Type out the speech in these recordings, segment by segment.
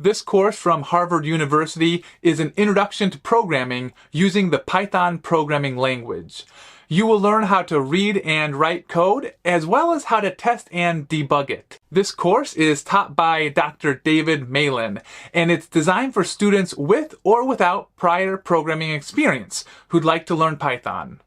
This course from Harvard University is an introduction to programming using the Python programming language. You will learn how to read and write code, as well as how to test and debug it. This course is taught by Dr. David Malin, and it's designed for students with or without prior programming experience who'd like to learn Python.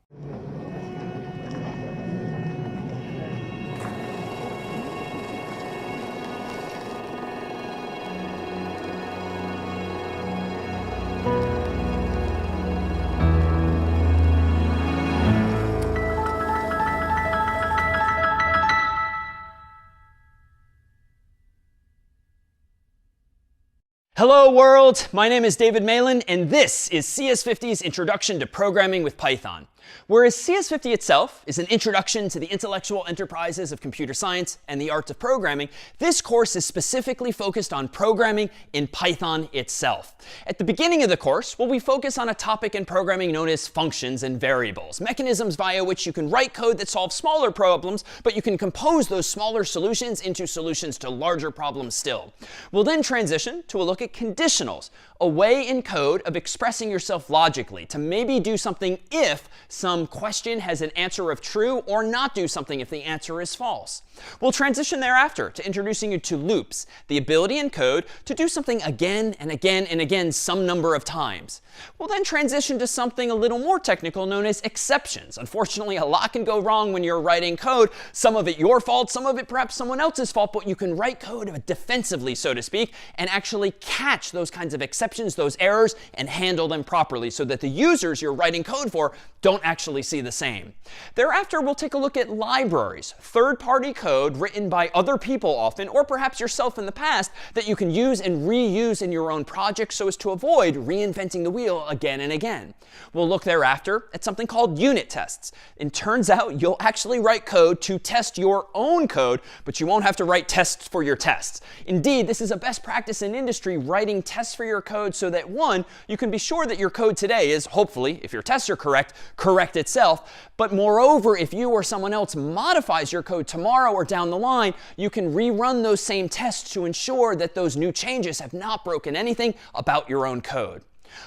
Hello world, my name is David Malin, and this is CS50's Introduction to Programming with Python. Whereas CS50 itself is an introduction to the intellectual enterprises of computer science and the art of programming, this course is specifically focused on programming in Python itself. At the beginning of the course, we focus on a topic in programming known as functions and variables, mechanisms via which you can write code that solves smaller problems, but you can compose those smaller solutions into solutions to larger problems still. We'll then transition to a look at conditionals, a way in code of expressing yourself logically to maybe do something if some question has an answer of true, or not do something if the answer is false. We'll transition thereafter to introducing you to loops, the ability in code to do something again and again and again some number of times. We'll then transition to something a little more technical known as exceptions. Unfortunately, a lot can go wrong when you're writing code. Some of it your fault, some of it perhaps someone else's fault, but you can write code defensively, so to speak, and actually catch those kinds of exceptions, those errors, and handle them properly so that the users you're writing code for don't actually see the same. Thereafter, we'll take a look at libraries, third-party code written by other people often, or perhaps yourself in the past, that you can use and reuse in your own project so as to avoid reinventing the wheel again and again. We'll look thereafter at something called unit tests. It turns out you'll actually write code to test your own code, but you won't have to write tests for your tests. Indeed, this is a best practice in industry, writing tests for your code so that, one, you can be sure that your code today is, hopefully, if your tests are correct itself. But moreover, if you or someone else modifies your code tomorrow or down the line, you can rerun those same tests to ensure that those new changes have not broken anything about your own code.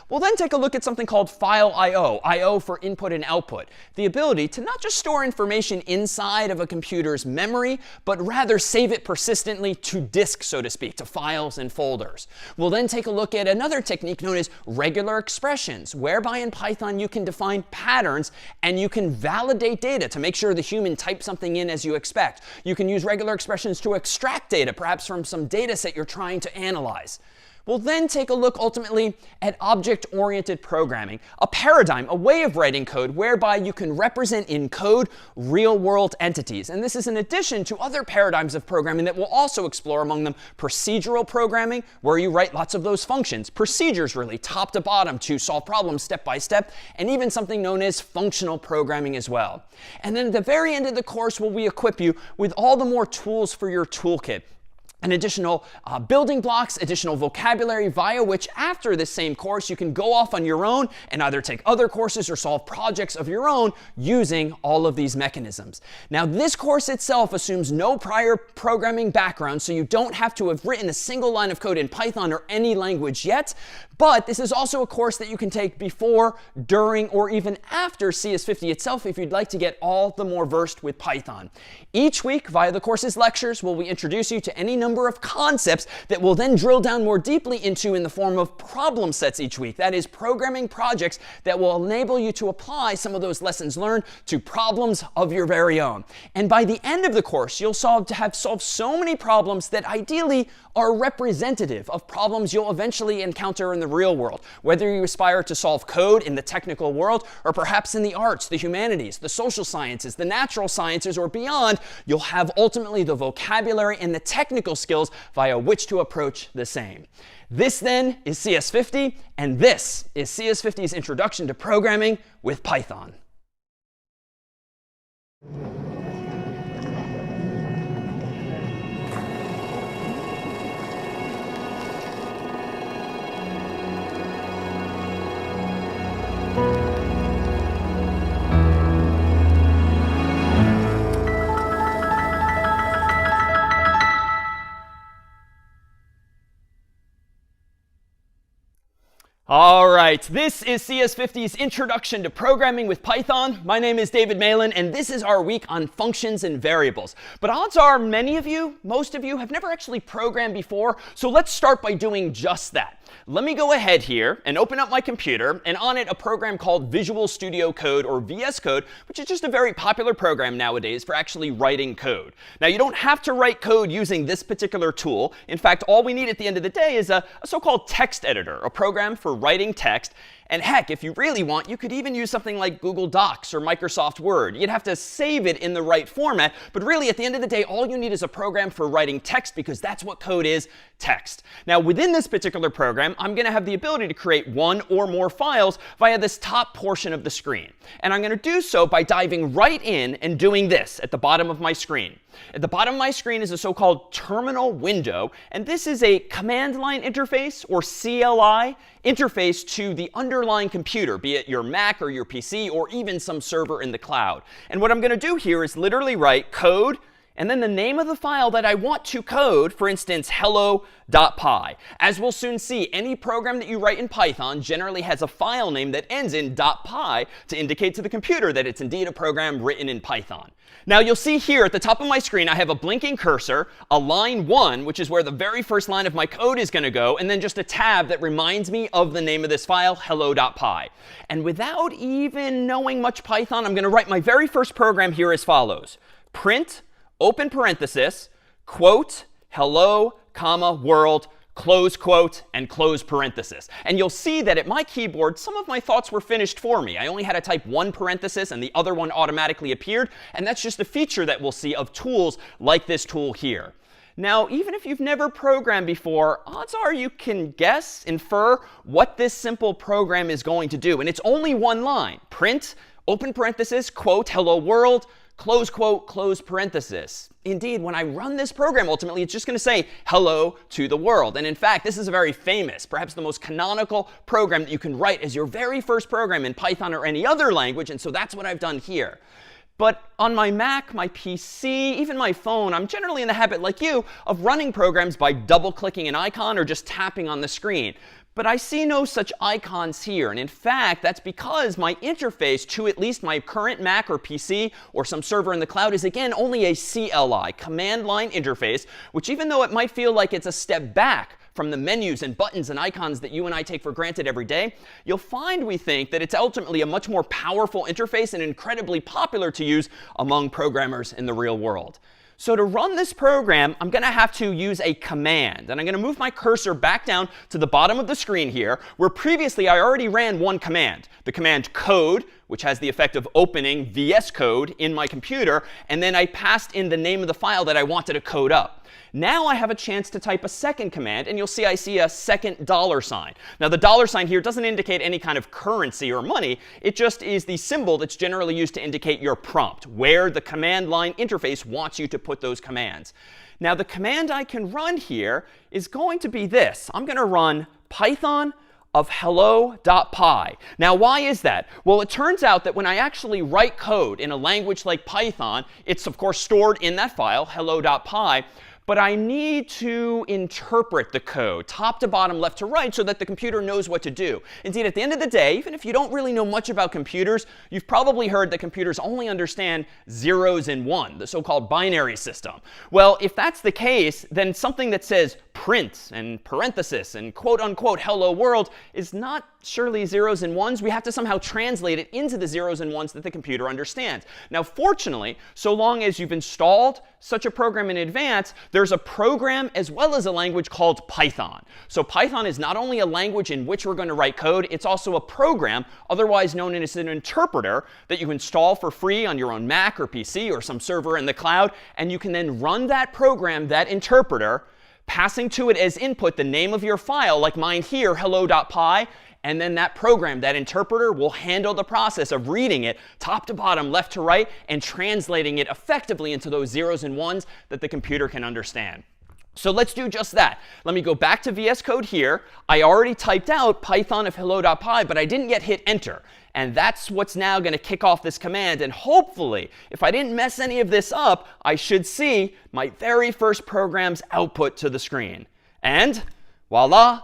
We'll then take a look at something called file I/O, I/O for input and output, the ability to not just store information inside of a computer's memory, but rather save it persistently to disk, so to speak, to files and folders. We'll then take a look at another technique known as regular expressions, whereby in Python you can define patterns and you can validate data to make sure the human types something in as you expect. You can use regular expressions to extract data, perhaps from some data set you're trying to analyze. We'll then take a look ultimately at object-oriented programming, a paradigm, a way of writing code whereby you can represent in code real-world entities. And this is in addition to other paradigms of programming that we'll also explore, among them procedural programming, where you write lots of those functions, procedures really, top to bottom to solve problems step by step, and even something known as functional programming as well. And then at the very end of the course, we equip you with all the more tools for your toolkit. And additional building blocks, additional vocabulary via which after this same course you can go off on your own and either take other courses or solve projects of your own using all of these mechanisms. Now this course itself assumes no prior programming background, so you don't have to have written a single line of code in Python or any language yet. But this is also a course that you can take before, during, or even after CS50 itself if you'd like to get all the more versed with Python. Each week, via the course's lectures, we introduce you to any number of concepts that we'll then drill down more deeply into in the form of problem sets each week. That is, programming projects that will enable you to apply some of those lessons learned to problems of your very own. And by the end of the course, you'll have solved so many problems that ideally are representative of problems you'll eventually encounter in the real world, whether you aspire to solve code in the technical world or perhaps in the arts, the humanities, the social sciences, the natural sciences, or beyond. You'll have ultimately the vocabulary and the technical skills via which to approach the same. This then is CS50, and this is CS50's Introduction to Programming with Python. All right, this is CS50's Introduction to Programming with Python. My name is David Malin, and this is our week on functions and variables. But odds are many of you, most of you, have never actually programmed before, so let's start by doing just that. Let me go ahead here and open up my computer, and on it a program called Visual Studio Code, or VS Code, which is just a very popular program nowadays for actually writing code. Now, you don't have to write code using this particular tool. In fact, all we need at the end of the day is a so-called text editor, a program for writing text. And heck, if you really want, you could even use something like Google Docs or Microsoft Word. You'd have to save it in the right format. But really, at the end of the day, all you need is a program for writing text, because that's what code is, text. Now, within this particular program, I'm going to have the ability to create one or more files via this top portion of the screen. And I'm going to do so by diving right in and doing this at the bottom of my screen. At the bottom of my screen is a so-called terminal window. And this is a command line interface, or CLI, interface to the underlying computer, be it your Mac or your PC or even some server in the cloud. And what I'm going to do here is literally write code and then the name of the file that I want to code, for instance, hello.py. As we'll soon see, any program that you write in Python generally has a file name that ends in .py to indicate to the computer that it's indeed a program written in Python. Now, you'll see here at the top of my screen, I have a blinking cursor, a line 1, which is where the very first line of my code is going to go, and then just a tab that reminds me of the name of this file, hello.py. And without even knowing much Python, I'm going to write my very first program here as follows. Print, open parenthesis, quote, hello, comma, world, close quote, and close parenthesis. And you'll see that at my keyboard, some of my thoughts were finished for me. I only had to type one parenthesis, and the other one automatically appeared. And that's just a feature that we'll see of tools like this tool here. Now, even if you've never programmed before, odds are you can guess, infer what this simple program is going to do. And it's only one line. Print, open parenthesis, quote, hello, world, close quote, close parenthesis. Indeed, when I run this program, ultimately, it's just going to say hello to the world. And in fact, this is a very famous, perhaps the most canonical program that you can write as your very first program in Python or any other language. And so that's what I've done here. But on my Mac, my PC, even my phone, I'm generally in the habit, like you, of running programs by double-clicking an icon or just tapping on the screen. But I see no such icons here. And in fact, that's because my interface to at least my current Mac or PC or some server in the cloud is, again, only a CLI, command line interface, which even though it might feel like it's a step back from the menus and buttons and icons that you and I take for granted every day, you'll find we think that it's ultimately a much more powerful interface and incredibly popular to use among programmers in the real world. So to run this program, I'm going to have to use a command. And I'm going to move my cursor back down to the bottom of the screen here, where previously I already ran one command, the command code, which has the effect of opening VS Code in my computer. And then I passed in the name of the file that I wanted to code up. Now I have a chance to type a second command, and you'll see I see a second $sign. Now, the $sign here doesn't indicate any kind of currency or money. It just is the symbol that's generally used to indicate your prompt, where the command line interface wants you to put those commands. Now, the command I can run here is going to be this. I'm going to run Python of hello.py. Now, why is that? Well, it turns out that when I actually write code in a language like Python, it's, of course, stored in that file, hello.py. But I need to interpret the code top to bottom, left to right, so that the computer knows what to do. Indeed, at the end of the day, even if you don't really know much about computers, you've probably heard that computers only understand zeros and one, the so-called binary system. Well, if that's the case, then something that says print and parenthesis and quote unquote hello world is not surely zeros and ones. We have to somehow translate it into the zeros and ones that the computer understands. Now, fortunately, so long as you've installed such a program in advance, there's a program as well as a language called Python. So Python is not only a language in which we're going to write code, it's also a program, otherwise known as an interpreter, that you install for free on your own Mac or PC or some server in the cloud. And you can then run that program, that interpreter, passing to it as input the name of your file, like mine here, hello.py. And then that program, that interpreter, will handle the process of reading it top to bottom, left to right, and translating it effectively into those zeros and ones that the computer can understand. So let's do just that. Let me go back to VS Code here. I already typed out Python of hello.py, but I didn't yet hit enter. And that's what's now going to kick off this command. And hopefully, if I didn't mess any of this up, I should see my very first program's output to the screen. And voila,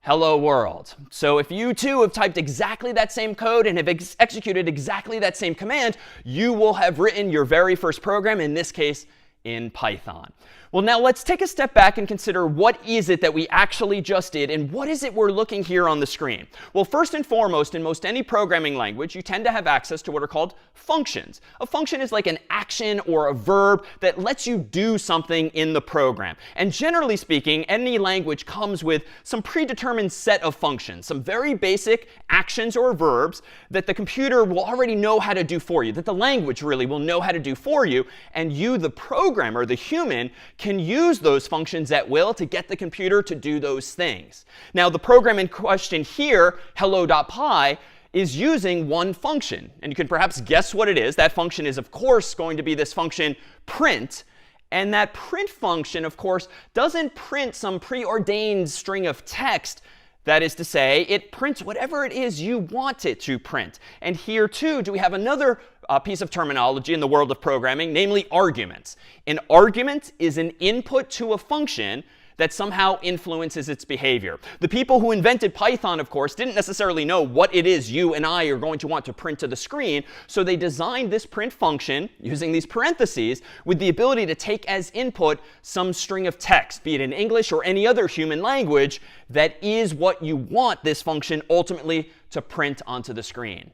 hello world. So if you too have typed exactly that same code and have executed exactly that same command, you will have written your very first program, in this case, in Python. Well, now let's take a step back and consider what is it that we actually just did and what is it we're looking here on the screen. Well, first and foremost, in most any programming language, you tend to have access to what are called functions. A function is like an action or a verb that lets you do something in the program. And generally speaking, any language comes with some predetermined set of functions, some very basic actions or verbs that the computer will already know how to do for you, that the language really will know how to do for you, and you, the programmer, the human, can use those functions at will to get the computer to do those things. Now, the program in question here, hello.py, is using one function. And you can perhaps guess what it is. That function is, of course, going to be this function print. And that print function, of course, doesn't print some preordained string of text. That is to say, it prints whatever it is you want it to print. And here, too, do we have another piece of terminology in the world of programming, namely arguments. An argument is an input to a function that somehow influences its behavior. The people who invented Python, of course, didn't necessarily know what it is you and I are going to want to print to the screen, so they designed this print function using these parentheses with the ability to take as input some string of text, be it in English or any other human language, that is what you want this function ultimately to print onto the screen.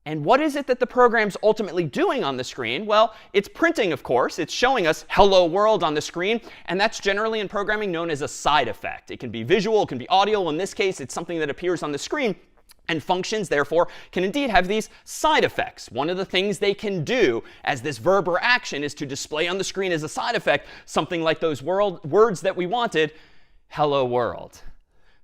And what is it that the program's ultimately doing on the screen? Well, it's printing, of course. It's showing us hello world on the screen. And that's generally in programming known as a side effect. It can be visual, it can be audio. In this case, it's something that appears on the screen. And functions, therefore, can indeed have these side effects. One of the things they can do as this verb or action is to display on the screen as a side effect something like those words that we wanted, hello world.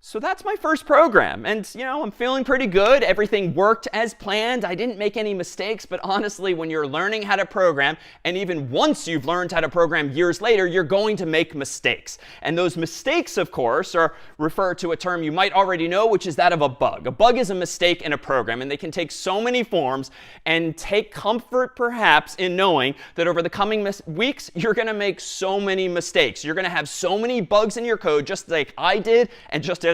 So that's my first program. And, you know, I'm feeling pretty good. Everything worked as planned. I didn't make any mistakes. But honestly, when you're learning how to program, and even once you've learned how to program years later, you're going to make mistakes. And those mistakes, of course, refer to a term you might already know, which is that of a bug. A bug is a mistake in a program. And they can take so many forms. And take comfort, perhaps, in knowing that over the coming weeks, you're going to make so many mistakes. You're going to have so many bugs in your code, just like I did, and just as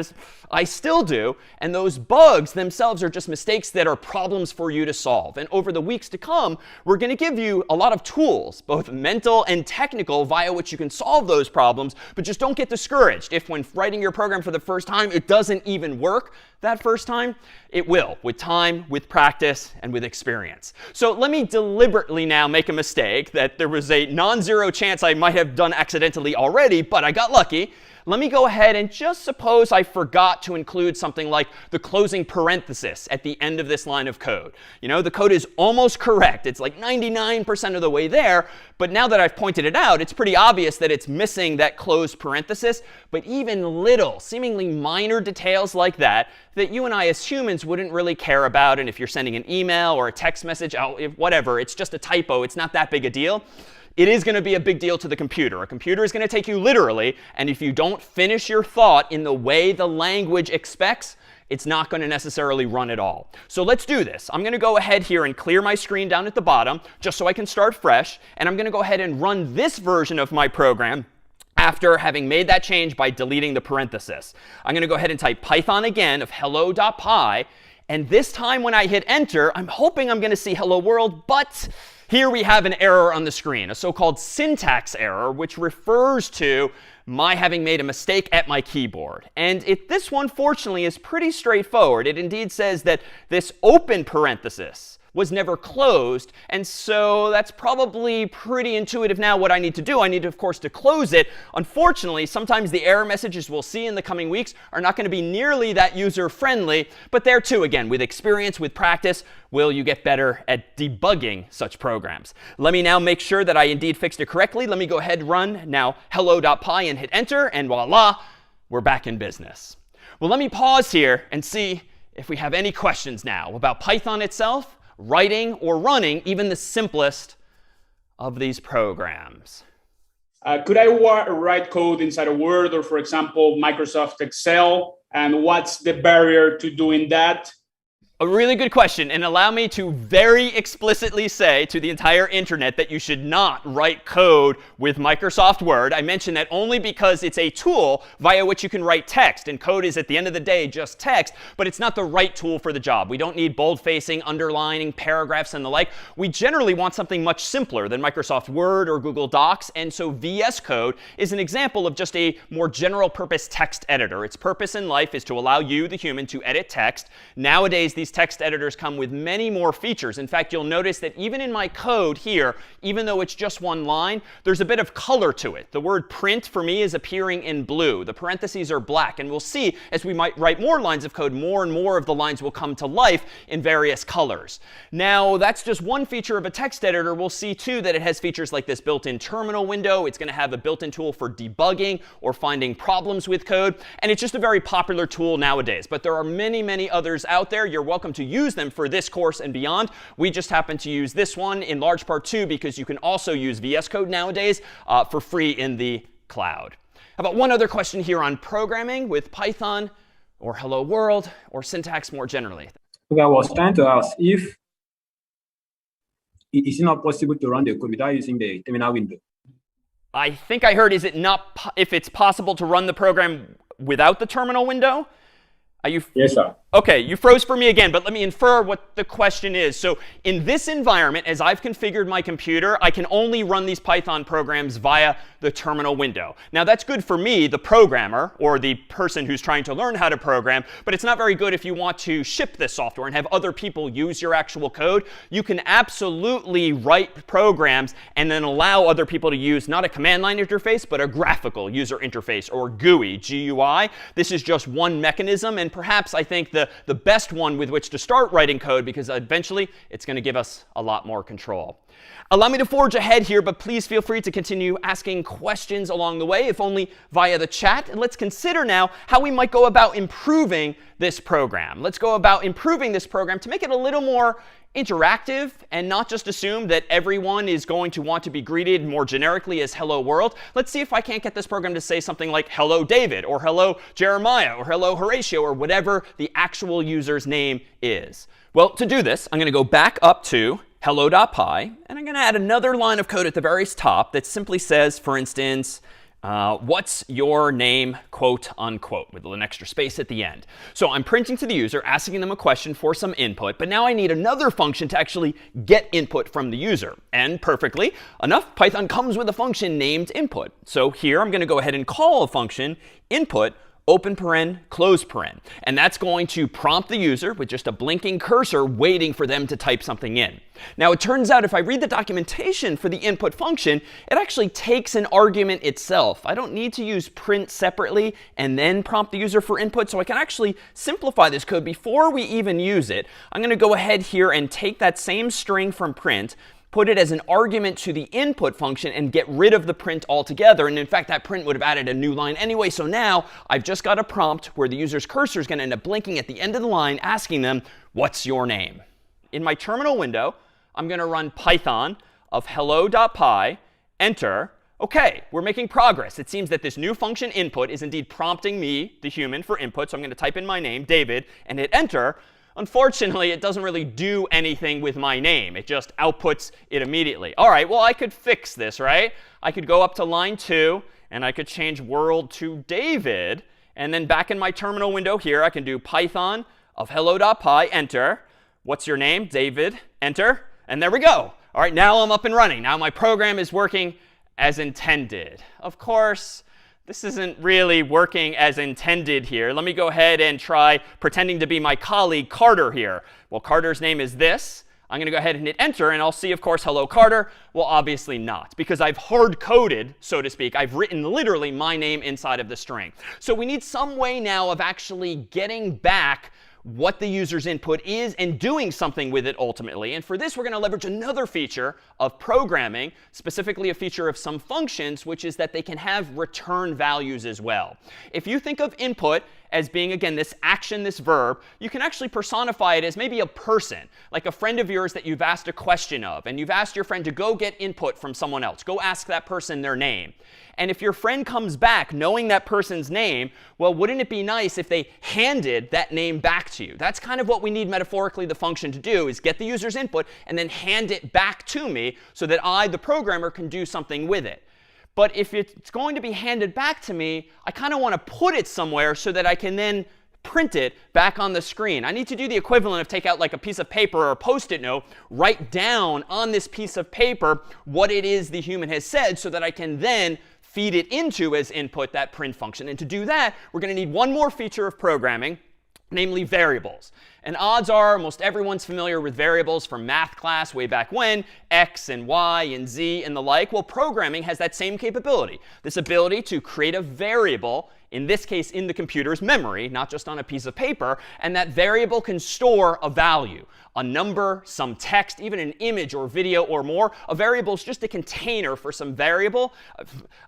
I still do. And those bugs themselves are just mistakes that are problems for you to solve. And over the weeks to come, we're going to give you a lot of tools, both mental and technical, via which you can solve those problems. But just don't get discouraged if when writing your program for the first time, it doesn't even work that first time. It will, with time, with practice, and with experience. So let me deliberately now make a mistake that there was a non-zero chance I might have done accidentally already, but I got lucky. Let me go ahead and just suppose I forgot to include something like the closing parenthesis at the end of this line of code. You know, the code is almost correct. It's like 99% of the way there. But now that I've pointed it out, it's pretty obvious that it's missing that closed parenthesis. But even little, seemingly minor details like that you and I as humans wouldn't really care about. And if you're sending an email or a text message, whatever, it's just a typo. It's not that big a deal. It is going to be a big deal to the computer. A computer is going to take you literally, and if you don't finish your thought in the way the language expects, it's not going to necessarily run at all. So let's do this. I'm going to go ahead here and clear my screen down at the bottom, just so I can start fresh. And I'm going to go ahead and run this version of my program after having made that change by deleting the parenthesis. I'm going to go ahead and type Python again of hello.py. And this time when I hit enter, I'm hoping I'm going to see hello world, but here we have an error on the screen, a so-called syntax error, which refers to my having made a mistake at my keyboard. And this one, fortunately, is pretty straightforward. It indeed says that this open parenthesis was never closed. And so that's probably pretty intuitive now what I need to do. I need, of course, to close it. Unfortunately, sometimes the error messages we'll see in the coming weeks are not going to be nearly that user-friendly. But there, too, again, with experience, with practice, will you get better at debugging such programs. Let me now make sure that I indeed fixed it correctly. Let me go ahead and run now hello.py and hit enter. And voila, we're back in business. Well, let me pause here and see if we have any questions now about Python itself, writing or running even the simplest of these programs. Could I write code inside a Word or, for example, Microsoft Excel? And what's the barrier to doing that? A really good question, and allow me to very explicitly say to the entire internet that you should not write code with Microsoft Word. I mention that only because it's a tool via which you can write text, and code is at the end of the day just text, but it's not the right tool for the job. We don't need bold-facing, underlining, paragraphs, and the like. We generally want something much simpler than Microsoft Word or Google Docs, and so VS Code is an example of just a more general-purpose text editor. Its purpose in life is to allow you, the human, to edit text. Nowadays, these text editors come with many more features. In fact, you'll notice that even in my code here, even though it's just one line, there's a bit of color to it. The word print for me is appearing in blue. The parentheses are black. And we'll see as we might write more lines of code, more and more of the lines will come to life in various colors. Now, that's just one feature of a text editor. We'll see, too, that it has features like this built-in terminal window. It's going to have a built-in tool for debugging or finding problems with code. And it's just a very popular tool nowadays. But there are many, many others out there. You're welcome to use them for this course and beyond. We just happen to use this one in large part, too, because you can also use VS Code nowadays for free in the cloud. How about one other question here on programming with Python or Hello World or syntax more generally? Okay, I was trying to ask if it is not possible to run the code without using the terminal window. I think I heard, is it not if it's possible to run the program without the terminal window? Are you? Yes, sir. OK, you froze for me again, but let me infer what the question is. So in this environment, as I've configured my computer, I can only run these Python programs via the terminal window. Now, that's good for me, the programmer, or the person who's trying to learn how to program. But it's not very good if you want to ship this software and have other people use your actual code. You can absolutely write programs and then allow other people to use not a command line interface, but a graphical user interface, or GUI, GUI. This is just one mechanism. And perhaps I think the best one with which to start writing code, because eventually it's going to give us a lot more control. Allow me to forge ahead here, but please feel free to continue asking questions along the way, if only via the chat. And let's consider now how we might go about improving this program. Let's go about improving this program to make it a little more interactive and not just assume that everyone is going to want to be greeted more generically as hello world. Let's see if I can't get this program to say something like hello David, or hello Jeremiah, or hello Horatio, or whatever the actual user's name is. Well, to do this, I'm going to go back up to hello.py, and I'm going to add another line of code at the very top that simply says, for instance, what's your name, quote unquote, with an extra space at the end. So I'm printing to the user, asking them a question for some input. But now I need another function to actually get input from the user. And perfectly enough, Python comes with a function named input. So here I'm going to go ahead and call a function input, open paren, close paren. And that's going to prompt the user with just a blinking cursor waiting for them to type something in. Now, it turns out if I read the documentation for the input function, it actually takes an argument itself. I don't need to use print separately and then prompt the user for input. So I can actually simplify this code before we even use it. I'm going to go ahead here and take that same string from print, put it as an argument to the input function, and get rid of the print altogether. And in fact, that print would have added a new line anyway. So now I've just got a prompt where the user's cursor is going to end up blinking at the end of the line, asking them, what's your name? In my terminal window, I'm going to run Python of hello.py, enter. OK, we're making progress. It seems that this new function input is indeed prompting me, the human, for input. So I'm going to type in my name, David, and hit enter. Unfortunately, it doesn't really do anything with my name. It just outputs it immediately. All right, well, I could fix this, right? I could go up to line 2, and I could change world to David. And then back in my terminal window here, I can do Python of hello.py, enter. What's your name? David, enter. And there we go. All right, now I'm up and running. Now my program is working as intended. Of course, this isn't really working as intended here. Let me go ahead and try pretending to be my colleague Carter here. Well, Carter's name is this. I'm going to go ahead and hit enter, and I'll see, of course, hello Carter. Well, obviously not, because I've hard-coded, so to speak. I've written literally my name inside of the string. So we need some way now of actually getting back what the user's input is and doing something with it ultimately. And for this, we're going to leverage another feature of programming, specifically a feature of some functions, which is that they can have return values as well. If you think of input as being, again, this action, this verb, you can actually personify it as maybe a person, like a friend of yours that you've asked a question of. And you've asked your friend to go get input from someone else. Go ask that person their name. And if your friend comes back knowing that person's name, well, wouldn't it be nice if they handed that name back to you? That's kind of what we need metaphorically the function to do, is get the user's input and then hand it back to me so that I, the programmer, can do something with it. But if it's going to be handed back to me, I kind of want to put it somewhere so that I can then print it back on the screen. I need to do the equivalent of take out like a piece of paper or a Post-it note, write down on this piece of paper what it is the human has said so that I can then feed it into as input that print function. And to do that, we're going to need one more feature of programming, namely variables. And odds are most everyone's familiar with variables from math class way back when, x and y and z and the like. Well, programming has that same capability, this ability to create a variable, in this case in the computer's memory, not just on a piece of paper, and that variable can store a value, a number, some text, even an image or video or more. A variable is just a container for some variable.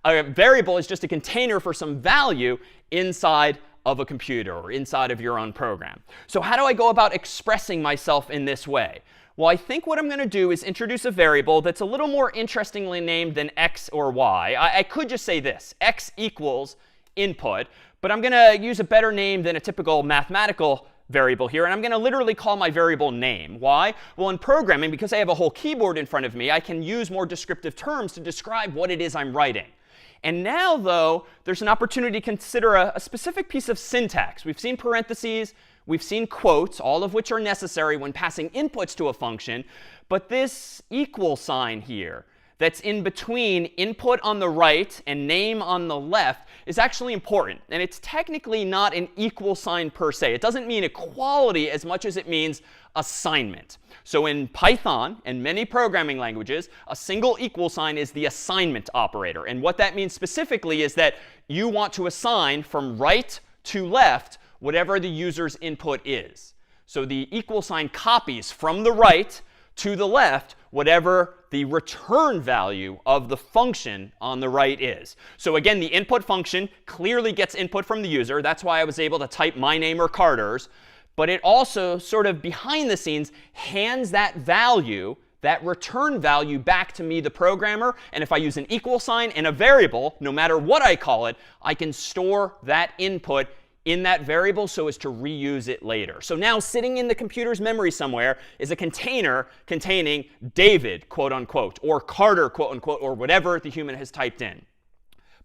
A variable is just a container for some value inside of a computer or inside of your own program. So how do I go about expressing myself in this way? Well, I think what I'm going to do is introduce a variable that's a little more interestingly named than x or y. I could just say this, x equals input, but I'm going to use a better name than a typical mathematical variable here, and I'm going to literally call my variable name. Why? Well, in programming, because I have a whole keyboard in front of me, I can use more descriptive terms to describe what it is I'm writing. And now, though, there's an opportunity to consider a specific piece of syntax. We've seen parentheses, we've seen quotes, all of which are necessary when passing inputs to a function. But this equal sign here that's in between input on the right and name on the left is actually important. And it's technically not an equal sign per se. It doesn't mean equality as much as it means assignment. So in Python and many programming languages, a single equal sign is the assignment operator. And what that means specifically is that you want to assign from right to left whatever the user's input is. So the equal sign copies from the right to the left whatever the return value of the function on the right is. So again, the input function clearly gets input from the user. That's why I was able to type my name or Carter's. But it also sort of behind the scenes hands that value, that return value, back to me, the programmer. And if I use an equal sign and a variable, no matter what I call it, I can store that input in that variable so as to reuse it later. So now sitting in the computer's memory somewhere is a container containing David, quote unquote, or Carter, quote unquote, or whatever the human has typed in.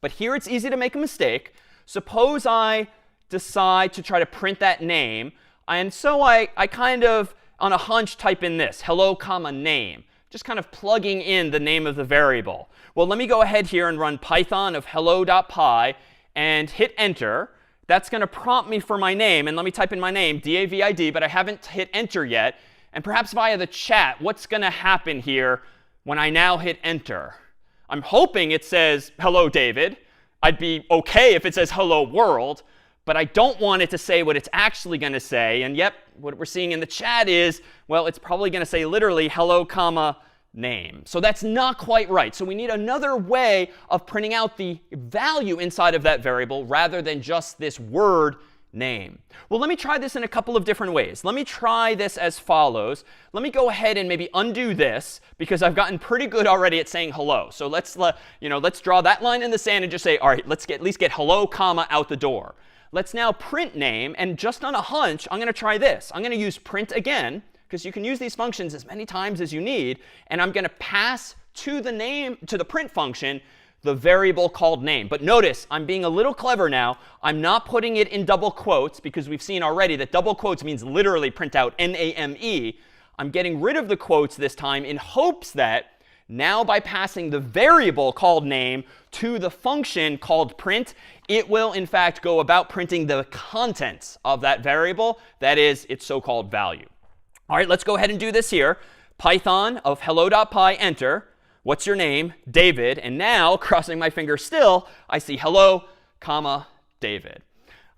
But here it's easy to make a mistake. Suppose I decide to try to print that name. And so I kind of, on a hunch, type in this, hello, comma, name, just kind of plugging in the name of the variable. Well, let me go ahead here and run Python of hello.py and hit enter. That's going to prompt me for my name. And let me type in my name, D-A-V-I-D, but I haven't hit enter yet. And perhaps via the chat, what's going to happen here when I now hit enter? I'm hoping it says, hello, David. I'd be OK if it says hello, world. But I don't want it to say what it's actually going to say. And yep, what we're seeing in the chat is, well, it's probably going to say literally hello, comma, name. So that's not quite right. So we need another way of printing out the value inside of that variable rather than just this word name. Well, let me try this in a couple of different ways. Let me try this as follows. Let me go ahead and maybe undo this because I've gotten pretty good already at saying hello. So let's draw that line in the sand and just say, all right, let's at least get hello, comma, out the door. Let's now print name. And just on a hunch, I'm going to try this. I'm going to use print again, because you can use these functions as many times as you need. And I'm going to pass to the name, to the print function, the variable called name. But notice, I'm being a little clever now. I'm not putting it in double quotes, because we've seen already that double quotes means literally print out N-A-M-E. I'm getting rid of the quotes this time in hopes that now by passing the variable called name to the function called print, it will in fact go about printing the contents of that variable, that is, its so-called value. All right, let's go ahead and do this here. Python of hello.py, enter. What's your name? David. And now, crossing my fingers still, I see hello, comma, David.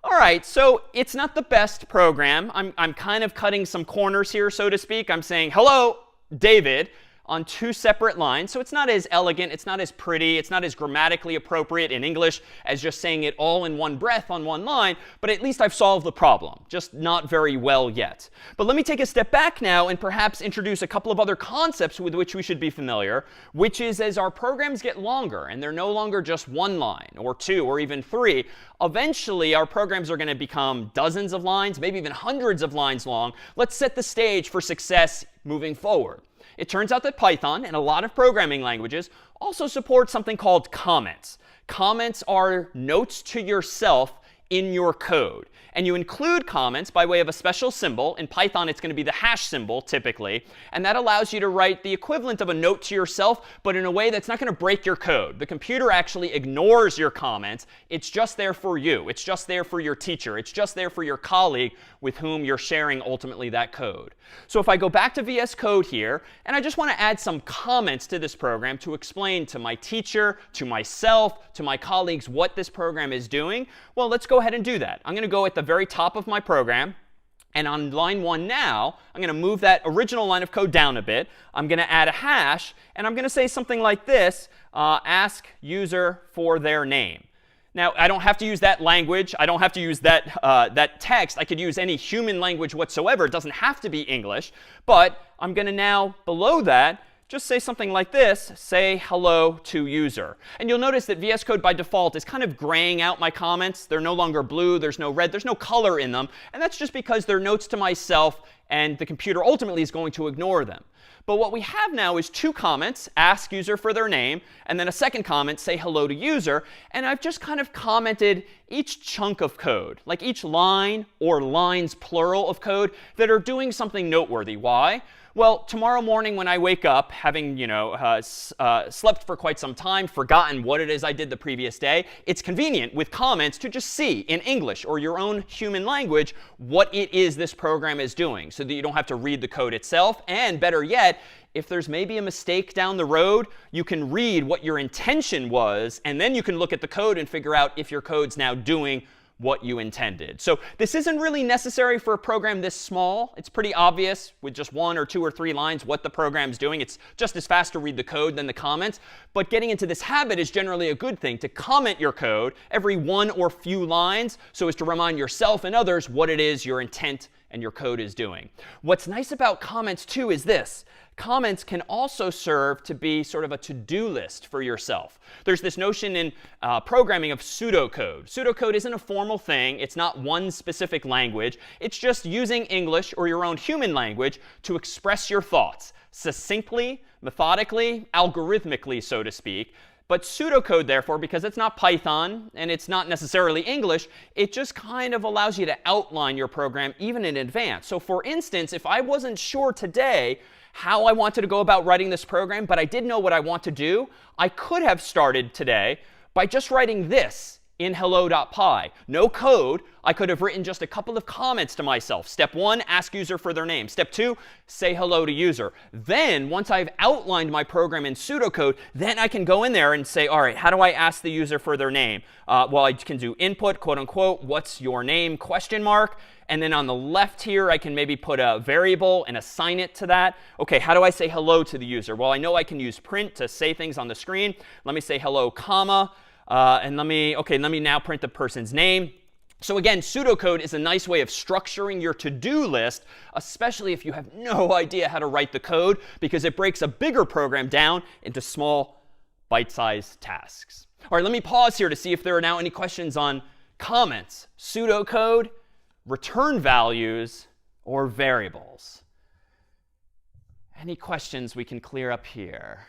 All right, so it's not the best program. I'm kind of cutting some corners here, so to speak. I'm saying, hello, David. on two separate lines. So it's not as elegant, it's not as pretty, it's not as grammatically appropriate in English as just saying it all in one breath on one line, but at least I've solved the problem, just not very well yet. But let me take a step back now and perhaps introduce a couple of other concepts with which we should be familiar, which is as our programs get longer and they're no longer just one line or two or even three, eventually our programs are going to become dozens of lines, maybe even hundreds of lines long. Let's set the stage for success moving forward. It turns out that Python and a lot of programming languages also support something called comments. Comments are notes to yourself in your code. And you include comments by way of a special symbol. In Python, it's going to be the hash symbol, typically. And that allows you to write the equivalent of a note to yourself, but in a way that's not going to break your code. The computer actually ignores your comments. It's just there for you. It's just there for your teacher. It's just there for your colleague with whom you're sharing ultimately that code. So if I go back to VS Code here, and I just want to add some comments to this program to explain to my teacher, to myself, to my colleagues what this program is doing, well, let's go ahead and do that. I'm going to go at the very top of my program. And on line 1 now, I'm going to move that original line of code down a bit. I'm going to add a hash. And I'm going to say something like this, ask user for their name. Now, I don't have to use that language. I don't have to use that text. I could use any human language whatsoever. It doesn't have to be English. But I'm going to now, below that, just say something like this, say hello to user. And you'll notice that VS Code by default is kind of graying out my comments. They're no longer blue. There's no red. There's no color in them. And that's just because they're notes to myself, and the computer ultimately is going to ignore them. But what we have now is two comments, ask user for their name, and then a second comment, say hello to user. And I've just kind of commented each chunk of code, like each line or lines plural of code that are doing something noteworthy. Why? Well, tomorrow morning when I wake up, having slept for quite some time, forgotten what it is I did the previous day, it's convenient with comments to just see in English or your own human language what it is this program is doing, so that you don't have to read the code itself. And better yet, if there's maybe a mistake down the road, you can read what your intention was, and then you can look at the code and figure out if your code's now doing what you intended. So this isn't really necessary for a program this small. It's pretty obvious with just 1 or 2 or 3 lines what the program's doing. It's just as fast to read the code than the comments. But getting into this habit is generally a good thing, to comment your code every 1 or few lines so as to remind yourself and others what it is your intent and your code is doing. What's nice about comments, too, is this. Comments can also serve to be sort of a to-do list for yourself. There's this notion in programming of pseudocode. Pseudocode isn't a formal thing. It's not one specific language. It's just using English or your own human language to express your thoughts succinctly, methodically, algorithmically, so to speak. But pseudocode, therefore, because it's not Python and it's not necessarily English, it just kind of allows you to outline your program even in advance. So for instance, if I wasn't sure today how I wanted to go about writing this program, but I did know what I want to do, I could have started today by just writing this in hello.py. No code. I could have written just a couple of comments to myself. Step 1, ask user for their name. Step 2, say hello to user. Then, once I've outlined my program in pseudocode, then I can go in there and say, all right, how do I ask the user for their name? Well, I can do input, quote unquote, what's your name, question mark. And then on the left here, I can maybe put a variable and assign it to that. OK, how do I say hello to the user? Well, I know I can use print to say things on the screen. Let me say hello, comma. And let me now print the person's name. So again, pseudocode is a nice way of structuring your to-do list, especially if you have no idea how to write the code, because it breaks a bigger program down into small, bite-sized tasks. All right, let me pause here to see if there are now any questions on comments, pseudocode, return values, or variables. Any questions we can clear up here?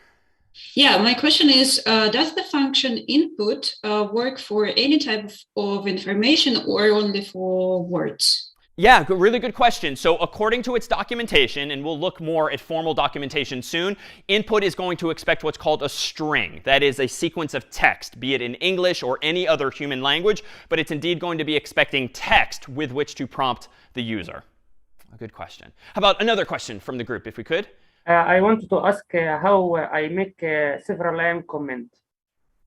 Yeah, my question is, does the function input work for any type of information or only for words? Yeah, really good question. So according to its documentation, and we'll look more at formal documentation soon, input is going to expect what's called a string. That is a sequence of text, be it in English or any other human language, but it's indeed going to be expecting text with which to prompt the user. A good question. How about another question from the group, if we could? I wanted to ask how I make several line comment.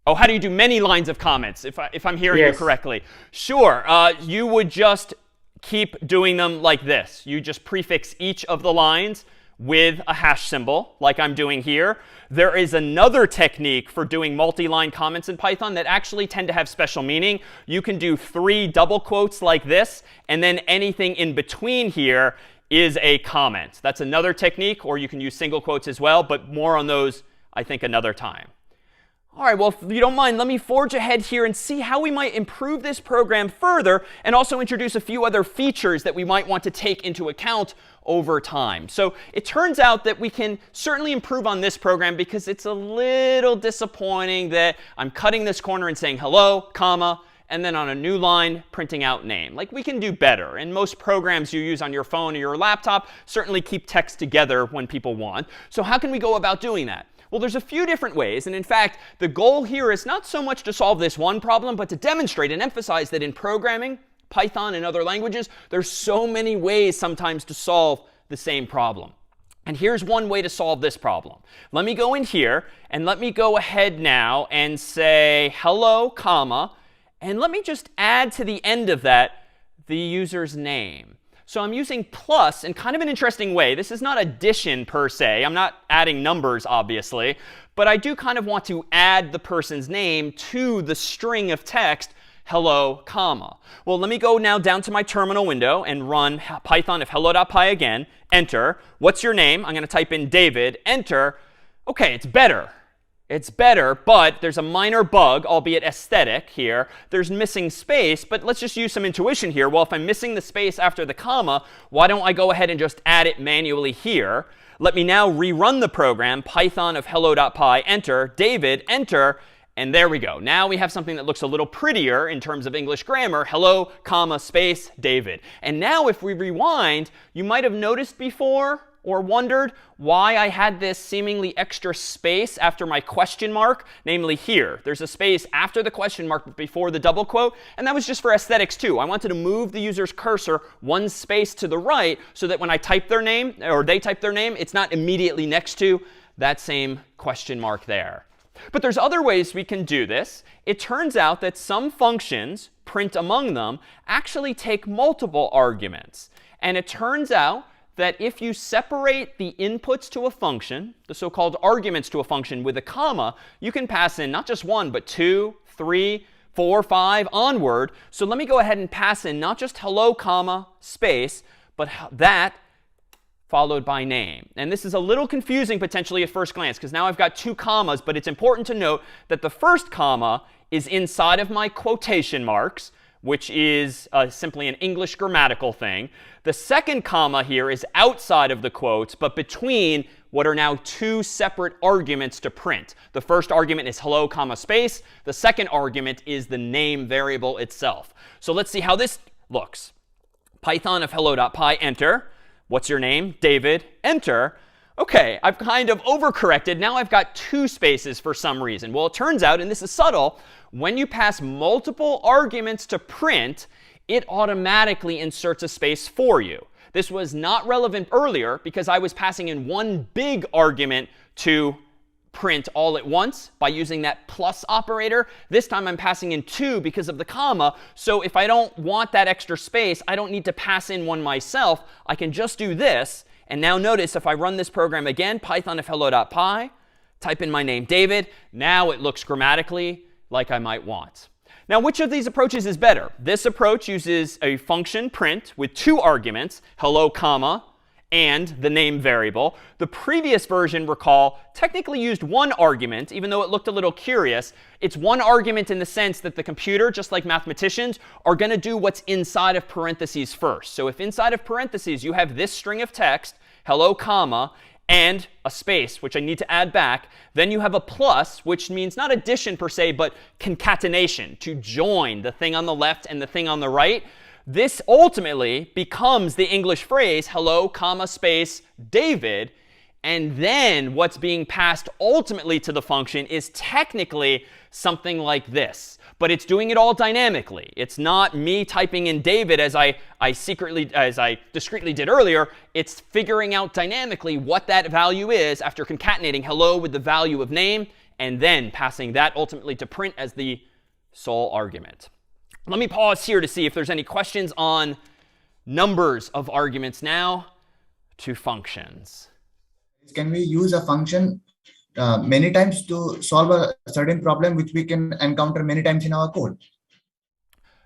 Oh, how do you do many lines of comments, if I'm hearing you correctly? Sure. You would just keep doing them like this. You just prefix each of the lines with a hash symbol, like I'm doing here. There is another technique for doing multi-line comments in Python that actually tend to have special meaning. You can do 3 double quotes like this, and then anything in between here is a comment. That's another technique, or you can use single quotes as well, but more on those, I think, another time. All right, well, if you don't mind, let me forge ahead here and see how we might improve this program further and also introduce a few other features that we might want to take into account over time. So it turns out that we can certainly improve on this program because it's a little disappointing that I'm cutting this corner and saying hello, comma, and then on a new line, printing out name. Like, we can do better. And most programs you use on your phone or your laptop certainly keep text together when people want. So how can we go about doing that? Well, there's a few different ways. And in fact, the goal here is not so much to solve this one problem, but to demonstrate and emphasize that in programming, Python and other languages, there's so many ways sometimes to solve the same problem. And here's one way to solve this problem. Let me go in here, and let me go ahead now and say hello, comma, and let me just add to the end of that the user's name. So I'm using plus in kind of an interesting way. This is not addition per se. I'm not adding numbers, obviously. But I do kind of want to add the person's name to the string of text, hello, comma. Well, let me go now down to my terminal window and run Python of hello.py again. Enter. What's your name? I'm going to type in David. Enter. OK, it's better. It's better, but there's a minor bug, albeit aesthetic here. There's missing space, but let's just use some intuition here. Well, if I'm missing the space after the comma, why don't I go ahead and just add it manually here? Let me now rerun the program, Python of hello.py, enter, David, enter, and there we go. Now we have something that looks a little prettier in terms of English grammar, hello, comma, space, David. And now if we rewind, you might have noticed before or wondered why I had this seemingly extra space after my question mark, namely here. There's a space after the question mark but before the double quote, and that was just for aesthetics too. I wanted to move the user's cursor one space to the right so that when I type their name, or they type their name, it's not immediately next to that same question mark there. But there's other ways we can do this. It turns out that some functions, print among them, actually take multiple arguments. And it turns out that if you separate the inputs to a function, the so-called arguments to a function, with a comma, you can pass in not just 1, but 2, 3, 4, 5, onward. So let me go ahead and pass in not just hello, comma, space, but that followed by name. And this is a little confusing potentially at first glance, because now I've got 2 commas, but it's important to note that the first comma is inside of my quotation marks, which is simply an English grammatical thing. The second comma here is outside of the quotes, but between what are now 2 separate arguments to print. The first argument is hello, comma, space. The second argument is the name variable itself. So let's see how this looks. Python of hello.py, enter. What's your name? David, enter. OK, I've kind of overcorrected. Now I've got 2 spaces for some reason. Well, it turns out, and this is subtle, when you pass multiple arguments to print, it automatically inserts a space for you. This was not relevant earlier because I was passing in 1 big argument to print all at once by using that plus operator. This time I'm passing in 2 because of the comma. So if I don't want that extra space, I don't need to pass in 1 myself. I can just do this. And now notice if I run this program again, Python of hello.py, type in my name, David, now it looks grammatically like I might want. Now, which of these approaches is better? This approach uses a function print with 2 arguments, hello, comma, and the name variable. The previous version, recall, technically used 1 argument, even though it looked a little curious. It's 1 argument in the sense that the computer, just like mathematicians, are going to do what's inside of parentheses first. So if inside of parentheses you have this string of text, hello, comma, and a space, which I need to add back, then you have a plus, which means not addition per se, but concatenation, to join the thing on the left and the thing on the right. This ultimately becomes the English phrase, hello, comma, space, David. And then what's being passed ultimately to the function is technically something like this. But it's doing it all dynamically. It's not me typing in David as I discreetly did earlier. It's figuring out dynamically what that value is after concatenating hello with the value of name, and then passing that ultimately to print as the sole argument. Let me pause here to see if there's any questions on numbers of arguments now to functions. Can we use a function many times to solve a certain problem which we can encounter many times in our code?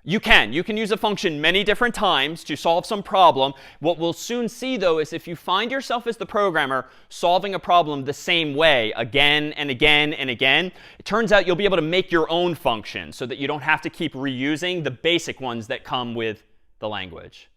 You can. You can use a function many different times to solve some problem. What we'll soon see, though, is if you find yourself as the programmer solving a problem the same way again and again and again, it turns out you'll be able to make your own function so that you don't have to keep reusing the basic ones that come with the language.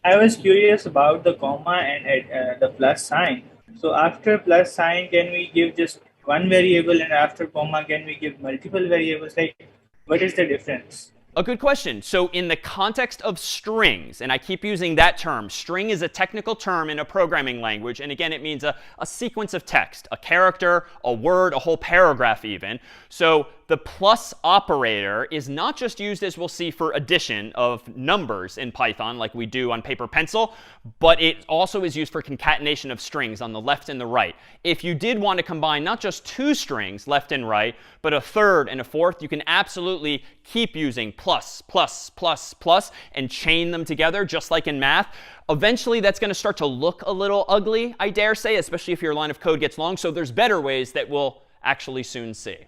I was curious about the comma and the plus sign. So after plus sign, can we give just one variable, and after comma, can we give multiple variables? Like, what is the difference? A good question. So in the context of strings, and I keep using that term, string is a technical term in a programming language. And again, it means a sequence of text, a character, a word, a whole paragraph even. So the plus operator is not just used, as we'll see, for addition of numbers in Python like we do on paper pencil, but it also is used for concatenation of strings on the left and the right. If you did want to combine not just two strings, left and right, but a third and a fourth, you can absolutely keep using plus, plus, plus, plus, and chain them together just like in math. Eventually, that's going to start to look a little ugly, I dare say, especially if your line of code gets long. So there's better ways that we'll actually soon see.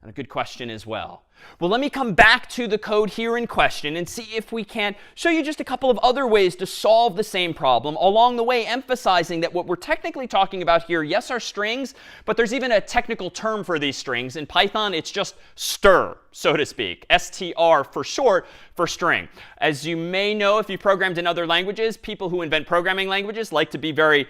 And a good question as well. Well, let me come back to the code here in question and see if we can show you just a couple of other ways to solve the same problem, along the way emphasizing that what we're technically talking about here, yes, are strings, but there's even a technical term for these strings. In Python, it's just str, so to speak, str for short for string. As you may know, if you programmed in other languages, people who invent programming languages like to be very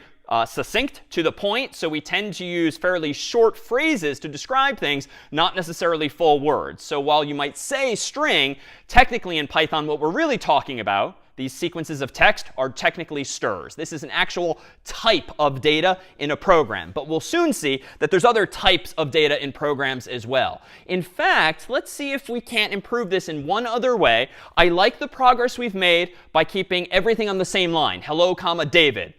succinct, to the point. So we tend to use fairly short phrases to describe things, not necessarily full words. So while you might say string, technically in Python, what we're really talking about, these sequences of text, are technically strs. This is an actual type of data in a program. But we'll soon see that there's other types of data in programs as well. In fact, let's see if we can't improve this in one other way. I like the progress we've made by keeping everything on the same line. Hello, comma, David.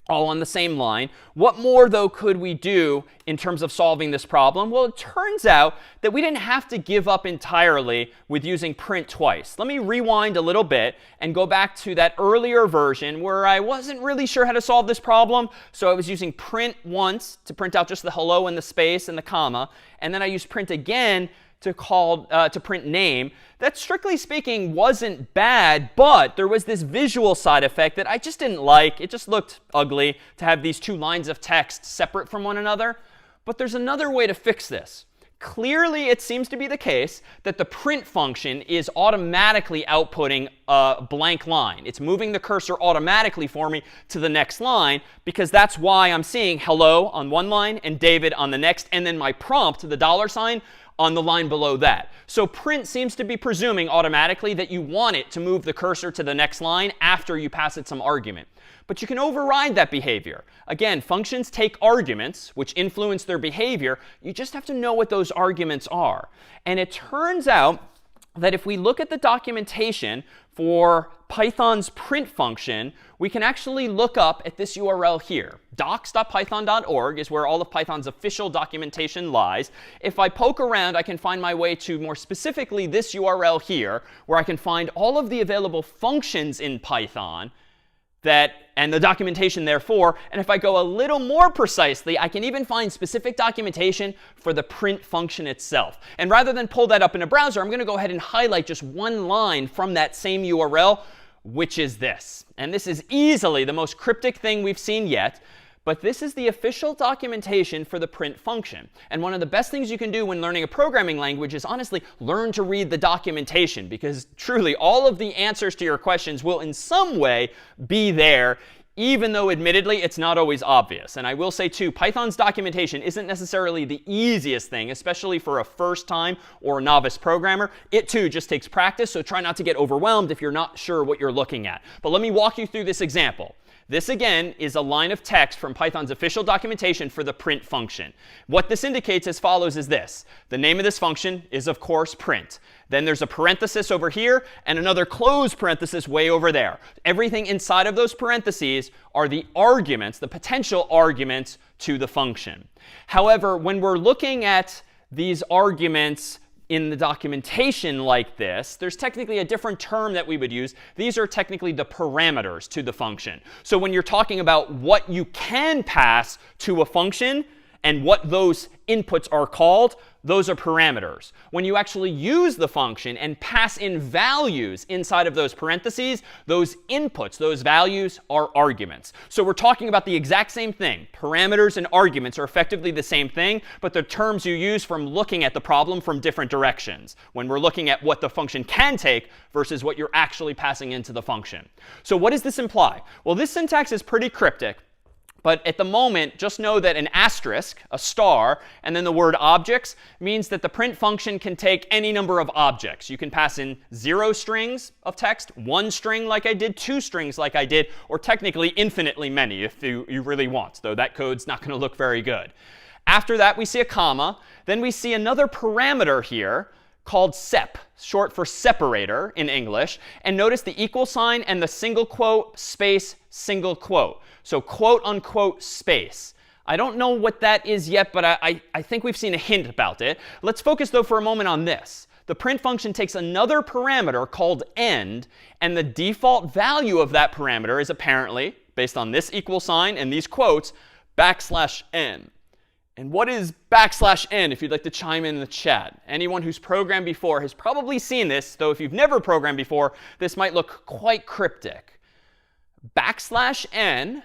All on the same line. What more, though, could we do in terms of solving this problem? Well, it turns out that we didn't have to give up entirely with using print twice. Let me rewind a little bit and go back to that earlier version where I wasn't really sure how to solve this problem. So I was using print once to print out just the hello and the space and the comma. And then I used print again to print name. That, strictly speaking, wasn't bad, but there was this visual side effect that I just didn't like. It just looked ugly to have these two lines of text separate from one another. But there's another way to fix this. Clearly, it seems to be the case that the print function is automatically outputting a blank line. It's moving the cursor automatically for me to the next line, because that's why I'm seeing hello on one line and David on the next, and then my prompt, the $sign, on the line below that. So print seems to be presuming automatically that you want it to move the cursor to the next line after you pass it some argument. But you can override that behavior. Again, functions take arguments, which influence their behavior. You just have to know what those arguments are. And it turns out that if we look at the documentation for Python's print function, we can actually look up at this URL here. docs.python.org is where all of Python's official documentation lies. If I poke around, I can find my way to, more specifically, this URL here, where I can find all of the available functions in Python and the documentation therefore. And if I go a little more precisely, I can even find specific documentation for the print function itself. And rather than pull that up in a browser, I'm going to go ahead and highlight just one line from that same URL, which is this. And this is easily the most cryptic thing we've seen yet. But this is the official documentation for the print function. And one of the best things you can do when learning a programming language is, honestly, learn to read the documentation. Because truly, all of the answers to your questions will in some way be there, even though, admittedly, it's not always obvious. And I will say, too, Python's documentation isn't necessarily the easiest thing, especially for a first-time or a novice programmer. It, too, just takes practice, so try not to get overwhelmed if you're not sure what you're looking at. But let me walk you through this example. This, again, is a line of text from Python's official documentation for the print function. What this indicates as follows is this. The name of this function is, of course, print. Then there's a parenthesis over here and another closed parenthesis way over there. Everything inside of those parentheses are the arguments, the potential arguments to the function. However, when we're looking at these arguments in the documentation like this, there's technically a different term that we would use. These are technically the parameters to the function. So when you're talking about what you can pass to a function and what those inputs are called, those are parameters. When you actually use the function and pass in values inside of those parentheses, those inputs, those values are arguments. So we're talking about the exact same thing. Parameters and arguments are effectively the same thing, but they're terms you use from looking at the problem from different directions when we're looking at what the function can take versus what you're actually passing into the function. So what does this imply? Well, this syntax is pretty cryptic. But at the moment, just know that an asterisk, a star, and then the word objects means that the print function can take any number of objects. You can pass in 0 strings of text, 1 string like I did, 2 strings like I did, or technically infinitely many if you really want, though that code's not going to look very good. After that, we see a comma. Then we see another parameter here called sep, short for separator in English. And notice the equal sign and the single quote, space, single quote. So quote unquote space. I don't know what that is yet, but I think we've seen a hint about it. Let's focus, though, for a moment on this. The print function takes another parameter called end, and the default value of that parameter is apparently, based on this equal sign and these quotes, \n. And what is \n, if you'd like to chime in the chat? Anyone who's programmed before has probably seen this, though if you've never programmed before, this might look quite cryptic. \n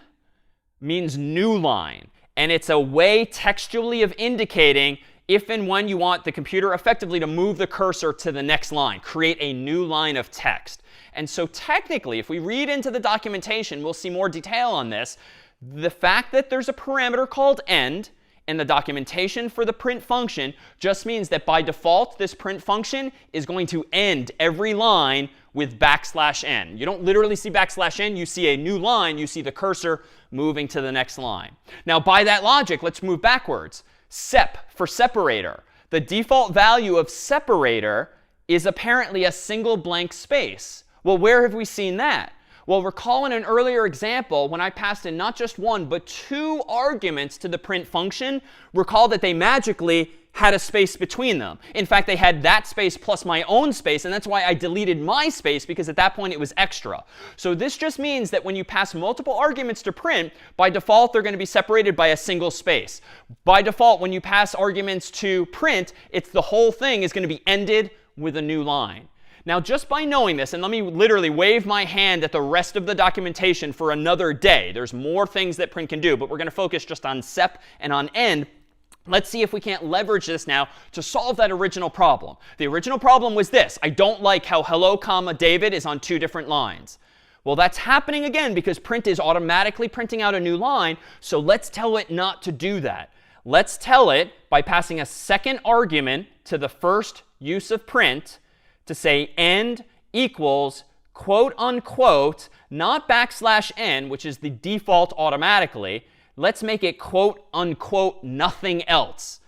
means new line. And it's a way textually of indicating if and when you want the computer effectively to move the cursor to the next line, create a new line of text. And so technically, if we read into the documentation, we'll see more detail on this. The fact that there's a parameter called end in the documentation for the print function just means that by default, this print function is going to end every line with \n. You don't literally see \n. You see a new line. You see the cursor moving to the next line. Now, by that logic, let's move backwards. Sep for separator. The default value of separator is apparently a single blank space. Well, where have we seen that? Well, recall in an earlier example, when I passed in not just 1, but 2 arguments to the print function, recall that they magically had a space between them. In fact, they had that space plus my own space, and that's why I deleted my space, because at that point it was extra. So this just means that when you pass multiple arguments to print, by default they're going to be separated by a single space. By default, when you pass arguments to print, the whole thing is going to be ended with a new line. Now, just by knowing this, and let me literally wave my hand at the rest of the documentation for another day. There's more things that print can do, but we're going to focus just on sep and on end. Let's see if we can't leverage this now to solve that original problem. The original problem was this. I don't like how hello, David is on 2 different lines. Well, that's happening again because print is automatically printing out a new line. So let's tell it not to do that. Let's tell it by passing a second argument to the first use of print to say end equals quote unquote, not \n, which is the default automatically. Let's make it quote unquote nothing else.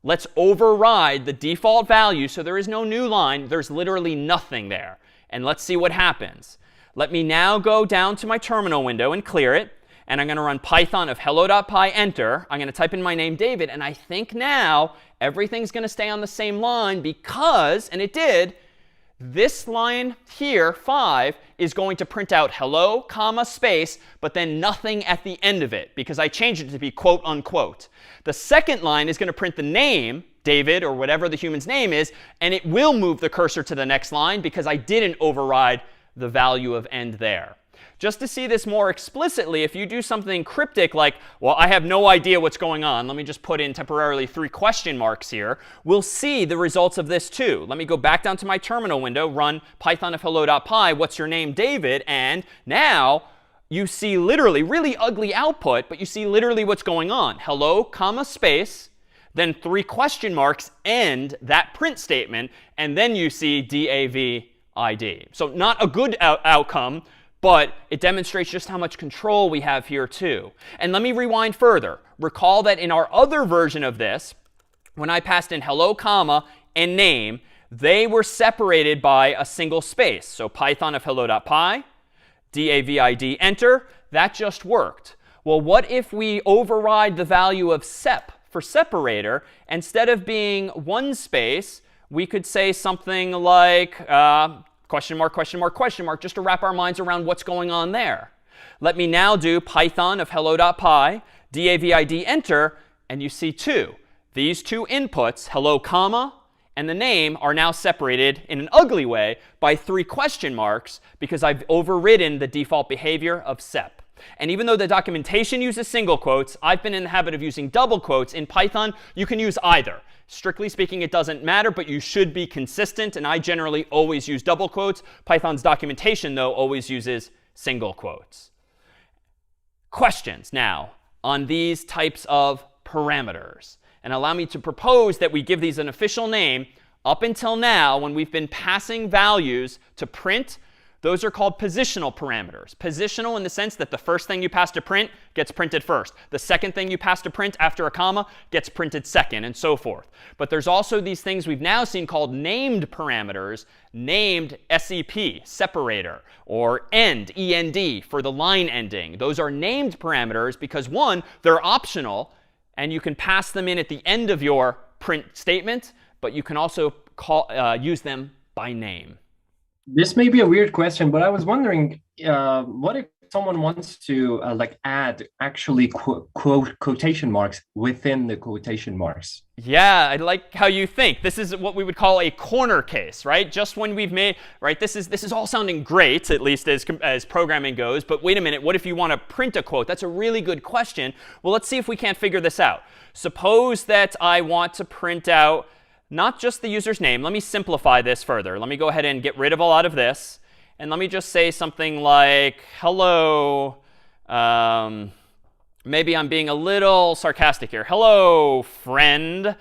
Let's override the default value so there is no new line. There's literally nothing there. And let's see what happens. Let me now go down to my terminal window and clear it. And I'm going to run Python of hello.py enter. I'm going to type in my name, David. And I think now everything's going to stay on the same line because, and it did, this line here, 5, is going to print out hello, space, but then nothing at the end of it because I changed it to be quote unquote. The second line is going to print the name, David, or whatever the human's name is, and it will move the cursor to the next line because I didn't override the value of end there. Just to see this more explicitly, if you do something cryptic like, well, I have no idea what's going on. Let me just put in temporarily 3 question marks here. We'll see the results of this too. Let me go back down to my terminal window, run Python of hello.py, what's your name, David? And now you see literally really ugly output, but you see literally what's going on. Hello, space, then 3 question marks, end that print statement, and then you see DAVID. So not a good outcome, but it demonstrates just how much control we have here too. And let me rewind further. Recall that in our other version of this, when I passed in hello, and name, they were separated by a single space. So Python of hello.py, DAVID, enter. That just worked. Well, what if we override the value of sep for separator? Instead of being 1 space, we could say something like question mark, question mark, question mark, just to wrap our minds around what's going on there. Let me now do Python of hello.py, david, enter, and you see two. These two inputs, hello, comma, and the name are now separated in an ugly way by 3 question marks because I've overridden the default behavior of sep. And even though the documentation uses single quotes, I've been in the habit of using double quotes. In Python, you can use either. Strictly speaking, it doesn't matter, but you should be consistent. And I generally always use double quotes. Python's documentation, though, always uses single quotes. Questions now on these types of parameters. And allow me to propose that we give these an official name. Up until now, when we've been passing values to print, those are called positional parameters. Positional in the sense that the first thing you pass to print gets printed first. The second thing you pass to print after a comma gets printed second, and so forth. But there's also these things we've now seen called named parameters, named SEP, separator, or end, END, for the line ending. Those are named parameters because, one, they're optional, and you can pass them in at the end of your print statement, but you can also use them by name. This may be a weird question, but I was wondering, what if someone wants to like add actually quotation marks within the quotation marks? Yeah, I like how you think. This is what we would call a corner case, right? Just when we've made, right? This is all sounding great, at least as programming goes. But wait a minute, what if you want to print a quote? That's a really good question. Well, let's see if we can't figure this out. Suppose that I want to print out not just the user's name. Let me simplify this further. Let me go ahead and get rid of a lot of this. And let me just say something like, hello. Maybe I'm being a little sarcastic here. Hello, friend.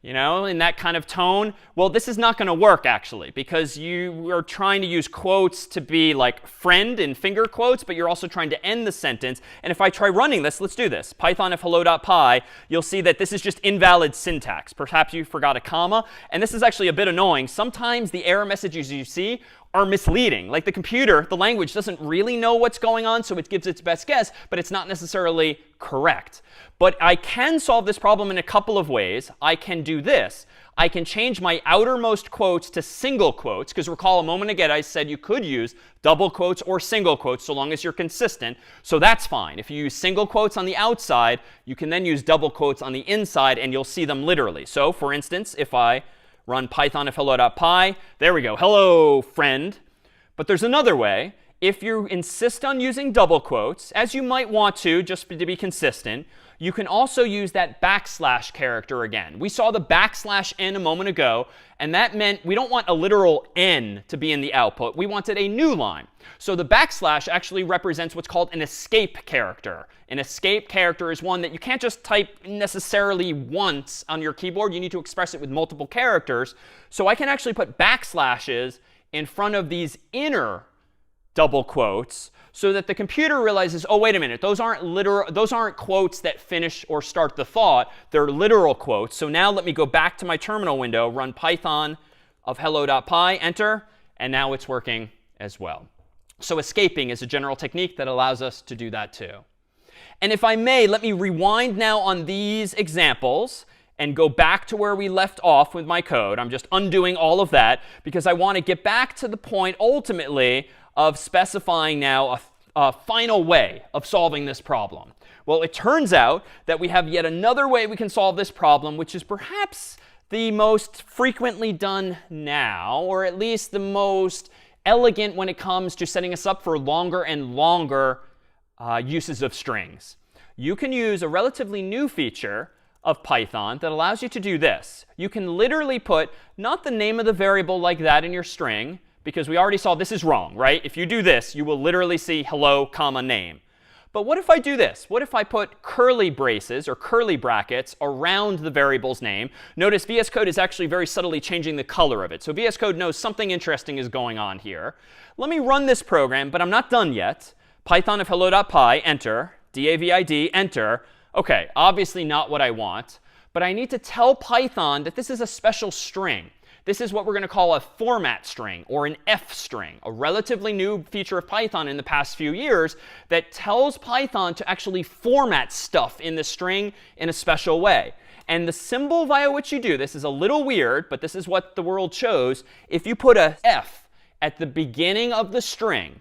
You know, in that kind of tone. Well, this is not going to work, actually, because you are trying to use quotes to be like friend in finger quotes, but you're also trying to end the sentence. And if I try running this, let's do this. Python of hello.py, you'll see that this is just invalid syntax. Perhaps you forgot a comma. And this is actually a bit annoying. Sometimes the error messages you see are misleading. Like the computer, the language doesn't really know what's going on, so it gives its best guess, but it's not necessarily correct. But I can solve this problem in a couple of ways. I can do this. I can change my outermost quotes to single quotes, because recall a moment ago I said you could use double quotes or single quotes so long as you're consistent. So that's fine. If you use single quotes on the outside, you can then use double quotes on the inside, and you'll see them literally. So for instance, if I run Python of hello.py, there we go, hello, friend. But there's another way. If you insist on using double quotes, as you might want to, just to be consistent, you can also use that backslash character again. We saw the backslash n a moment ago, and that meant we don't want a literal n to be in the output. We wanted a new line. So the backslash actually represents what's called an escape character. An escape character is one that you can't just type necessarily once on your keyboard. You need to express it with multiple characters. So I can actually put backslashes in front of these inner double quotes so that the computer realizes, oh, wait a minute, those aren't quotes that finish or start the thought. They're literal quotes. So now let me go back to my terminal window, run Python of hello.py, enter, and now it's working as well. So escaping is a general technique that allows us to do that too. And if I may, let me rewind now on these examples and go back to where we left off with my code. I'm just undoing all of that because I want to get back to the point ultimately of specifying now a final way of solving this problem. Well, it turns out that we have yet another way we can solve this problem, which is perhaps the most frequently done now, or at least the most elegant when it comes to setting us up for longer and longer uses of strings. You can use a relatively new feature of Python that allows you to do this. You can literally put not the name of the variable like that in your string, because we already saw this is wrong, right? If you do this, you will literally see hello, comma, name. But what if I do this? What if I put curly braces or curly brackets around the variable's name? Notice VS Code is actually very subtly changing the color of it. So VS Code knows something interesting is going on here. Let me run this program, but I'm not done yet. Python of hello.py, enter. david, enter. OK, obviously not what I want. But I need to tell Python that this is a special string. This is what we're going to call a format string or an F string, a relatively new feature of Python in the past few years that tells Python to actually format stuff in the string in a special way. And the symbol via which you do this is a little weird, but this is what the world chose. If you put a F at the beginning of the string,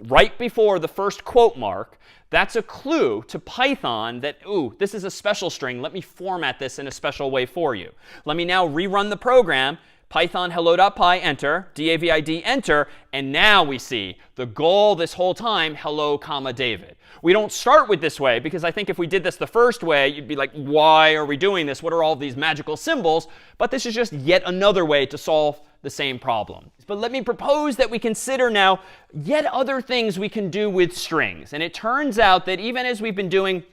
right before the first quote mark, that's a clue to Python that, ooh, this is a special string. Let me format this in a special way for you. Let me now rerun the program. Python hello.py, enter, david, enter, and now we see the goal this whole time, hello, comma, David. We don't start with this way because I think if we did this the first way, you'd be like, why are we doing this? What are all these magical symbols? But this is just yet another way to solve the same problem. But let me propose that we consider now yet other things we can do with strings. And it turns out that even as we've been doing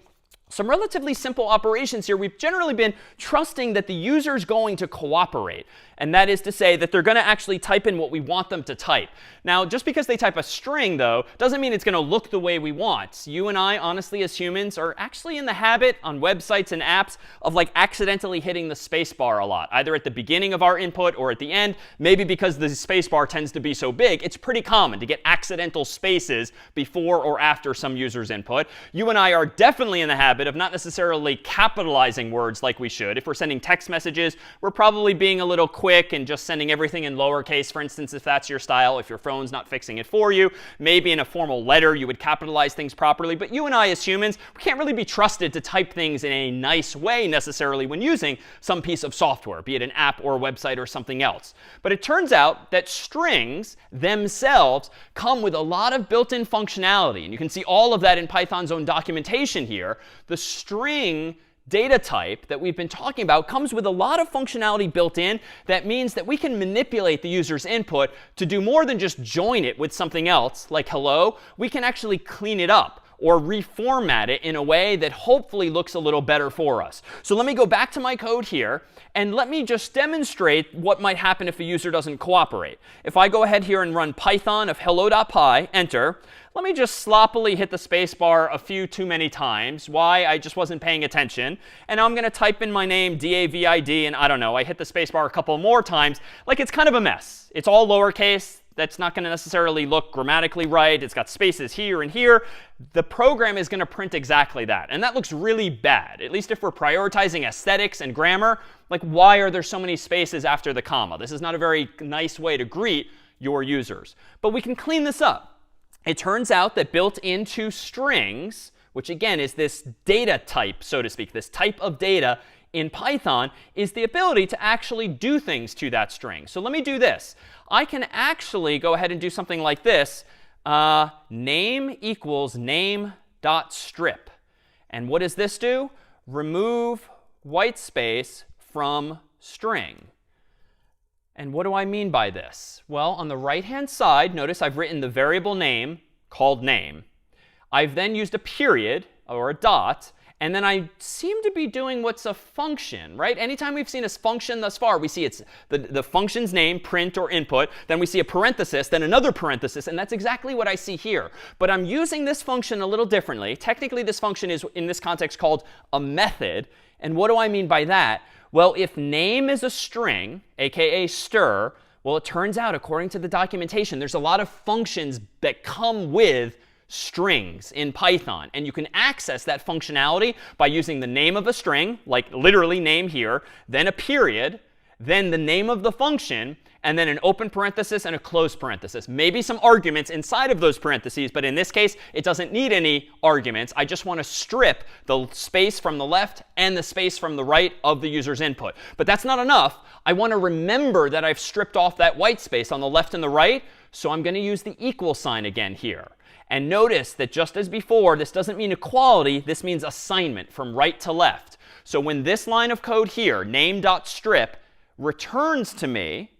some relatively simple operations here, we've generally been trusting that the user is going to cooperate. And that is to say that they're going to actually type in what we want them to type. Now, just because they type a string, though, doesn't mean it's going to look the way we want. You and I, honestly, as humans, are actually in the habit on websites and apps of like accidentally hitting the space bar a lot, either at the beginning of our input or at the end. Maybe because the space bar tends to be so big, it's pretty common to get accidental spaces before or after some user's input. You and I are definitely in the habit of not necessarily capitalizing words like we should. If we're sending text messages, we're probably being a little quick and just sending everything in lowercase, for instance, if that's your style, if your phone's not fixing it for you. Maybe in a formal letter, you would capitalize things properly. But you and I, as humans, we can't really be trusted to type things in a nice way necessarily when using some piece of software, be it an app or a website or something else. But it turns out that strings themselves come with a lot of built-in functionality. And you can see all of that in Python's own documentation here. The string data type that we've been talking about comes with a lot of functionality built in that means that we can manipulate the user's input to do more than just join it with something else, like hello. We can actually clean it up or reformat it in a way that hopefully looks a little better for us. So let me go back to my code here, and let me just demonstrate what might happen if a user doesn't cooperate. If I go ahead here and run Python of hello.py, enter, let me just sloppily hit the space bar a few too many times. Why? I just wasn't paying attention. And now I'm going to type in my name, david, and I don't know, I hit the space bar a couple more times. Like, it's kind of a mess. It's all lowercase. That's not going to necessarily look grammatically right. It's got spaces here and here. The program is going to print exactly that. And that looks really bad, at least if we're prioritizing aesthetics and grammar. Like, why are there so many spaces after the comma? This is not a very nice way to greet your users. But we can clean this up. It turns out that built into strings, which again is this data type, so to speak, this type of data in Python, is the ability to actually do things to that string. So let me do this. I can actually go ahead and do something like this. Name equals name.strip. And what does this do? Remove white space from string. And what do I mean by this? Well, on the right-hand side, notice I've written the variable name called name. I've then used a period or a dot, and then I seem to be doing what's a function, right? Anytime we've seen a function thus far, we see it's the function's name, print or input, then we see a parenthesis, then another parenthesis, and that's exactly what I see here. But I'm using this function a little differently. Technically, this function is, in this context, called a method. And what do I mean by that? Well, if name is a string, aka stir, well, it turns out, according to the documentation, there's a lot of functions that come with strings in Python. And you can access that functionality by using the name of a string, like literally name here, then a period, then the name of the function, and then an open parenthesis and a close parenthesis. Maybe some arguments inside of those parentheses, but in this case, it doesn't need any arguments. I just want to strip the space from the left and the space from the right of the user's input. But that's not enough. I want to remember that I've stripped off that white space on the left and the right, so I'm going to use the equal sign again here. And notice that just as before, this doesn't mean equality. This means assignment from right to left. So when this line of code here, name.strip, returns to me,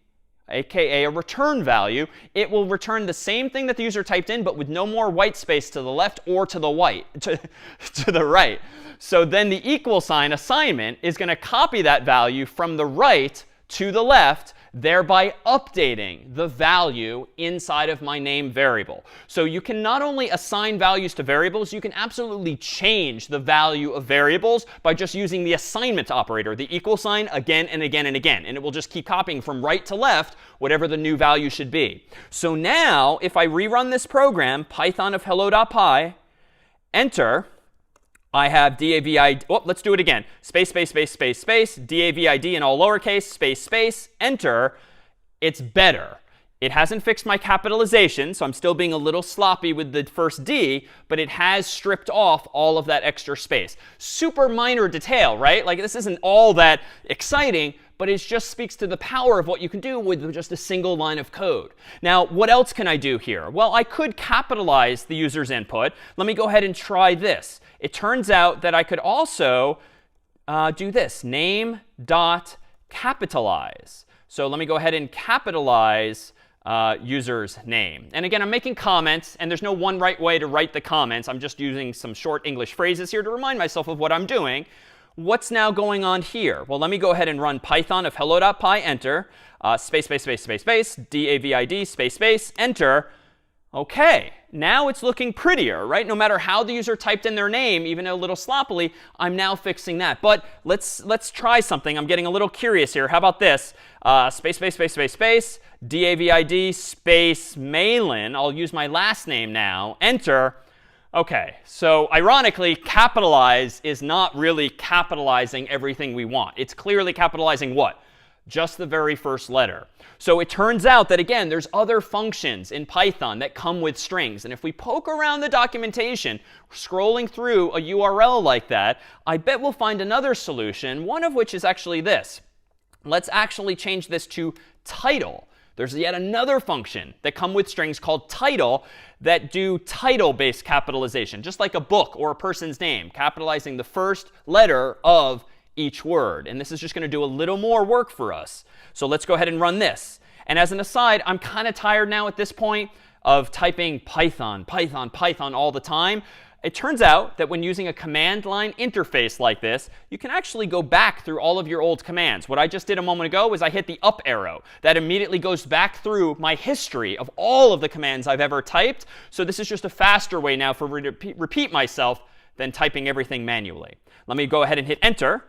aka a return value, it will return the same thing that the user typed in, but with no more white space to the left or to the right. So then the equal sign assignment is going to copy that value from the right to the left, thereby updating the value inside of my name variable. So you can not only assign values to variables, you can absolutely change the value of variables by just using the assignment operator, the equal sign, again and again and again. And it will just keep copying from right to left whatever the new value should be. So now, if I rerun this program, Python of hello.py, enter, I have DAVID, oh, let's do it again. Space, space, space, space, space, DAVID in all lowercase, space, space, enter. It's better. It hasn't fixed my capitalization, so I'm still being a little sloppy with the first D, but it has stripped off all of that extra space. Super minor detail, right? Like this isn't all that exciting, but it just speaks to the power of what you can do with just a single line of code. Now, what else can I do here? Well, I could capitalize the user's input. Let me go ahead and try this. It turns out that I could also do this, name.capitalize. So let me go ahead and capitalize user's name. And again, I'm making comments, and there's no one right way to write the comments. I'm just using some short English phrases here to remind myself of what I'm doing. What's now going on here? Well, let me go ahead and run Python of hello.py, enter, space, space, space, space, space, DAVID, space, space, enter. OK, now it's looking prettier, right? No matter how the user typed in their name, even a little sloppily, I'm now fixing that. But let's try something. I'm getting a little curious here. How about this? Space, space, space, space, space, DAVID, space, Malin. I'll use my last name now. Enter. OK, so ironically, capitalize is not really capitalizing everything we want. It's clearly capitalizing what? Just the very first letter. So it turns out that, again, there's other functions in Python that come with strings. And if we poke around the documentation, scrolling through a URL like that, I bet we'll find another solution, one of which is actually this. Let's actually change this to title. There's yet another function that come with strings called title that do title-based capitalization, just like a book or a person's name, capitalizing the first letter of each word. And this is just going to do a little more work for us. So let's go ahead and run this. And as an aside, I'm kind of tired now at this point of typing Python, Python, Python all the time. It turns out that when using a command line interface like this, you can actually go back through all of your old commands. What I just did a moment ago was I hit the up arrow. That immediately goes back through my history of all of the commands I've ever typed. So this is just a faster way now for me to repeat myself than typing everything manually. Let me go ahead and hit enter.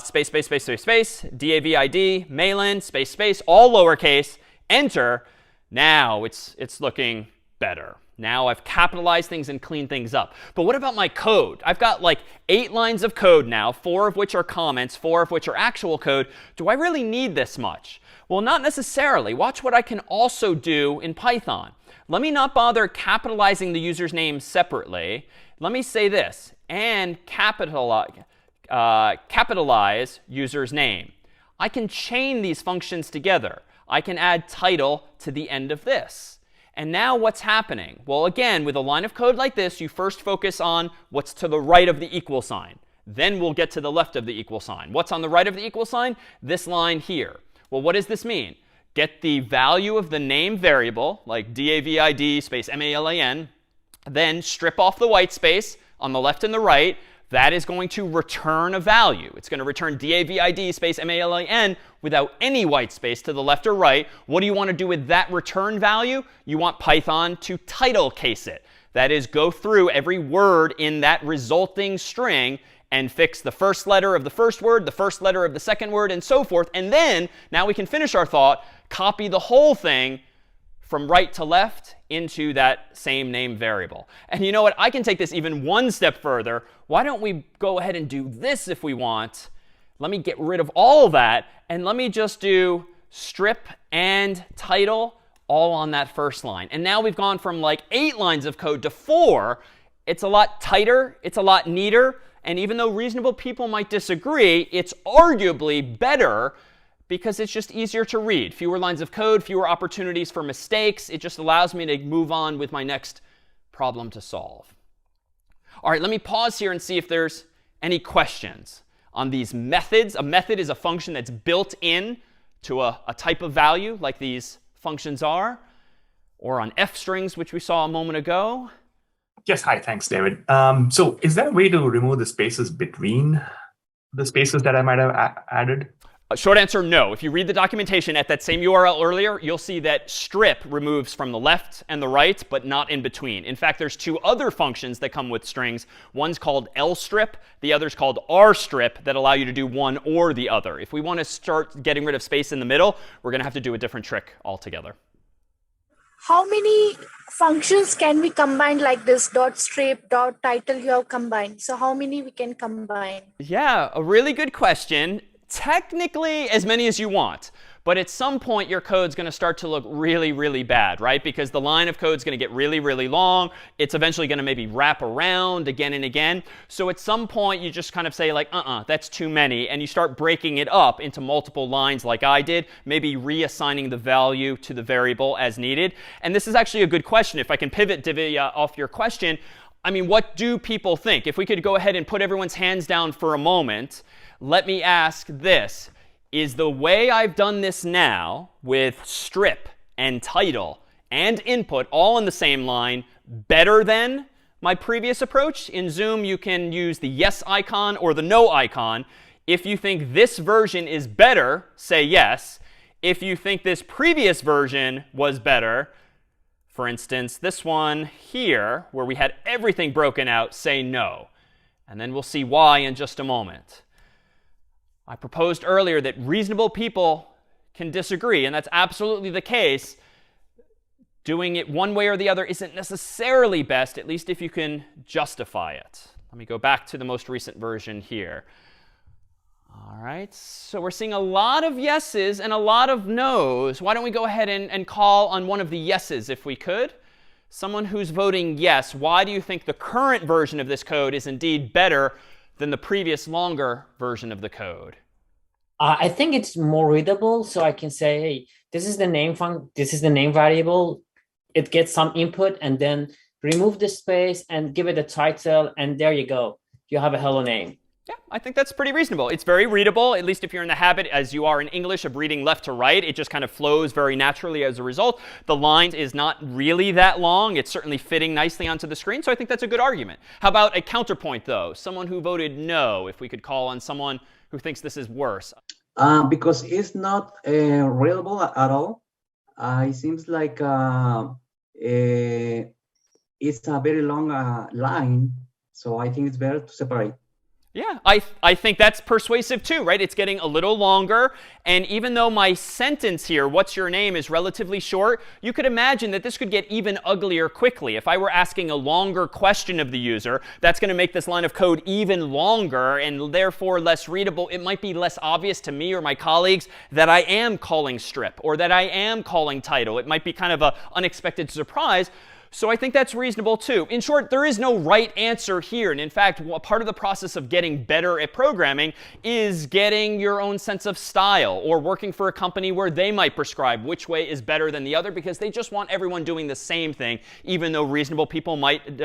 Space, space, space, space, space, DAVID, Malin, space, space, all lowercase, enter. Now it's looking better. Now I've capitalized things and cleaned things up. But what about my code? I've got like 8 lines of code now, 4 of which are comments, 4 of which are actual code. Do I really need this much? Well, not necessarily. Watch what I can also do in Python. Let me not bother capitalizing the user's name separately. Let me say this, and capitalize user's name. I can chain these functions together. I can add title to the end of this. And now what's happening? Well, again, with a line of code like this, you first focus on what's to the right of the equal sign. Then we'll get to the left of the equal sign. What's on the right of the equal sign? This line here. Well, what does this mean? Get the value of the name variable, like DAVID space MALAN, then strip off the white space on the left and the right. That is going to return a value. It's going to return DAVID space MALAN without any white space to the left or right. What do you want to do with that return value? You want Python to title case it. That is, go through every word in that resulting string and fix the first letter of the first word, the first letter of the second word, and so forth. And then, now we can finish our thought, copy the whole thing from right to left into that same name variable. And you know what? I can take this even one step further. Why don't we go ahead and do this if we want? Let me get rid of all that, and let me just do strip and title all on that first line. And now we've gone from like 8 lines of code to 4. It's a lot tighter. It's a lot neater. And even though reasonable people might disagree, it's arguably better because it's just easier to read. Fewer lines of code, fewer opportunities for mistakes. It just allows me to move on with my next problem to solve. All right, let me pause here and see if there's any questions on these methods. A method is a function that's built in to a type of value, like these functions are, or on f strings, which we saw a moment ago. Yes, hi, thanks, David. So is there a way to remove the spaces between the spaces that I might have added? Short answer, no. If you read the documentation at that same URL earlier, you'll see that strip removes from the left and the right, but not in between. In fact, there's two other functions that come with strings. One's called lstrip. The other's called rstrip that allow you to do one or the other. If we want to start getting rid of space in the middle, we're going to have to do a different trick altogether. How many functions can we combine like this dot strip, dot title you have combined? So how many we can combine? Yeah, a really good question. Technically, as many as you want. But at some point, your code's going to start to look really, really bad, right? Because the line of code is going to get really, really long. It's eventually going to maybe wrap around again and again. So at some point, you just kind of say like, that's too many. And you start breaking it up into multiple lines like I did, maybe reassigning the value to the variable as needed. And this is actually a good question. If I can pivot, Divya, off your question, I mean, what do people think? If we could go ahead and put everyone's hands down for a moment, let me ask this. Is the way I've done this now with strip and title and input all in the same line better than my previous approach? In Zoom, you can use the yes icon or the no icon. If you think this version is better, say yes. If you think this previous version was better, for instance, this one here, where we had everything broken out, say no. And then we'll see why in just a moment. I proposed earlier that reasonable people can disagree, and that's absolutely the case. Doing it one way or the other isn't necessarily best, at least if you can justify it. Let me go back to the most recent version here. All right, so we're seeing a lot of yeses and a lot of nos. Why don't we go ahead and call on one of the yeses if we could? Someone who's voting yes, why do you think the current version of this code is indeed better than the previous longer version of the code? I think it's more readable, so I can say, hey, this is the name this is the name variable. It gets some input, and then remove the space and give it a title, and there you go. You have a hello name. Yeah, I think that's pretty reasonable. It's very readable, at least if you're in the habit, as you are in English, of reading left to right. It just kind of flows very naturally as a result. The line is not really that long. It's certainly fitting nicely onto the screen, so I think that's a good argument. How about a counterpoint, though? Someone who voted no, if we could call on someone who thinks this is worse. Because it's not readable at all. It seems like it's a very long line, so I think it's better to separate. Yeah, I think that's persuasive too, right? It's getting a little longer. And even though my sentence here, what's your name, is relatively short, you could imagine that this could get even uglier quickly. If I were asking a longer question of the user, that's going to make this line of code even longer and therefore less readable. It might be less obvious to me or my colleagues that I am calling strip or that I am calling title. It might be kind of an unexpected surprise. So I think that's reasonable too. In short, there is no right answer here. And in fact, part of the process of getting better at programming is getting your own sense of style, or working for a company where they might prescribe which way is better than the other because they just want everyone doing the same thing, even though reasonable people might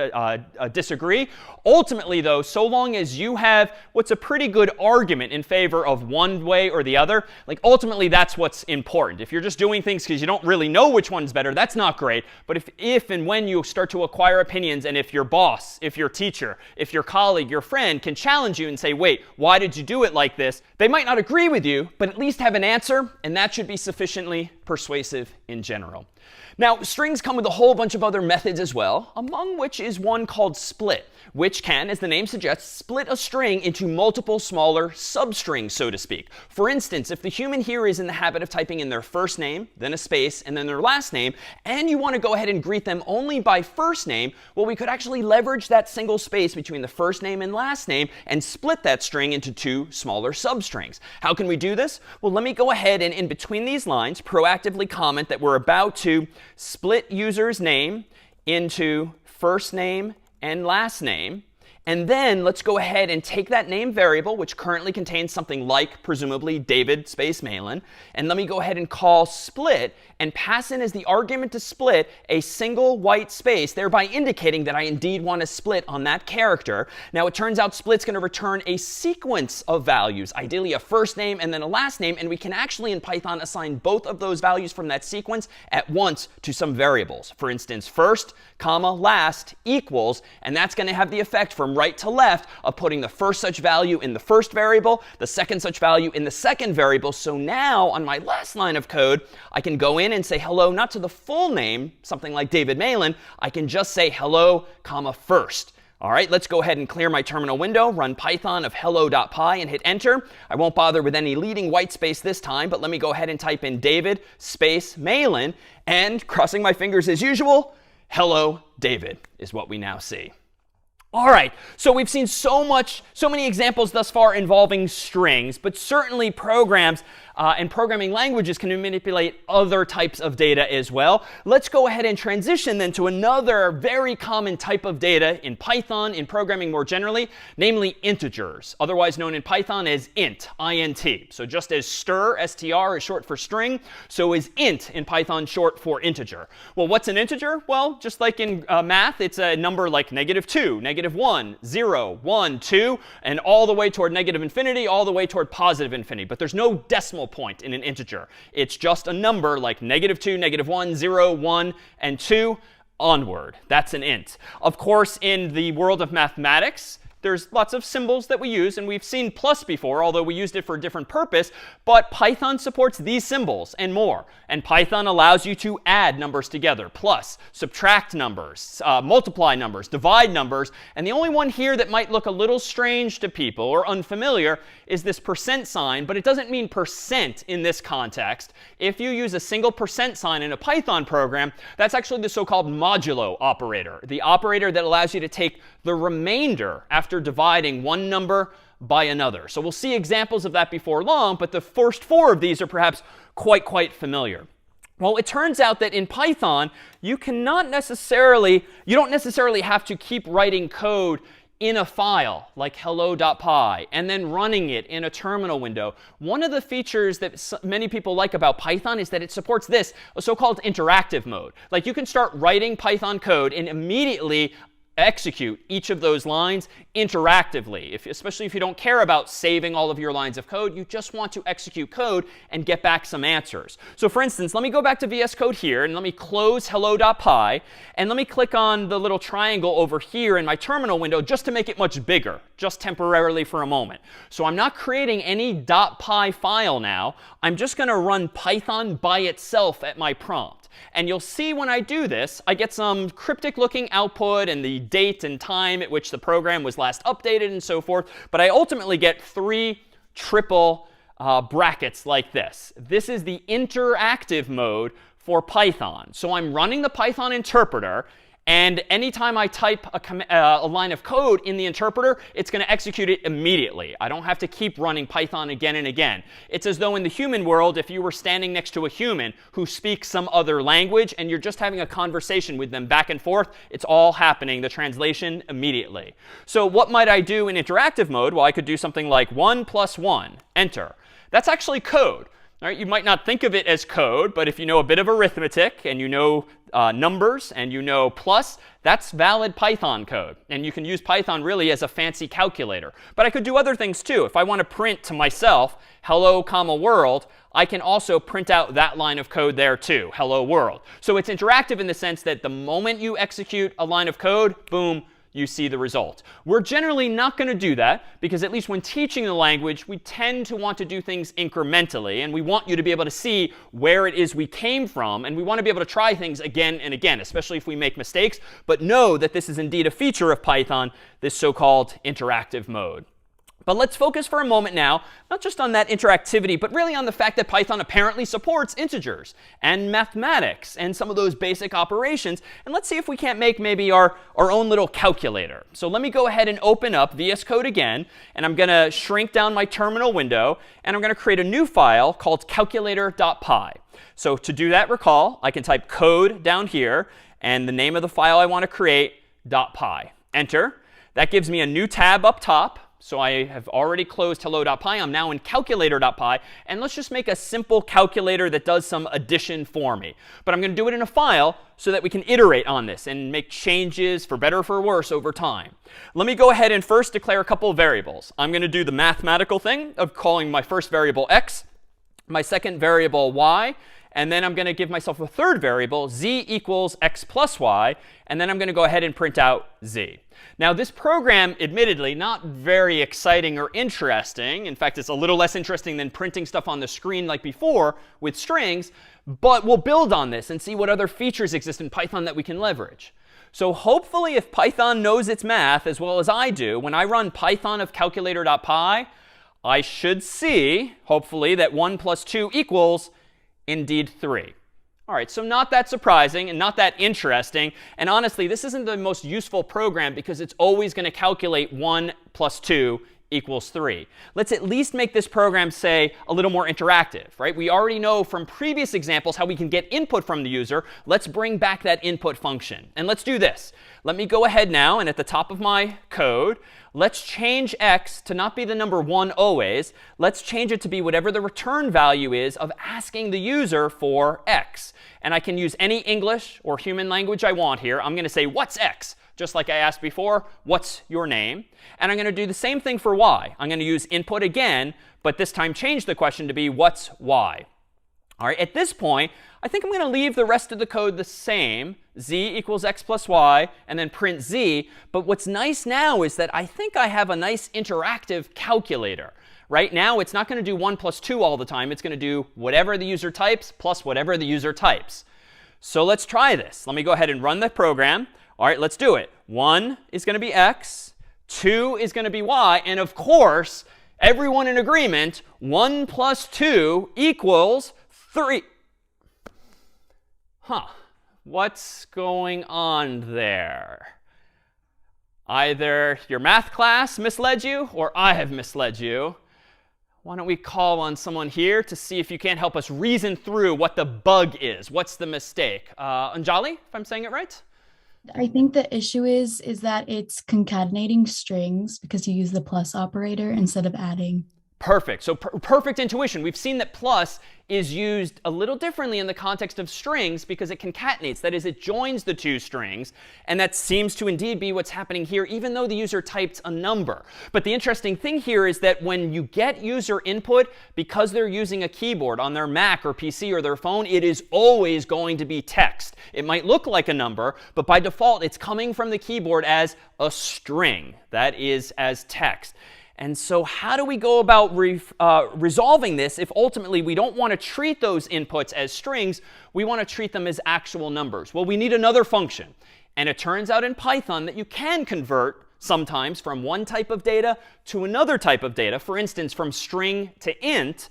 disagree. Ultimately, though, so long as you have what's a pretty good argument in favor of one way or the other, like ultimately that's what's important. If you're just doing things because you don't really know which one's better, that's not great. But if and when you start to acquire opinions, and if your boss, if your teacher, if your colleague, your friend can challenge you and say, wait, why did you do it like this? They might not agree with you, but at least have an answer, and that should be sufficiently persuasive in general. Now, strings come with a whole bunch of other methods as well, among which is one called split, which can, as the name suggests, split a string into multiple smaller substrings, so to speak. For instance, if the human here is in the habit of typing in their first name, then a space, and then their last name, and you want to go ahead and greet them only by first name, well, we could actually leverage that single space between the first name and last name and split that string into two smaller substrings. How can we do this? Well, let me go ahead and in between these lines proactively comment that we're about to split user's name into first name and last name. And then let's go ahead and take that name variable, which currently contains something like, presumably, David space Malin. And let me go ahead and call split and pass in as the argument to split a single white space, thereby indicating that I indeed want to split on that character. Now, it turns out split's going to return a sequence of values, ideally a first name and then a last name. And we can actually, in Python, assign both of those values from that sequence at once to some variables. For instance, first, comma, last equals, and that's going to have the effect for from right to left of putting the first such value in the first variable, the second such value in the second variable. So now on my last line of code, I can go in and say hello, not to the full name, something like David Malin. I can just say hello, comma, first. All right, let's go ahead and clear my terminal window, run Python of hello.py and hit enter. I won't bother with any leading white space this time, but let me go ahead and type in David space Malin, and crossing my fingers as usual, hello David is what we now see. All right, so we've seen so many examples thus far involving strings, but certainly programs and programming languages can manipulate other types of data as well. Let's go ahead and transition then to another very common type of data in Python, in programming more generally, namely integers, otherwise known in Python as int, int. So just as str, str is short for string, so is int in Python short for integer. Well, what's an integer? Well, just like in math, it's a number like -2, -1, 0, 1, 2, and all the way toward negative infinity, all the way toward positive infinity. But there's no decimal point in an integer. It's just a number like -2, -1, 0, 1, and 2 onward. That's an int. Of course, in the world of mathematics, there's lots of symbols that we use, and we've seen plus before, although we used it for a different purpose. But Python supports these symbols and more. And Python allows you to add numbers together, plus, subtract numbers, multiply numbers, divide numbers. And the only one here that might look a little strange to people or unfamiliar is this % sign, but it doesn't mean percent in this context. If you use a single % sign in a Python program, that's actually the so-called modulo operator, the operator that allows you to take the remainder after dividing one number by another. So we'll see examples of that before long, but the first 4 of these are perhaps quite familiar. Well, it turns out that in Python, you don't necessarily have to keep writing code in a file like hello.py and then running it in a terminal window. One of the features that many people like about Python is that it supports this, a so-called interactive mode. Like you can start writing Python code and immediately execute each of those lines interactively, especially if you don't care about saving all of your lines of code. You just want to execute code and get back some answers. So for instance, let me go back to VS Code here, and let me close hello.py, and let me click on the little triangle over here in my terminal window just to make it much bigger, just temporarily for a moment. So I'm not creating any .py file now. I'm just going to run Python by itself at my prompt. And you'll see when I do this, I get some cryptic looking output and the date and time at which the program was last updated and so forth. But I ultimately get 3 triple brackets like this. This is the interactive mode for Python. So I'm running the Python interpreter. And anytime I type a line of code in the interpreter, it's going to execute it immediately. I don't have to keep running Python again and again. It's as though in the human world, if you were standing next to a human who speaks some other language and you're just having a conversation with them back and forth, it's all happening, the translation, immediately. So what might I do in interactive mode? Well, I could do something like 1 + 1, enter. That's actually code. All right, you might not think of it as code, but if you know a bit of arithmetic and you know numbers and you know plus, that's valid Python code. And you can use Python really as a fancy calculator. But I could do other things too. If I want to print to myself hello, world, I can also print out that line of code there too, hello world. So it's interactive in the sense that the moment you execute a line of code, boom, you see the result. We're generally not going to do that because at least when teaching the language, we tend to want to do things incrementally. And we want you to be able to see where it is we came from. And we want to be able to try things again and again, especially if we make mistakes. But know that this is indeed a feature of Python, this so-called interactive mode. But let's focus for a moment now, not just on that interactivity, but really on the fact that Python apparently supports integers and mathematics and some of those basic operations. And let's see if we can't make maybe our own little calculator. So let me go ahead and open up VS Code again. And I'm going to shrink down my terminal window. And I'm going to create a new file called calculator.py. So to do that, recall, I can type code down here. And the name of the file I want to create, .py. Enter. That gives me a new tab up top. So I have already closed hello.py. I'm now in calculator.py. And let's just make a simple calculator that does some addition for me. But I'm going to do it in a file so that we can iterate on this and make changes for better or for worse over time. Let me go ahead and first declare a couple of variables. I'm going to do the mathematical thing of calling my first variable x, my second variable y, And then I'm going to give myself a third variable, z equals x plus y. And then I'm going to go ahead and print out z. Now, this program, admittedly, not very exciting or interesting. In fact, it's a little less interesting than printing stuff on the screen like before with strings. But we'll build on this and see what other features exist in Python that we can leverage. So hopefully, if Python knows its math as well as I do, when I run python of calculator.py, I should see, hopefully, that 1 plus 2 equals indeed 3. All right, so not that surprising and not that interesting. And honestly, this isn't the most useful program because it's always going to calculate 1 plus 2 equals 3. Let's at least make this program, say, a little more interactive, right? We already know from previous examples how we can get input from the user. Let's bring back that input function. And let's do this. Let me go ahead now, and at the top of my code, let's change x to not be the number 1 always. Let's change it to be whatever the return value is of asking the user for x. And I can use any English or human language I want here. I'm going to say, what's x? Just like I asked before, what's your name? And I'm going to do the same thing for y. I'm going to use input again, but this time change the question to be, what's y? All right, at this point, I think I'm going to leave the rest of the code the same, z equals x plus y, and then print z. But what's nice now is that I think I have a nice interactive calculator. Right now, it's not going to do 1 plus 2 all the time. It's going to do whatever the user types plus whatever the user types. So let's try this. Let me go ahead and run the program. All right, let's do it. 1 is going to be x. 2 is going to be y. And of course, everyone in agreement, 1 plus 2 equals 3. Huh. What's going on there? Either your math class misled you or I have misled you. Why don't we call on someone here to see if you can't help us reason through what the bug is? What's the mistake? Anjali, if I'm saying it right? I think the issue is that it's concatenating strings because you use the plus operator instead of adding. Perfect. So perfect intuition. We've seen that plus is used a little differently in the context of strings because it concatenates. That is, it joins the two strings. And that seems to indeed be what's happening here, even though the user typed a number. But the interesting thing here is that when you get user input, because they're using a keyboard on their Mac or PC or their phone, it is always going to be text. It might look like a number, but by default, it's coming from the keyboard as a string. That is as text. And so how do we go about resolving this if ultimately we don't want to treat those inputs as strings? We want to treat them as actual numbers. Well, we need another function. And it turns out in Python that you can convert sometimes from one type of data to another type of data, for instance, from string to int,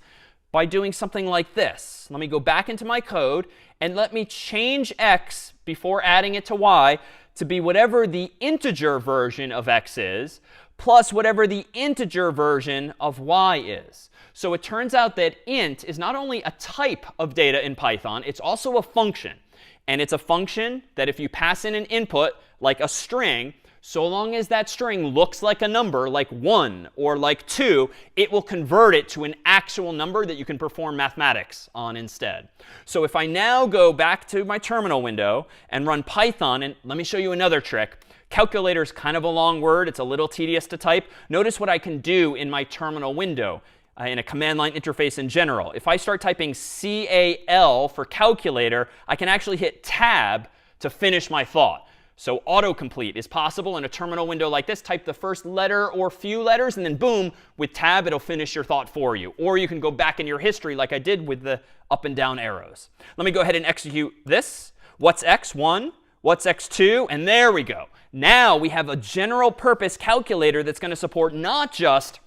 by doing something like this. Let me go back into my code and let me change x before adding it to y to be whatever the integer version of x is, plus whatever the integer version of y is. So it turns out that int is not only a type of data in Python, it's also a function. And it's a function that if you pass in an input, like a string, so long as that string looks like a number, like 1 or like 2, it will convert it to an actual number that you can perform mathematics on instead. So if I now go back to my terminal window and run Python, and let me show you another trick. Calculator is kind of a long word. It's a little tedious to type. Notice what I can do in my terminal window in a command line interface in general. If I start typing CAL for calculator, I can actually hit tab to finish my thought. So autocomplete is possible in a terminal window like this. Type the first letter or few letters, and then boom, with tab, it'll finish your thought for you. Or you can go back in your history like I did with the up and down arrows. Let me go ahead and execute this. What's x? 1. What's x? 2? And there we go. Now we have a general purpose calculator that's going to support not just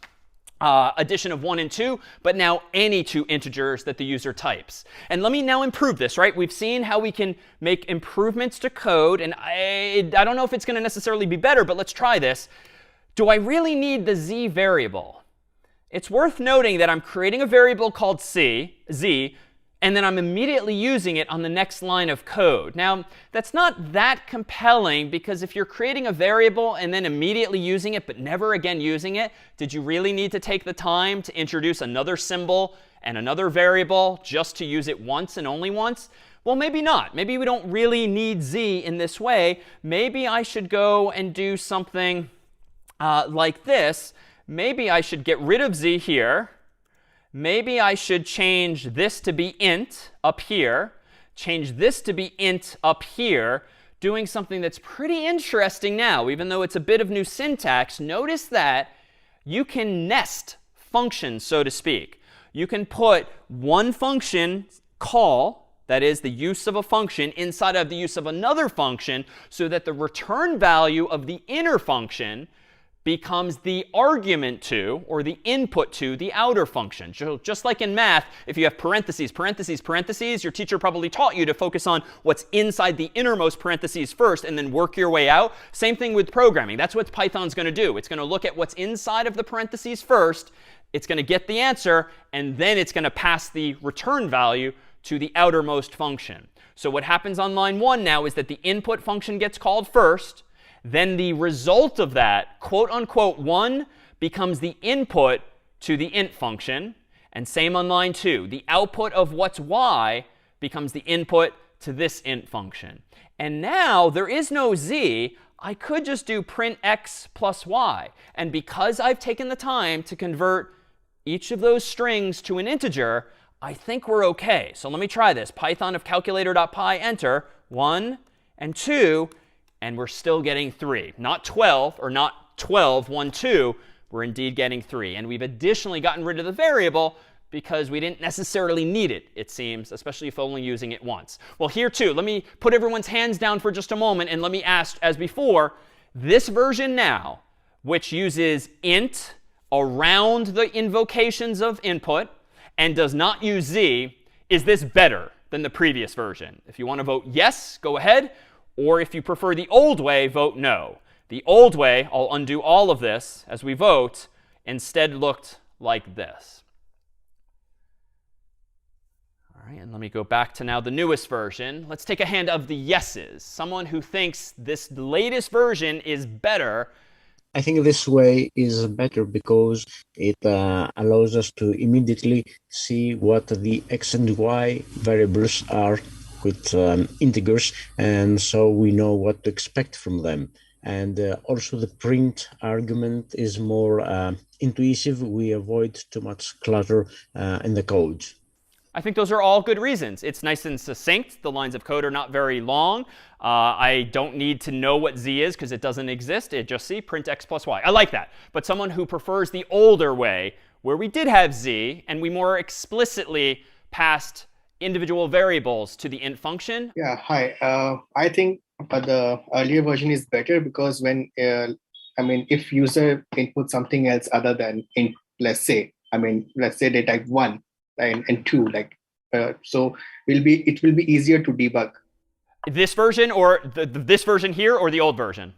addition of 1 and 2, but now any two integers that the user types. And let me now improve this, right? We've seen how we can make improvements to code, and I don't know if it's going to necessarily be better, but let's try this. Do I really need the z variable? It's worth noting that I'm creating a variable called z, and then I'm immediately using it on the next line of code. Now, that's not that compelling because if you're creating a variable and then immediately using it but never again using it, did you really need to take the time to introduce another symbol and another variable just to use it once and only once? Well, maybe not. Maybe we don't really need z in this way. Maybe I should go and do something like this. Maybe I should get rid of z here. maybe I should change this to be int up here, change this to be int up here, doing something that's pretty interesting now. Even though it's a bit of new syntax, notice that you can nest functions, so to speak. You can put one function call, that is the use of a function, inside of the use of another function so that the return value of the inner function becomes the argument to, or the input to, the outer function. So just like in math, if you have parentheses, parentheses, parentheses, your teacher probably taught you to focus on what's inside the innermost parentheses first and then work your way out. Same thing with programming. That's what Python's going to do. It's going to look at what's inside of the parentheses first. It's going to get the answer, and then it's going to pass the return value to the outermost function. So what happens on line 1 now is that the input function gets called first. Then the result of that, quote unquote 1, becomes the input to the int function. And same on line 2. The output of what's y becomes the input to this int function. And now there is no z. I could just do print x plus y. And because I've taken the time to convert each of those strings to an integer, I think we're OK. So let me try this. Python of calculator.py, enter 1 and 2. And we're still getting 3. Not 12, or not 12, 1, 2. We're indeed getting 3. And we've additionally gotten rid of the variable because we didn't necessarily need it, it seems, especially if only using it once. Well, here too, let me put everyone's hands down for just a moment, and let me ask, as before, this version now, which uses int around the invocations of input and does not use z, is this better than the previous version? If you want to vote yes, go ahead. Or if you prefer the old way, vote no. The old way, I'll undo all of this as we vote, instead looked like this. All right, and let me go back to now the newest version. Let's take a hand of the yeses. Someone who thinks this latest version is better. I think this way is better because it allows us to immediately see what the x and y variables are with integers, and so we know what to expect from them. And also the print argument is more intuitive. We avoid too much clutter in the code. I think those are all good reasons. It's nice and succinct. The lines of code are not very long. I don't need to know what z is because it doesn't exist. It just see print x plus y. I like that. But someone who prefers the older way, where we did have z, and we more explicitly passed individual variables to the int function. Yeah, hi. I think the earlier version is better because when, if user input something else other than int, let's say they type 1 and 2, so it will be easier to debug. This version, or this version here, or the old version?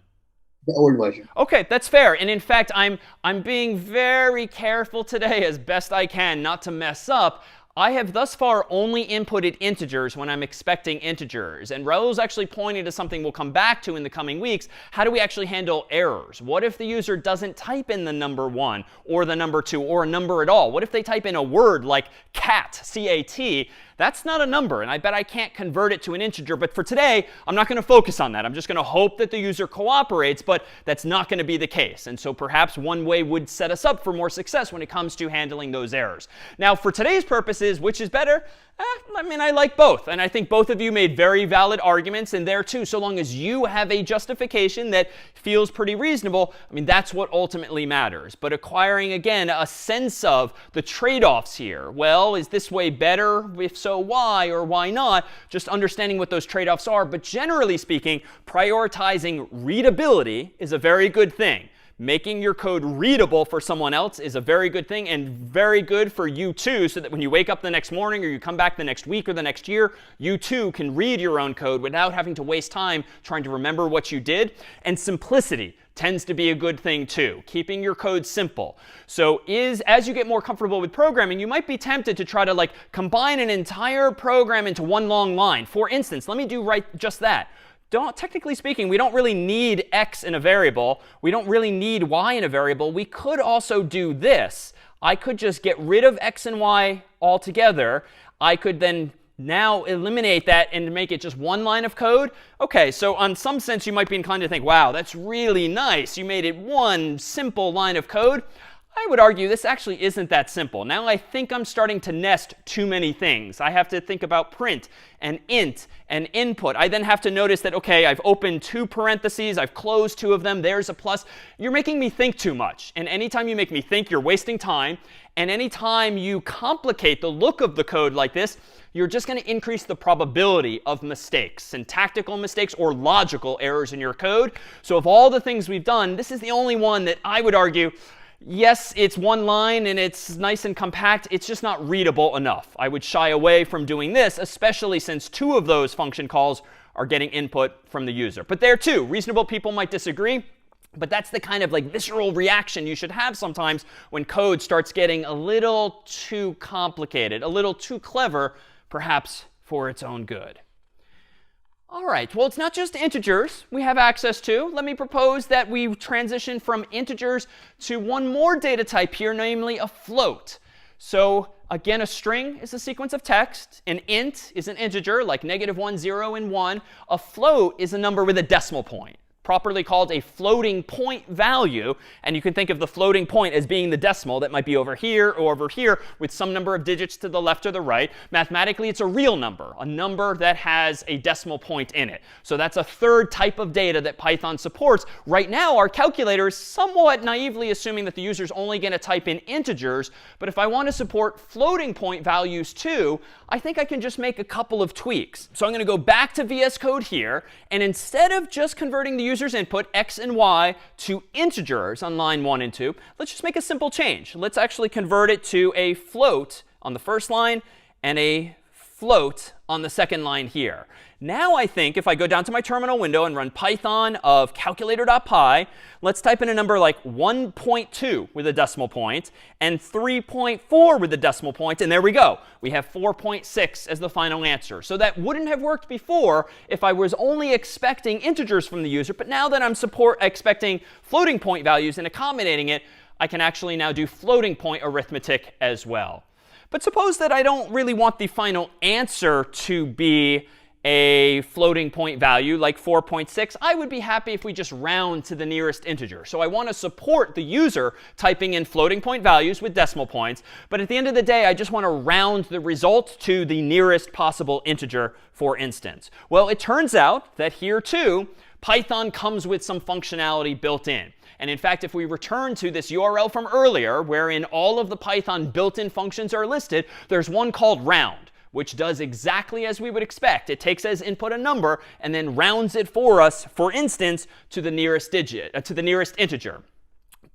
The old version. OK, that's fair. And in fact, I'm being very careful today as best I can not to mess up. I have thus far only inputted integers when I'm expecting integers. And Raul's actually pointing to something we'll come back to in the coming weeks. How do we actually handle errors? What if the user doesn't type in the number 1 or the number 2 or a number at all? What if they type in a word like cat, C-A-T? That's not a number, and I bet I can't convert it to an integer. But for today, I'm not going to focus on that. I'm just going to hope that the user cooperates, but that's not going to be the case. And so perhaps one way would set us up for more success when it comes to handling those errors. Now, for today's purposes, which is better? I like both. And I think both of you made very valid arguments in there too. So long as you have a justification that feels pretty reasonable, that's what ultimately matters. But acquiring, again, a sense of the trade-offs here. Well, is this way better? If so, why or why not? Just understanding what those trade-offs are. But generally speaking, prioritizing readability is a very good thing. Making your code readable for someone else is a very good thing, and very good for you too, so that when you wake up the next morning or you come back the next week or the next year, you too can read your own code without having to waste time trying to remember what you did. And simplicity tends to be a good thing too, keeping your code simple. So as you get more comfortable with programming, you might be tempted to try to combine an entire program into one long line. For instance, let me do just that. Technically speaking, we don't really need x in a variable. We don't really need y in a variable. We could also do this. I could just get rid of x and y altogether. I could then now eliminate that and make it just one line of code. OK, so in some sense, you might be inclined to think, wow, that's really nice. You made it one simple line of code. I would argue this actually isn't that simple. Now I think I'm starting to nest too many things. I have to think about print and int and input. I then have to notice that, OK, I've opened 2 parentheses. I've closed 2 of them. There's a plus. You're making me think too much. And anytime you make me think, you're wasting time. And anytime you complicate the look of the code like this, you're just going to increase the probability of mistakes, syntactical mistakes or logical errors in your code. So of all the things we've done, this is the only one that I would argue, yes, it's one line and it's nice and compact. It's just not readable enough. I would shy away from doing this, especially since 2 of those function calls are getting input from the user. But there too, reasonable people might disagree. But that's the kind of like visceral reaction you should have sometimes when code starts getting a little too complicated, a little too clever, perhaps for its own good. All right, well, it's not just integers we have access to. Let me propose that we transition from integers to one more data type here, namely a float. So again, a string is a sequence of text. An int is an integer, like -1, 0, and 1. A float is a number with a decimal point, properly called a floating point value. And you can think of the floating point as being the decimal that might be over here or over here with some number of digits to the left or the right. Mathematically, it's a real number, a number that has a decimal point in it. So that's a third type of data that Python supports. Right now, our calculator is somewhat naively assuming that the user is only going to type in integers. But if I want to support floating point values too, I think I can just make a couple of tweaks. So I'm going to go back to VS Code here. And instead of just converting the user's input, x and y, to integers on line 1 and 2, let's just make a simple change. Let's actually convert it to a float on the first line and a float on the second line here. Now I think if I go down to my terminal window and run Python of calculator.py, let's type in a number like 1.2 with a decimal point and 3.4 with a decimal point, and there we go. We have 4.6 as the final answer. So that wouldn't have worked before if I was only expecting integers from the user, but now that I'm expecting floating point values and accommodating it, I can actually now do floating point arithmetic as well. But suppose that I don't really want the final answer to be a floating point value like 4.6. I would be happy if we just round to the nearest integer. So I want to support the user typing in floating point values with decimal points. But at the end of the day, I just want to round the result to the nearest possible integer, for instance. Well, it turns out that here too, Python comes with some functionality built in. And in fact, if we return to this URL from earlier, wherein all of the Python built-in functions are listed, there's one called round, which does exactly as we would expect. It takes as input a number and then rounds it for us, for instance, to the nearest digit, to the nearest integer.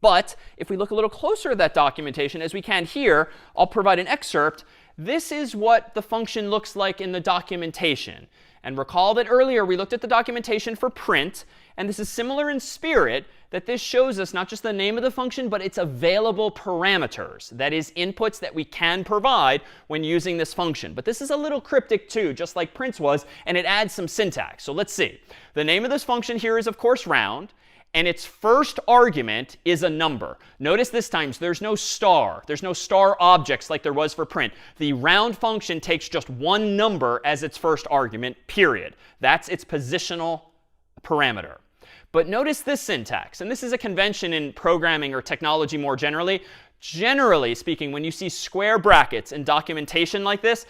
But if we look a little closer at that documentation, as we can here, I'll provide an excerpt. This is what the function looks like in the documentation. And recall that earlier we looked at the documentation for print, and this is similar in spirit, that this shows us not just the name of the function, but its available parameters. That is, inputs that we can provide when using this function. But this is a little cryptic too, just like print was, and it adds some syntax. So let's see. The name of this function here is, of course, round. And its first argument is a number. Notice this time there's no star. There's no star objects like there was for print. The round function takes just one number as its first argument, period. That's its positional parameter. But notice this syntax. And this is a convention in programming or technology more generally. Generally speaking, when you see square brackets in documentation like this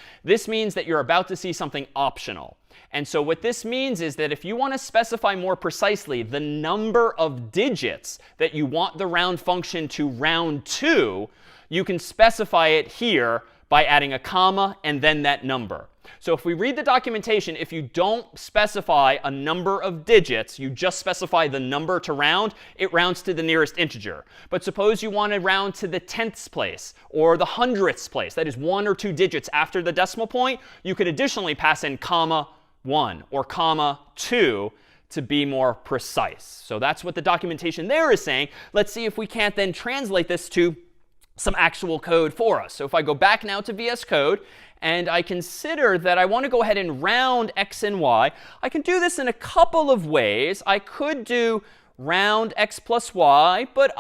means that you're about to see something optional. And so what this means is that if you want to specify more precisely the number of digits that you want the round function to round to, you can specify it here by adding a comma and then that number. So if we read the documentation, if you don't specify a number of digits, you just specify the number to round, it rounds to the nearest integer. But suppose you want to round to the 10th place or the 100th place, that is 1 or 2 digits after the decimal point, you could additionally pass in comma 1 or comma 2 to be more precise. So that's what the documentation there is saying. Let's see if we can't then translate this to some actual code for us. So if I go back now to VS Code and I consider that I want to go ahead and round x and y, I can do this in a couple of ways. I could do round x plus y, but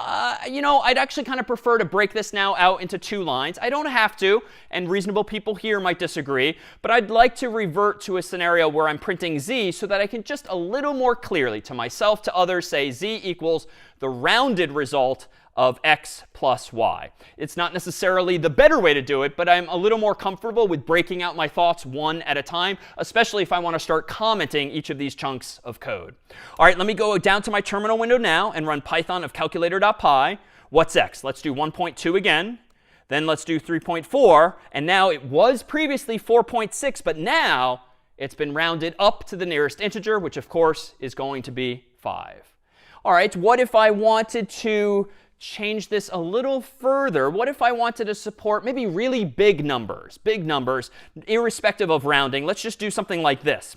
you know, I'd actually kind of prefer to break this now out into 2 lines. I don't have to, and reasonable people here might disagree, but I'd like to revert to a scenario where I'm printing z so that I can just a little more clearly to myself, to others, say z equals the rounded result of x plus y. It's not necessarily the better way to do it, but I'm a little more comfortable with breaking out my thoughts one at a time, especially if I want to start commenting each of these chunks of code. All right, let me go down to my terminal window now and run Python of calculator.py. What's x? Let's do 1.2 again. Then let's do 3.4. And now it was previously 4.6, but now it's been rounded up to the nearest integer, which of course is going to be 5. All right, what if I wanted to change this a little further? What if I wanted to support maybe really big numbers, irrespective of rounding? Let's just do something like this.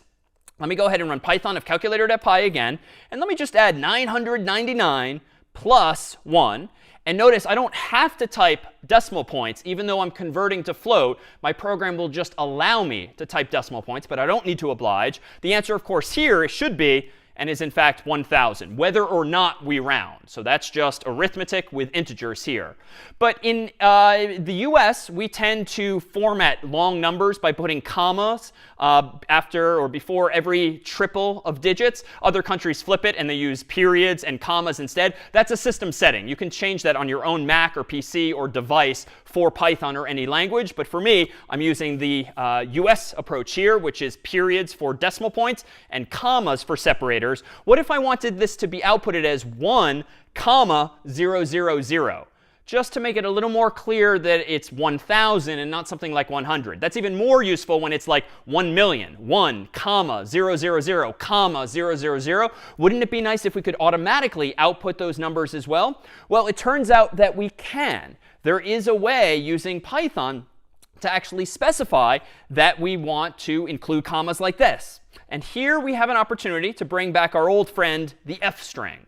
Let me go ahead and run Python of calculator.py again. And let me just add 999 plus 1. And notice I don't have to type decimal points, even though I'm converting to float. My program will just allow me to type decimal points, but I don't need to oblige. The answer, of course, here should be, and is in fact 1,000, whether or not we round. So that's just arithmetic with integers here. But in the US, we tend to format long numbers by putting commas after or before every triple of digits. Other countries flip it and they use periods and commas instead. That's a system setting. You can change that on your own Mac or PC or device for Python or any language. But for me, I'm using the US approach here, which is periods for decimal points and commas for separators. What if I wanted this to be outputted as 1, 0, 0, 0? Just to make it a little more clear that it's 1,000 and not something like 100. That's even more useful when it's like 1,000,000, 1, 0, 0, 0, 0, 0, 0. Wouldn't it be nice if we could automatically output those numbers as well? Well, it turns out that we can. There is a way using Python to actually specify that we want to include commas like this. And here we have an opportunity to bring back our old friend, the f string.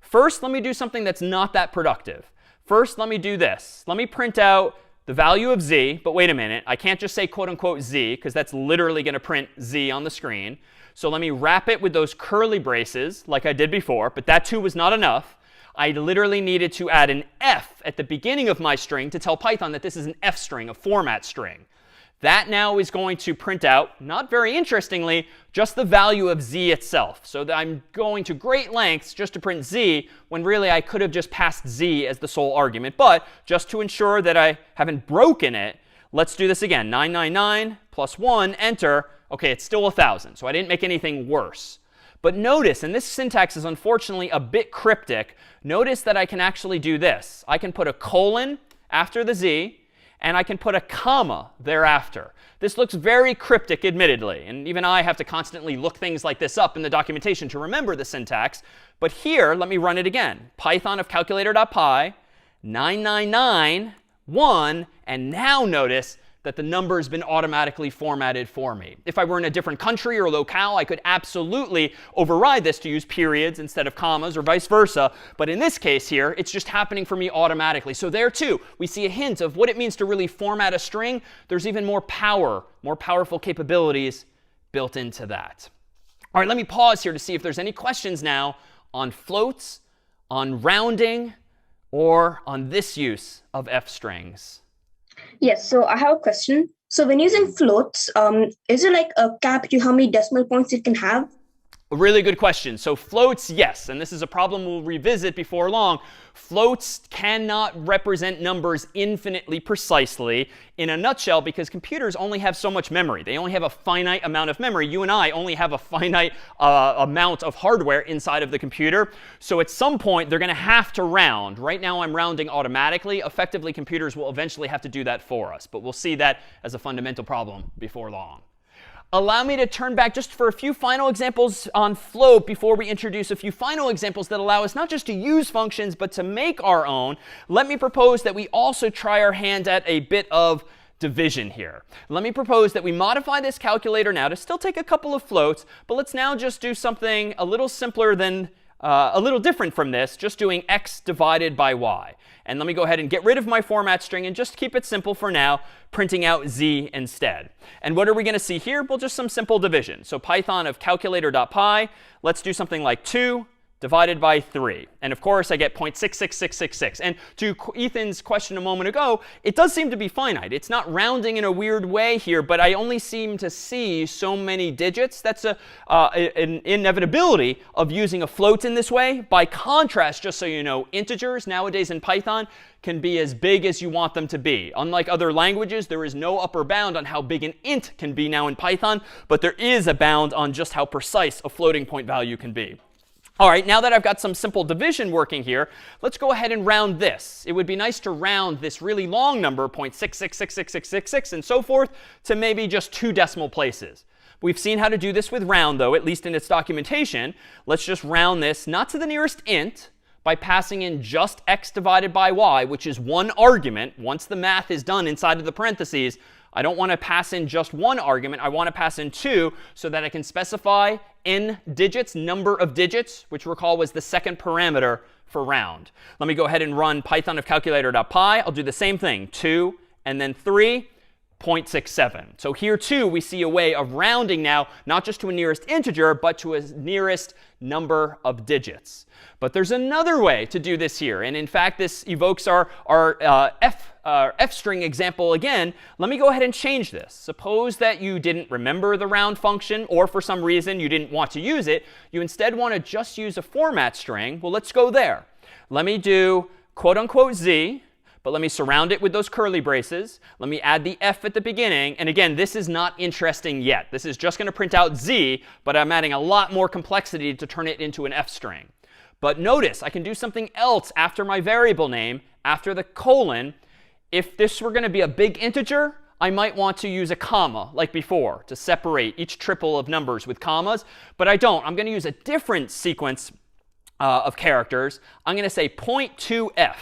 First, let me do something that's not that productive. First, let me do this. Let me print out the value of z. But wait a minute. I can't just say quote unquote z, because that's literally going to print z on the screen. So let me wrap it with those curly braces like I did before. But that too was not enough. I literally needed to add an f at the beginning of my string to tell Python that this is an f string, a format string. That now is going to print out, not very interestingly, just the value of z itself. So that I'm going to great lengths just to print z, when really I could have just passed z as the sole argument. But just to ensure that I haven't broken it, let's do this again. 999 plus 1, enter. OK, it's still 1,000. So I didn't make anything worse. But notice, and this syntax is unfortunately a bit cryptic, notice that I can actually do this. I can put a colon after the z, and I can put a comma thereafter. This looks very cryptic, admittedly. And even I have to constantly look things like this up in the documentation to remember the syntax. But here, let me run it again. Python of calculator.py, 999, 1, and now notice that the number has been automatically formatted for me. If I were in a different country or locale, I could absolutely override this to use periods instead of commas or vice versa. But in this case here, it's just happening for me automatically. So there too, we see a hint of what it means to really format a string. There's even more power, more powerful capabilities built into that. All right, let me pause here to see if there's any questions now on floats, on rounding, or on this use of f strings. Yes, so I have a question. So when using floats, is there like a cap to how many decimal points it can have? A really good question. So floats, yes, and this is a problem we'll revisit before long. Floats cannot represent numbers infinitely precisely in a nutshell because computers only have so much memory. They only have a finite amount of memory. You and I only have a finite amount of hardware inside of the computer. So at some point, they're going to have to round. Right now, I'm rounding automatically. Effectively, computers will eventually have to do that for us. But we'll see that as a fundamental problem before long. Allow me to turn back just for a few final examples on float before we introduce a few final examples that allow us not just to use functions, but to make our own. Let me propose that we also try our hand at a bit of division here. Let me propose that we modify this calculator now to still take a couple of floats, but let's now just do something a little simpler than a little different from this, just doing x divided by y. And let me go ahead and get rid of my format string and just keep it simple for now, printing out z instead. And what are we going to see here? Well, just some simple division. So Python of calculator.py, let's do something like 2 divided by 3. And of course, I get 0.66666. And to Ethan's question a moment ago, it does seem to be finite. It's not rounding in a weird way here, but I only seem to see so many digits. That's an inevitability of using a float in this way. By contrast, just so you know, integers nowadays in Python can be as big as you want them to be. Unlike other languages, there is no upper bound on how big an int can be now in Python, but there is a bound on just how precise a floating point value can be. All right, now that I've got some simple division working here, let's go ahead and round this. It would be nice to round this really long number, 0.6666666 and so forth, to maybe just 2 decimal places. We've seen how to do this with round, though, at least in its documentation. Let's just round this, not to the nearest int, by passing in just x divided by y, which is one argument. Once the math is done inside of the parentheses, I don't want to pass in just one argument. I want to pass in 2 so that I can specify n digits, number of digits, which recall was the second parameter for round. Let me go ahead and run python of calculator.py. I'll do the same thing, 2 and then 3. 0.67. So here too we see a way of rounding now, not just to a nearest integer, but to a nearest number of digits. But there's another way to do this here. And in fact, this evokes our f string example again. Let me go ahead and change this. Suppose that you didn't remember the round function, or for some reason you didn't want to use it. You instead want to just use a format string. Well, let's go there. Let me do quote unquote z. But let me surround it with those curly braces. Let me add the f at the beginning. And again, this is not interesting yet. This is just going to print out z, but I'm adding a lot more complexity to turn it into an f string. But notice, I can do something else after my variable name, after the colon. If this were going to be a big integer, I might want to use a comma like before to separate each triple of numbers with commas. But I don't. I'm going to use a different sequence of characters. I'm going to say 0.2f.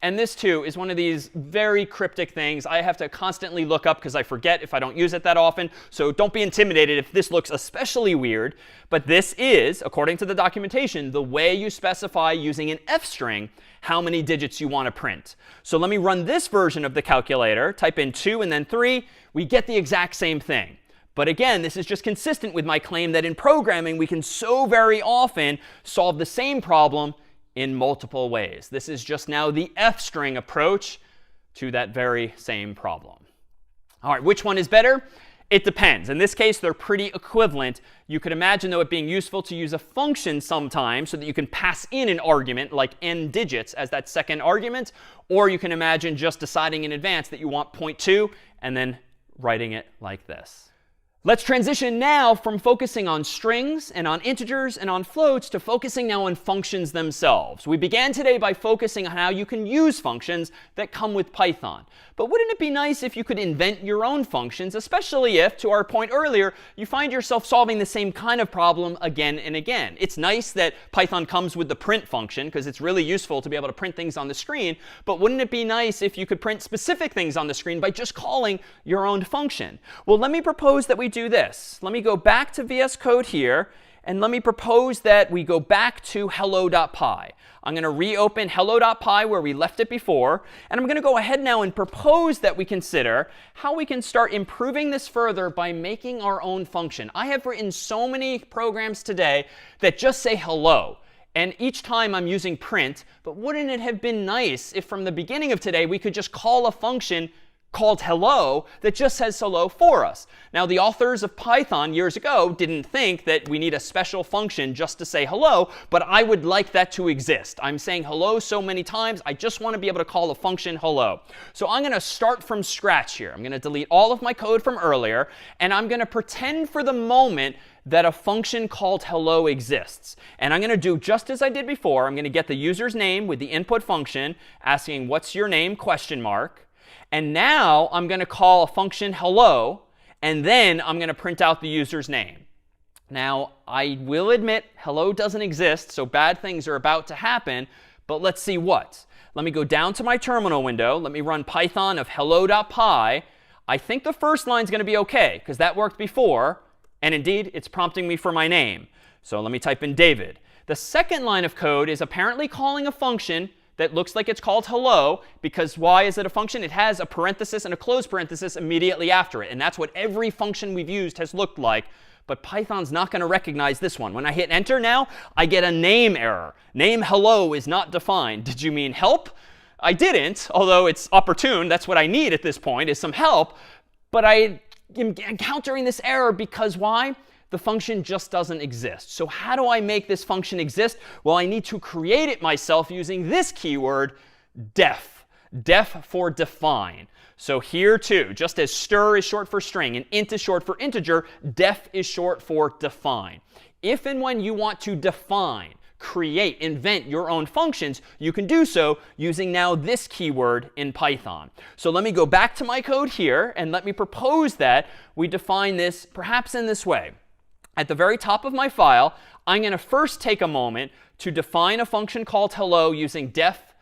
And this, too, is one of these very cryptic things I have to constantly look up because I forget if I don't use it that often. So don't be intimidated if this looks especially weird. But this is, according to the documentation, the way you specify using an f string how many digits you want to print. So let me run this version of the calculator. Type in 2 and then 3. We get the exact same thing. But again, this is just consistent with my claim that in programming, we can so very often solve the same problem in multiple ways. This is just now the f string approach to that very same problem. All right, which one is better? It depends. In this case, they're pretty equivalent. You could imagine, though, it being useful to use a function sometimes so that you can pass in an argument like n digits as that second argument. Or you can imagine just deciding in advance that you want 0.2 and then writing it like this. Let's transition now from focusing on strings and on integers and on floats to focusing now on functions themselves. We began today by focusing on how you can use functions that come with Python. But wouldn't it be nice if you could invent your own functions, especially if, to our point earlier, you find yourself solving the same kind of problem again and again? It's nice that Python comes with the print function because it's really useful to be able to print things on the screen. But wouldn't it be nice if you could print specific things on the screen by just calling your own function? Well, let me propose that we do this. Let me go back to VS Code here, and let me propose that we go back to hello.py. I'm going to reopen hello.py where we left it before, and I'm going to go ahead now and propose that we consider how we can start improving this further by making our own function. I have written so many programs today that just say hello. And each time I'm using print, but wouldn't it have been nice if from the beginning of today we could just call a function called hello that just says hello for us? Now, the authors of Python years ago didn't think that we need a special function just to say hello, but I would like that to exist. I'm saying hello so many times, I just want to be able to call a function hello. So I'm going to start from scratch here. I'm going to delete all of my code from earlier, and I'm going to pretend for the moment that a function called hello exists. And I'm going to do just as I did before. I'm going to get the user's name with the input function, asking what's your name, question mark. And now I'm going to call a function hello, and then I'm going to print out the user's name. Now, I will admit hello doesn't exist, so bad things are about to happen. But let's see what. Let me go down to my terminal window. Let me run python of hello.py. I think the first line is going to be OK, because that worked before. And indeed, it's prompting me for my name. So let me type in David. The second line of code is apparently calling a function that looks like it's called hello, because why is it a function? It has a parenthesis and a close parenthesis immediately after it. And that's what every function we've used has looked like But Python's not going to recognize this one. When I hit enter now, I get a name error. Name hello is not defined. Did you mean help? I didn't, although it's opportune. That's what I need at this point, is some help. But I am encountering this error because why? The function just doesn't exist. So how do I make this function exist? Well, I need to create it myself using this keyword, def. Def for define. So here too, just as str is short for string and int is short for integer, def is short for define. If and when you want to define, create, invent your own functions, you can do so using now this keyword in Python. So let me go back to my code here, and let me propose that we define this perhaps in this way. At the very top of my file, I'm going to first take a moment to define a function called hello using def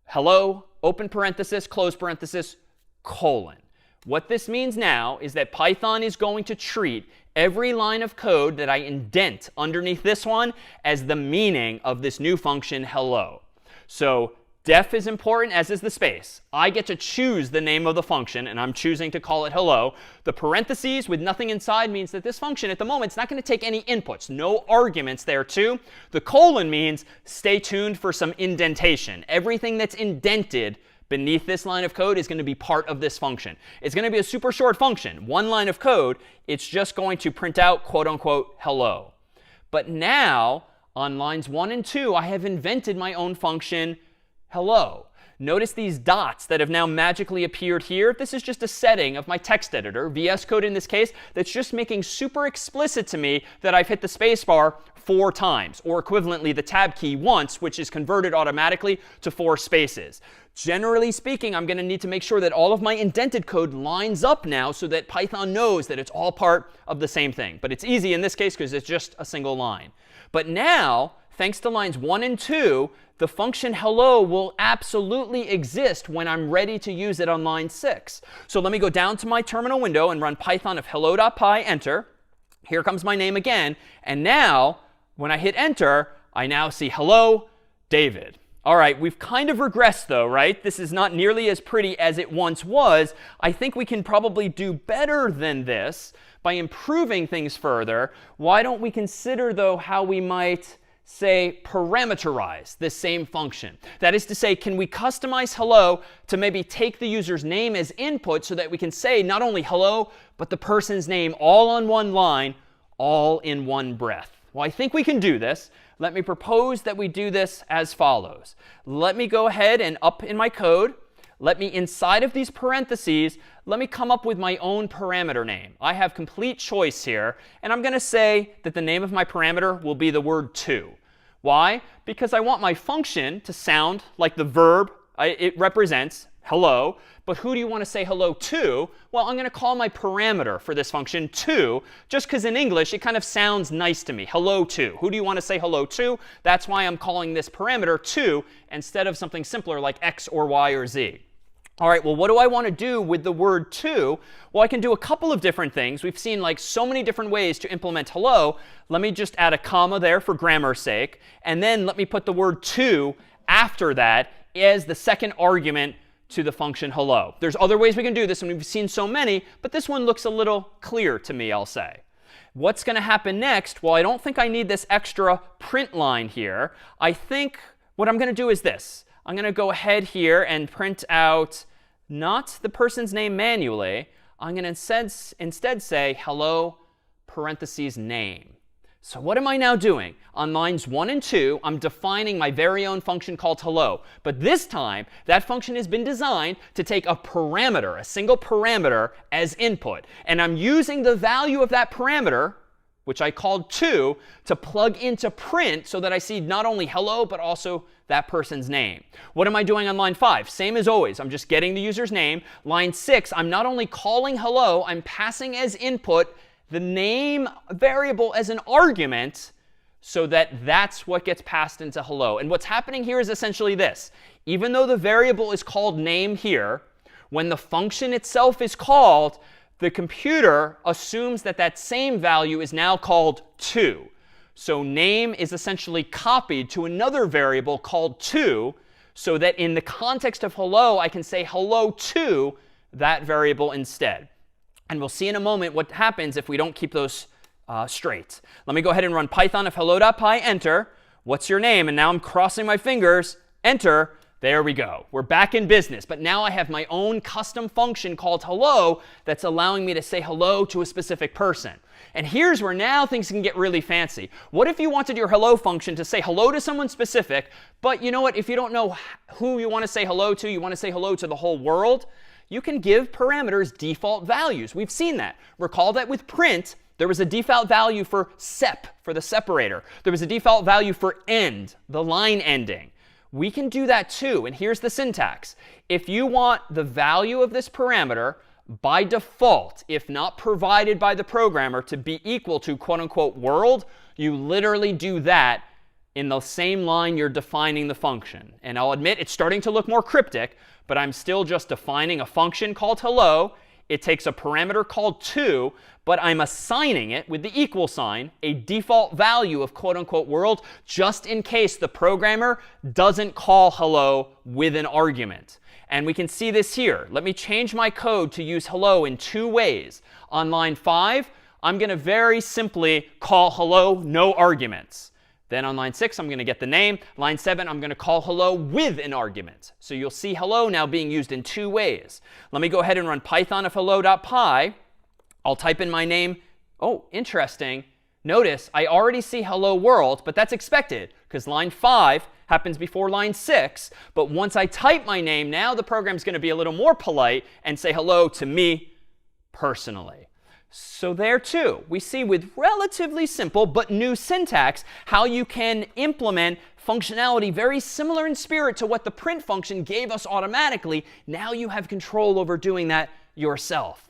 hello, open parenthesis, close parenthesis, colon. What this means now is that Python is going to treat every line of code that I indent underneath this one as the meaning of this new function hello. So def is important, as is the space. I get to choose the name of the function, and I'm choosing to call it hello. The parentheses with nothing inside means that this function at the moment is not going to take any inputs. No arguments there too. The colon means stay tuned for some indentation. Everything that's indented beneath this line of code is going to be part of this function. It's going to be a super short function. One line of code. It's just going to print out, quote unquote, hello. But now, on lines 1 and 2, I have invented my own function, hello. Notice these dots that have now magically appeared here. This is just a setting of my text editor, VS Code in this case, that's just making super explicit to me that I've hit the spacebar 4 times, or equivalently the tab key once, which is converted automatically to 4 spaces. Generally speaking, I'm going to need to make sure that all of my indented code lines up now so that Python knows that it's all part of the same thing. But it's easy in this case because it's just a single line. But now, thanks to lines 1 and 2, the function hello will absolutely exist when I'm ready to use it on line 6. So let me go down to my terminal window and run python of hello.py, enter. Here comes my name again. And now, when I hit enter, I now see hello, David. All right, we've kind of regressed though, right? This is not nearly as pretty as it once was. I think we can probably do better than this by improving things further. Why don't we consider, though, how we might, say, parameterize this same function? That is to say, can we customize hello to maybe take the user's name as input so that we can say not only hello, but the person's name all on one line, all in one breath? Well, I think we can do this. Let me propose that we do this as follows. Let me go ahead and up in my code. Let me, inside of these parentheses, let me come up with my own parameter name. I have complete choice here. And I'm going to say that the name of my parameter will be the word to. Why? Because I want my function to sound like the verb it represents, hello. But who do you want to say hello to? Well, I'm going to call my parameter for this function to, just because in English it kind of sounds nice to me. Hello to. Who do you want to say hello to? That's why I'm calling this parameter to instead of something simpler like x or y or z. All right, well, what do I want to do with the word to? Well, I can do a couple of different things. We've seen like so many different ways to implement hello. Let me just add a comma there for grammar's sake. And then let me put the word to after that as the second argument to the function hello. There's other ways we can do this, and we've seen so many, but this one looks a little clear to me, I'll say. What's going to happen next? Well, I don't think I need this extra print line here. I think what I'm going to do is this. I'm going to go ahead here and print out not the person's name manually. I'm going to instead say hello parentheses name. So what am I now doing? On lines 1 and 2, I'm defining my very own function called hello. But this time, that function has been designed to take a parameter, a single parameter, as input. And I'm using the value of that parameter, which I called to plug into print so that I see not only hello, but also that person's name. What am I doing on line 5? Same as always. I'm just getting the user's name. Line 6, I'm not only calling hello, I'm passing as input the name variable as an argument so that that's what gets passed into hello. And what's happening here is essentially this. Even though the variable is called name here, when the function itself is called, the computer assumes that that same value is now called to. So name is essentially copied to another variable called to, so that in the context of hello, I can say hello to that variable instead. And we'll see in a moment what happens if we don't keep those straight. Let me go ahead and run Python of hello.py, enter. What's your name? And now I'm crossing my fingers, enter. There we go. We're back in business. But now I have my own custom function called hello that's allowing me to say hello to a specific person. And here's where now things can get really fancy. What if you wanted your hello function to say hello to someone specific, but you know what? If you don't know who you want to say hello to, you want to say hello to the whole world, you can give parameters default values. We've seen that. Recall that with print, there was a default value for sep, for the separator. There was a default value for end, the line ending. We can do that too. And here's the syntax. If you want the value of this parameter by default, if not provided by the programmer, to be equal to quote unquote world, you literally do that in the same line you're defining the function. And I'll admit it's starting to look more cryptic, but I'm still just defining a function called hello. It takes a parameter called to, but I'm assigning it with the equal sign a default value of quote unquote world just in case the programmer doesn't call hello with an argument. And we can see this here. Let me change my code to use hello in two ways. On line 5, I'm going to very simply call hello, no arguments. Then on line 6, I'm going to get the name. Line 7, I'm going to call hello with an argument. So you'll see hello now being used in two ways. Let me go ahead and run Python of hello.py. I'll type in my name. Oh, interesting. Notice I already see hello world, but that's expected because line 5 happens before line 6. But once I type my name, now the program's going to be a little more polite and say hello to me personally. So there too, we see with relatively simple but new syntax how you can implement functionality very similar in spirit to what the print function gave us automatically. Now you have control over doing that yourself.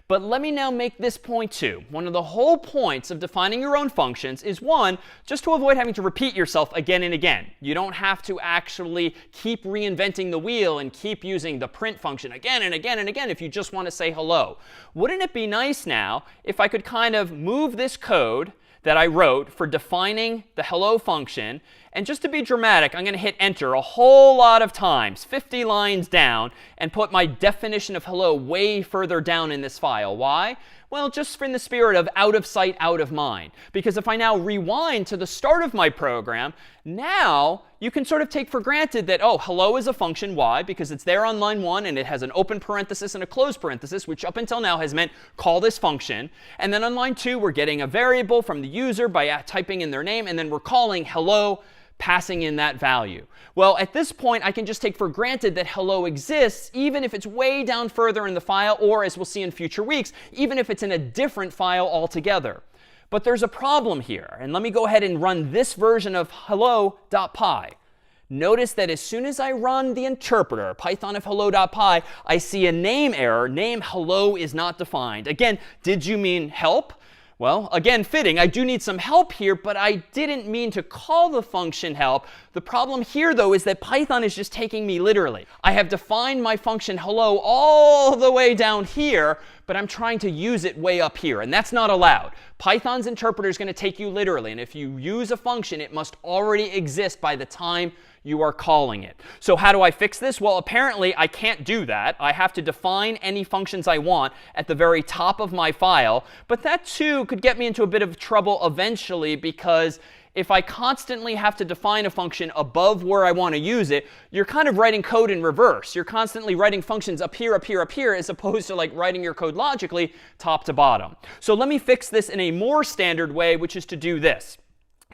But let me now make this point too. One of the whole points of defining your own functions is, one, just to avoid having to repeat yourself again and again. You don't have to actually keep reinventing the wheel and keep using the print function again and again and again if you just want to say hello. Wouldn't it be nice now if I could kind of move this code that I wrote for defining the hello function, and just to be dramatic, I'm going to hit enter a whole lot of times, 50 lines down, and put my definition of hello way further down in this file. Why? Well, just in the spirit of out of sight, out of mind. Because if I now rewind to the start of my program, now you can sort of take for granted that, oh, hello is a function. Why? Because it's there on line 1, and it has an open parenthesis and a closed parenthesis, which up until now has meant call this function. And then on line 2, we're getting a variable from the user by typing in their name, and then we're calling hello, passing in that value. Well, at this point, I can just take for granted that hello exists, even if it's way down further in the file, or as we'll see in future weeks, even if it's in a different file altogether. But there's a problem here. And let me go ahead and run this version of hello.py. Notice that as soon as I run the interpreter, Python of hello.py, I see a name error. Name hello is not defined. Again, did you mean help? Well, again, fitting. I do need some help here, but I didn't mean to call the function help. The problem here, though, is that Python is just taking me literally. I have defined my function hello all the way down here, but I'm trying to use it way up here, and that's not allowed. Python's interpreter is going to take you literally, and if you use a function, it must already exist by the time you are calling it. So how do I fix this? Well, apparently I can't do that. I have to define any functions I want at the very top of my file. But that too could get me into a bit of trouble eventually, because if I constantly have to define a function above where I want to use it, you're kind of writing code in reverse. You're constantly writing functions up here, up here, up here, as opposed to like writing your code logically top to bottom. So let me fix this in a more standard way, which is to do this.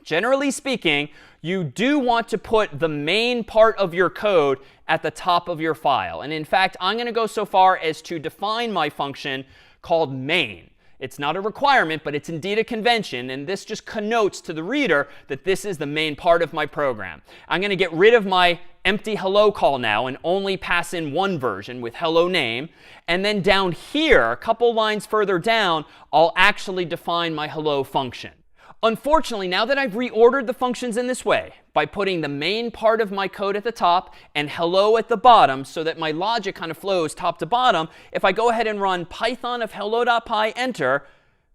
Generally speaking, you do want to put the main part of your code at the top of your file. And in fact, I'm going to go so far as to define my function called main. It's not a requirement, but it's indeed a convention. And this just connotes to the reader that this is the main part of my program. I'm going to get rid of my empty hello call now and only pass in one version with hello name. And then down here, a couple lines further down, I'll actually define my hello function. Unfortunately, now that I've reordered the functions in this way, by putting the main part of my code at the top and hello at the bottom so that my logic kind of flows top to bottom, if I go ahead and run Python of hello.py, enter,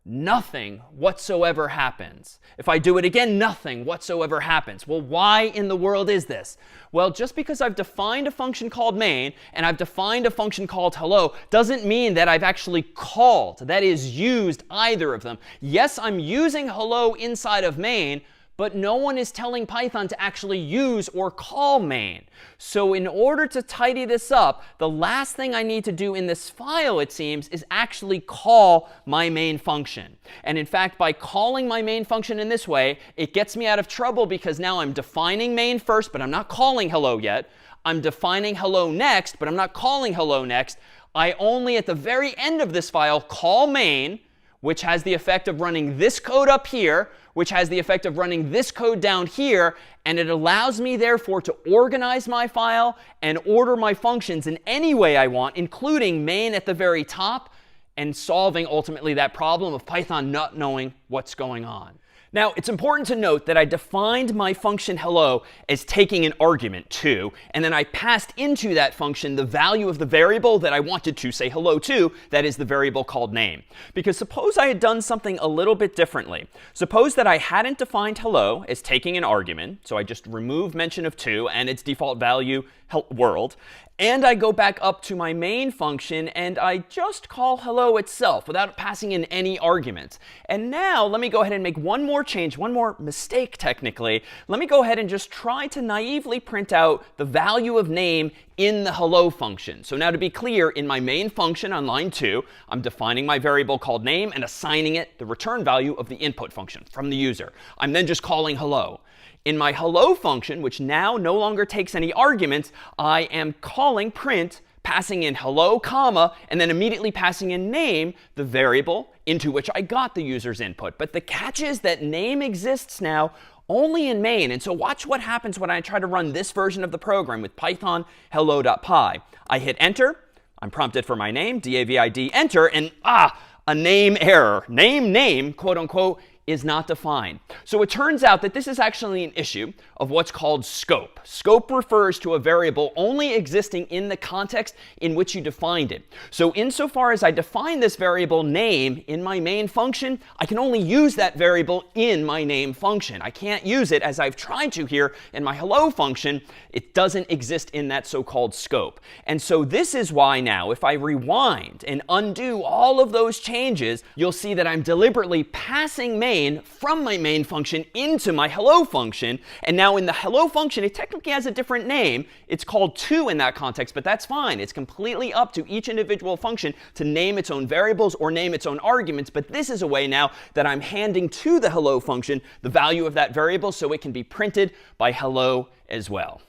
nothing whatsoever happens. If I do it again, nothing whatsoever happens. Well, why in the world is this? Well, just because I've defined a function called main and I've defined a function called hello doesn't mean that I've actually called, that is, used either of them. Yes, I'm using hello inside of main, but no one is telling Python to actually use or call main. So in order to tidy this up, the last thing I need to do in this file, it seems, is actually call my main function. And in fact, by calling my main function in this way, it gets me out of trouble because now I'm defining main first, but I'm not calling hello yet. I'm defining hello next, but I'm not calling hello next. I only, at the very end of this file, call main, which has the effect of running this code up here, which has the effect of running this code down here, and it allows me, therefore, to organize my file and order my functions in any way I want, including main at the very top, and solving, ultimately, that problem of Python not knowing what's going on. Now, it's important to note that I defined my function hello as taking an argument, 2, and then I passed into that function the value of the variable that I wanted to say hello to, that is the variable called name. Because suppose I had done something a little bit differently. Suppose that I hadn't defined hello as taking an argument, so I just remove mention of 2 and its default value world, and I go back up to my main function and I just call hello itself without passing in any arguments. And now let me go ahead and make one more change, one more mistake technically. Let me go ahead and just try to naively print out the value of name in the hello function. So now to be clear, in my main function on line 2, I'm defining my variable called name and assigning it the return value of the input function from the user. I'm then just calling hello. In my hello function, which now no longer takes any arguments, I am calling print, passing in hello, comma, and then immediately passing in name, the variable into which I got the user's input. But the catch is that name exists now only in main. And so watch what happens when I try to run this version of the program with Python hello.py. I hit enter. I'm prompted for my name, D-A-V-I-D, enter, and a name error. Name, quote unquote, is not defined. So it turns out that this is actually an issue of what's called scope. Scope refers to a variable only existing in the context in which you defined it. So insofar as I define this variable name in my main function, I can only use that variable in my name function. I can't use it, as I've tried to here in my hello function. It doesn't exist in that so-called scope. And so this is why now, if I rewind and undo all of those changes, you'll see that I'm deliberately passing main from my main function into my hello function. And now in the hello function, it technically has a different name. It's called to in that context, but that's fine. It's completely up to each individual function to name its own variables or name its own arguments. But this is a way now that I'm handing to the hello function the value of that variable so it can be printed by hello as well.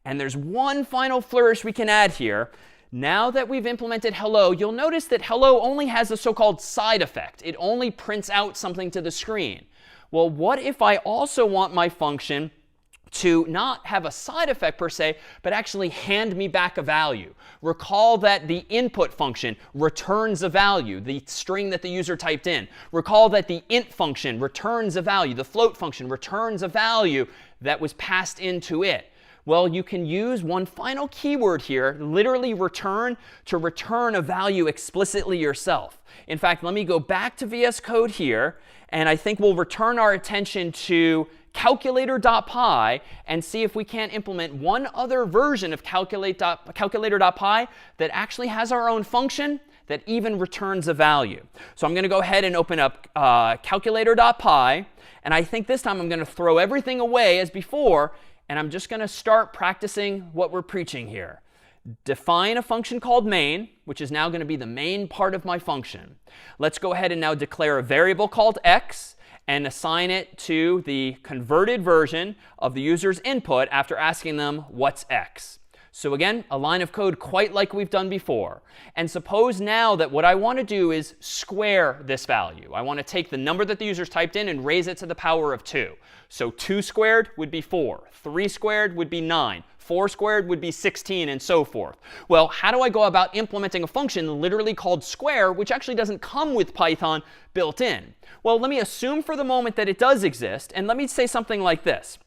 And there's one final flourish we can add here. Now that we've implemented hello, you'll notice that hello only has a so-called side effect. It only prints out something to the screen. Well, what if I also want my function to not have a side effect per se, but actually hand me back a value? Recall that the input function returns a value, the string that the user typed in. Recall that the int function returns a value. The float function returns a value that was passed into it. Well, you can use one final keyword here, literally return, to return a value explicitly yourself. In fact, let me go back to VS Code here, and I think we'll return our attention to calculator.py and see if we can't implement one other version of calculator.py that actually has our own function that even returns a value. So I'm going to go ahead and open up calculator.py, and I think this time I'm going to throw everything away as before, and I'm just going to start practicing what we're preaching here. Define a function called main, which is now going to be the main part of my function. Let's go ahead and now declare a variable called x and assign it to the converted version of the user's input after asking them what's x. So again, a line of code quite like we've done before. And suppose now that what I want to do is square this value. I want to take the number that the user's typed in and raise it to the power of 2. So 2 squared would be 4. 3 squared would be 9. 4 squared would be 16, and so forth. Well, how do I go about implementing a function literally called square, which actually doesn't come with Python built in? Well, let me assume for the moment that it does exist, and let me say something like this.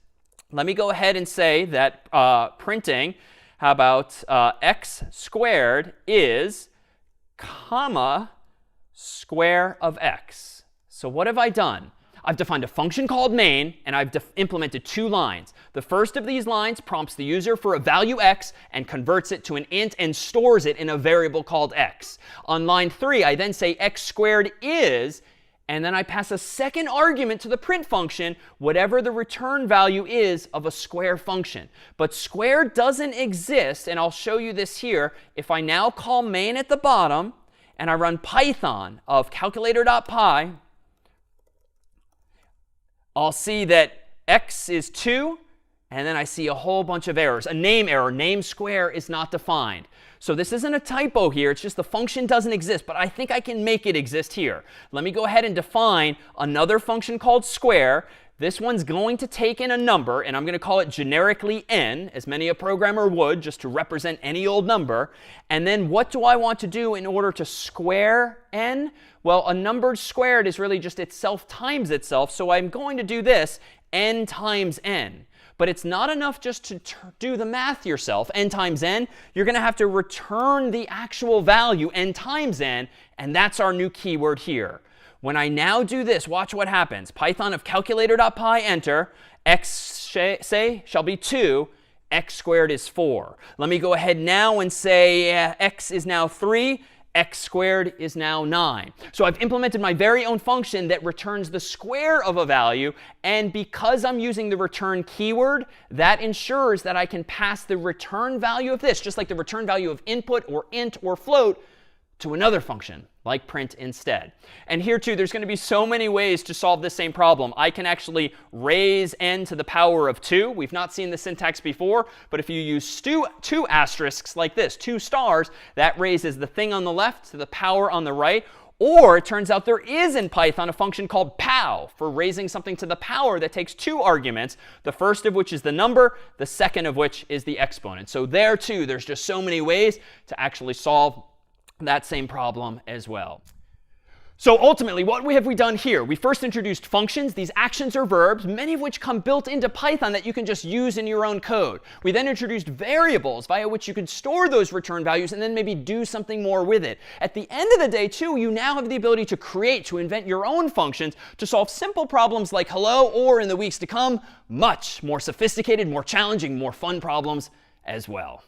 Let me go ahead and say that printing, how about x squared is comma square of x. So what have I done? I've defined a function called main, and I've implemented 2 lines. The first of these lines prompts the user for a value x and converts it to an int and stores it in a variable called x. On line 3, I then say x squared is, and then I pass a second argument to the print function, whatever the return value is of a square function. But square doesn't exist, and I'll show you this here. If I now call main at the bottom, and I run Python of calculator.py, I'll see that x is 2, and then I see a whole bunch of errors. A name error, name square is not defined. So this isn't a typo here. It's just the function doesn't exist, but I think I can make it exist here. Let me go ahead and define another function called square. This one's going to take in a number, and I'm going to call it generically n, as many a programmer would, just to represent any old number. And then what do I want to do in order to square n? Well, a number squared is really just itself times itself, so I'm going to do this, n times n. But it's not enough just to do the math yourself, n times n. You're going to have to return the actual value, n times n, and that's our new keyword here. When I now do this, watch what happens. Python of calculator.py, enter, x say shall be 2, x squared is 4. Let me go ahead now and say x is now 3. X squared is now 9. So I've implemented my very own function that returns the square of a value. And because I'm using the return keyword, that ensures that I can pass the return value of this, just like the return value of input or int or float, to another function, like print instead. And here too, there's going to be so many ways to solve this same problem. I can actually raise n to the power of 2. We've not seen the syntax before, but if you use 2 asterisks like this, 2 stars, that raises the thing on the left to the power on the right. Or it turns out there is in Python a function called pow for raising something to the power that takes 2 arguments, the first of which is the number, the second of which is the exponent. So there too, there's just so many ways to actually solve that same problem as well. So ultimately, what have we done here? We first introduced functions. These actions are verbs, many of which come built into Python that you can just use in your own code. We then introduced variables via which you could store those return values and then maybe do something more with it. At the end of the day, too, you now have the ability to create, to invent your own functions to solve simple problems like hello, or in the weeks to come, much more sophisticated, more challenging, more fun problems as well.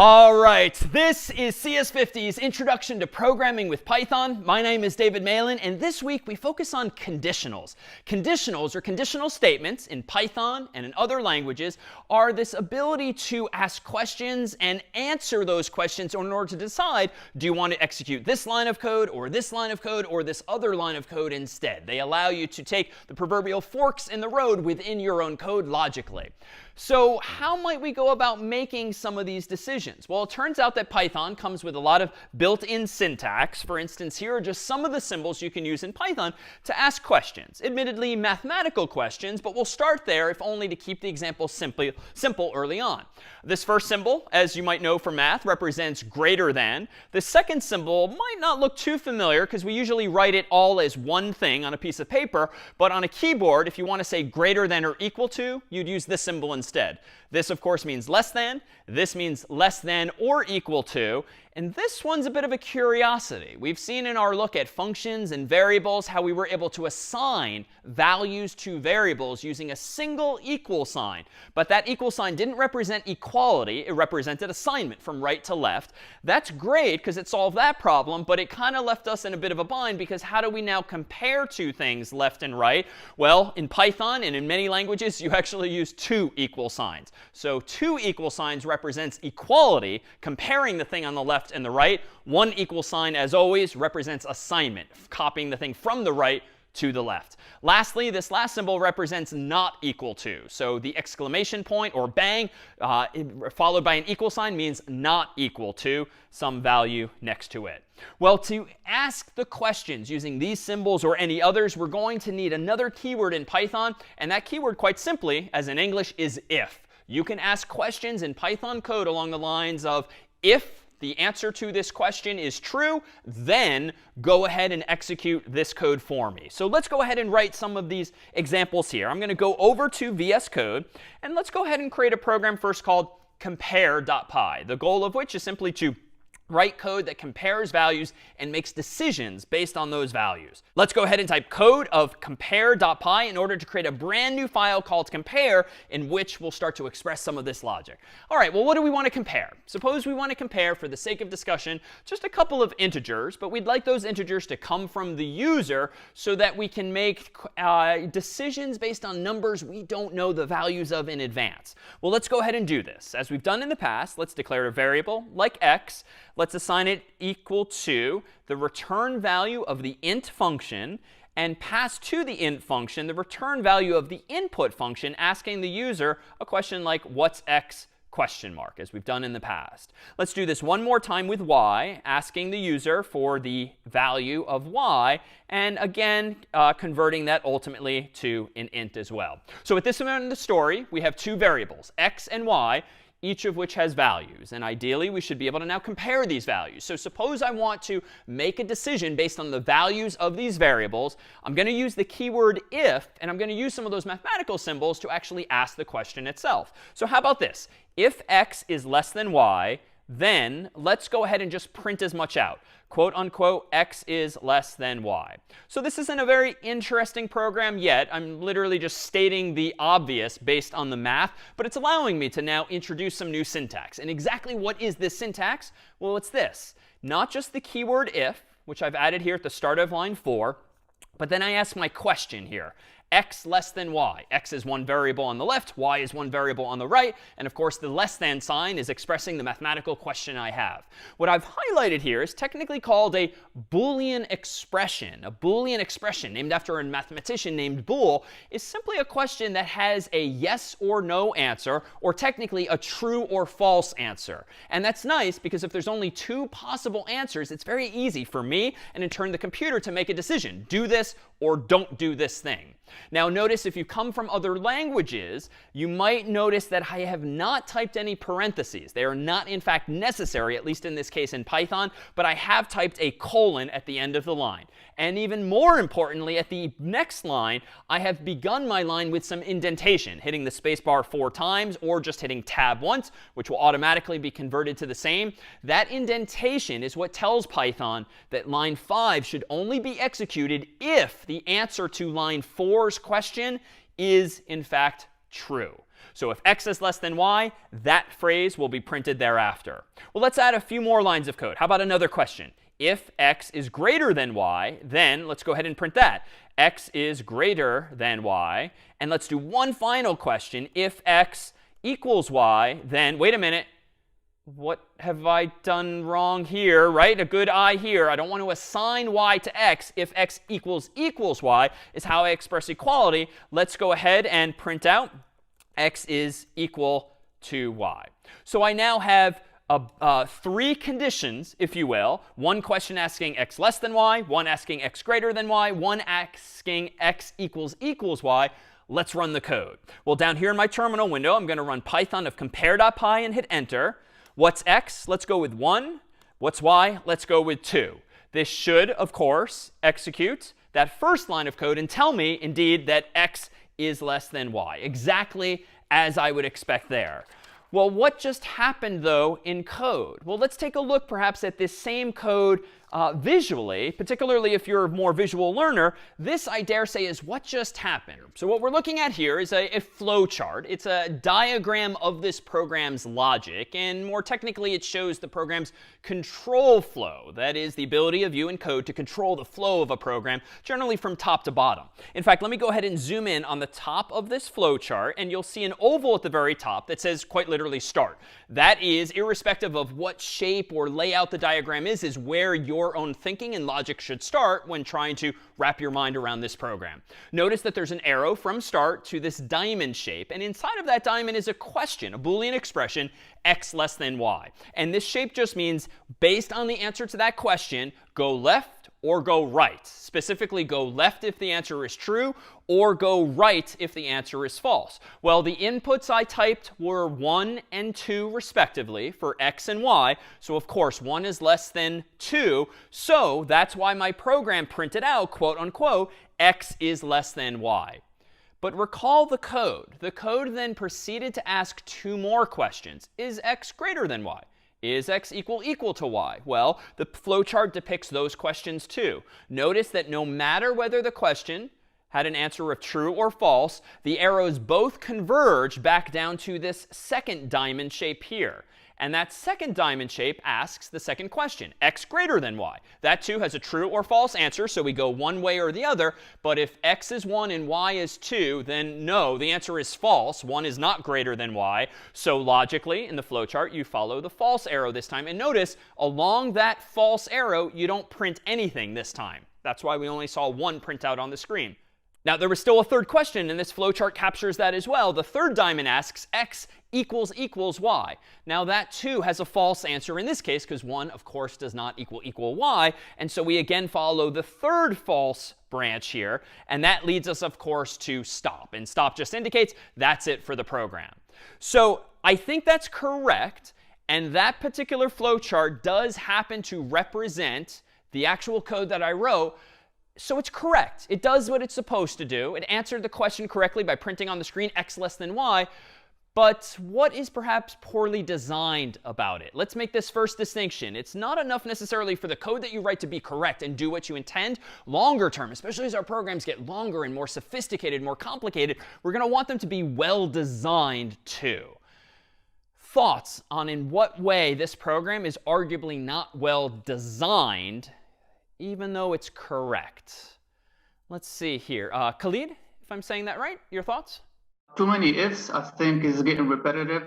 All right, this is CS50's Introduction to Programming with Python. My name is David Malin, and this week we focus on conditionals. Conditionals, or conditional statements, in Python and in other languages, are this ability to ask questions and answer those questions in order to decide, do you want to execute this line of code, or this line of code, or this other line of code instead? They allow you to take the proverbial forks in the road within your own code logically. So how might we go about making some of these decisions? Well, it turns out that Python comes with a lot of built-in syntax. For instance, here are just some of the symbols you can use in Python to ask questions. Admittedly, mathematical questions, but we'll start there if only to keep the example simple early on. This first symbol, as you might know from math, represents greater than. The second symbol might not look too familiar because we usually write it all as one thing on a piece of paper. But on a keyboard, if you want to say greater than or equal to, you'd use this symbol instead. This, of course, means less than. This means less than or equal to. And this one's a bit of a curiosity. We've seen in our look at functions and variables how we were able to assign values to variables using a single equal sign. But that equal sign didn't represent equality. It represented assignment from right to left. That's great because it solved that problem, but it kind of left us in a bit of a bind because how do we now compare two things left and right? Well, in Python and in many languages, you actually use 2 equal signs. So 2 equal signs represents equality, comparing the thing on the left and the right. 1 equal sign, as always, represents assignment, copying the thing from the right to the left. Lastly, this last symbol represents not equal to. So the exclamation point or bang followed by an equal sign means not equal to some value next to it. Well, to ask the questions using these symbols or any others, we're going to need another keyword in Python. And that keyword, quite simply, as in English, is if. You can ask questions in Python code along the lines of, if the answer to this question is true, then go ahead and execute this code for me. So let's go ahead and write some of these examples here. I'm going to go over to VS Code, and let's go ahead and create a program first called compare.py, the goal of which is simply to write code that compares values and makes decisions based on those values. Let's go ahead and type code of compare.py in order to create a brand new file called compare, in which we'll start to express some of this logic. All right, well, what do we want to compare? Suppose we want to compare, for the sake of discussion, just a couple of integers, but we'd like those integers to come from the user so that we can make decisions based on numbers we don't know the values of in advance. Well, let's go ahead and do this. As we've done in the past, let's declare a variable like x. Let's assign it equal to the return value of the int function and pass to the int function the return value of the input function, asking the user a question like, what's x, question mark, as we've done in the past. Let's do this one more time with y, asking the user for the value of y, and again, converting that ultimately to an int as well. So at this moment in the story, we have two variables, x and y, each of which has values. And ideally, we should be able to now compare these values. So suppose I want to make a decision based on the values of these variables. I'm going to use the keyword if, and I'm going to use some of those mathematical symbols to actually ask the question itself. So how about this? If x is less than y, then let's go ahead and just print as much out. Quote unquote, x is less than y. So this isn't a very interesting program yet. I'm literally just stating the obvious based on the math, but it's allowing me to now introduce some new syntax. And exactly what is this syntax? Well, it's this. Not just the keyword if, which I've added here at the start of line 4, but then I ask my question here. X less than y. X is one variable on the left, y is one variable on the right, and of course the less than sign is expressing the mathematical question I have. What I've highlighted here is technically called a Boolean expression. A Boolean expression, named after a mathematician named Boole, is simply a question that has a yes or no answer, or technically a true or false answer. And that's nice because if there's only two possible answers, it's very easy for me and in turn the computer to make a decision. Do this or don't do this thing. Now notice if you come from other languages, you might notice that I have not typed any parentheses. They are not in fact necessary, at least in this case in Python, but I have typed a colon at the end of the line. And even more importantly, at the next line, I have begun my line with some indentation, hitting the spacebar 4 times or just hitting tab once, which will automatically be converted to the same. That indentation is what tells Python that line 5 should only be executed if the answer to line 4's question is in fact true. So if x is less than y, that phrase will be printed thereafter. Well, let's add a few more lines of code. How about another question? If x is greater than y, then let's go ahead and print that. X is greater than y. And let's do one final question. If x equals y, then wait a minute. What have I done wrong here, right? A good I here. I don't want to assign y to x. If x equals y is how I express equality. Let's go ahead and print out x is equal to y. So I now have 3 conditions, if you will. One question asking x less than y, one asking x greater than y, one asking x equals y. Let's run the code. Well, down here in my terminal window, I'm going to run Python of compare.py and hit enter. What's x? Let's go with 1. What's y? Let's go with 2. This should, of course, execute that first line of code and tell me, indeed, that x is less than y, exactly as I would expect there. Well, what just happened, though, in code? Well, let's take a look, perhaps, at this same code visually, particularly if you're a more visual learner. This, I dare say, is what just happened. So what we're looking at here is a flow chart. It's a diagram of this program's logic. And more technically, it shows the program's control flow. That is, the ability of you in code to control the flow of a program, generally from top to bottom. In fact, let me go ahead and zoom in on the top of this flow chart. And you'll see an oval at the very top that says quite literally start. That is, irrespective of what shape or layout the diagram is where your your own thinking and logic should start when trying to wrap your mind around this program. Notice that there's an arrow from start to this diamond shape. And inside of that diamond is a question, a Boolean expression, x less than y. And this shape just means, based on the answer to that question, go left or go right. Specifically, go left if the answer is true, or go right if the answer is false. Well, the inputs I typed were 1 and 2 respectively for x and y. So of course, 1 is less than 2. So that's why my program printed out, quote unquote, x is less than y. But recall the code. The code then proceeded to ask 2 more questions. Is x greater than y? Is x equal to y? Well, the flowchart depicts those questions too. Notice that no matter whether the question had an answer of true or false, the arrows both converge back down to this second diamond shape here. And that second diamond shape asks the second question, x greater than y. That too has a true or false answer, so we go one way or the other. But if x is 1 and y is 2, then no, the answer is false. 1 is not greater than y. So logically, in the flowchart, you follow the false arrow this time. And notice, along that false arrow, you don't print anything this time. That's why we only saw 1 print out on the screen. Now, there was still a third question, and this flowchart captures that as well. The third diamond asks x equals y. Now, that too has a false answer in this case, because 1, of course, does not equal y. And so we again follow the third false branch here. And that leads us, of course, to stop. And stop just indicates that's it for the program. So I think that's correct. And that particular flowchart does happen to represent the actual code that I wrote. So it's correct. It does what it's supposed to do. It answered the question correctly by printing on the screen x less than y. But what is perhaps poorly designed about it? Let's make this first distinction. It's not enough necessarily for the code that you write to be correct and do what you intend. Longer term, especially as our programs get longer and more sophisticated, more complicated, we're going to want them to be well designed too. Thoughts on in what way this program is arguably not well designed, even though it's correct? Let's see here. Khalid, if I'm saying that right, your thoughts? Too many ifs, I think, is getting repetitive.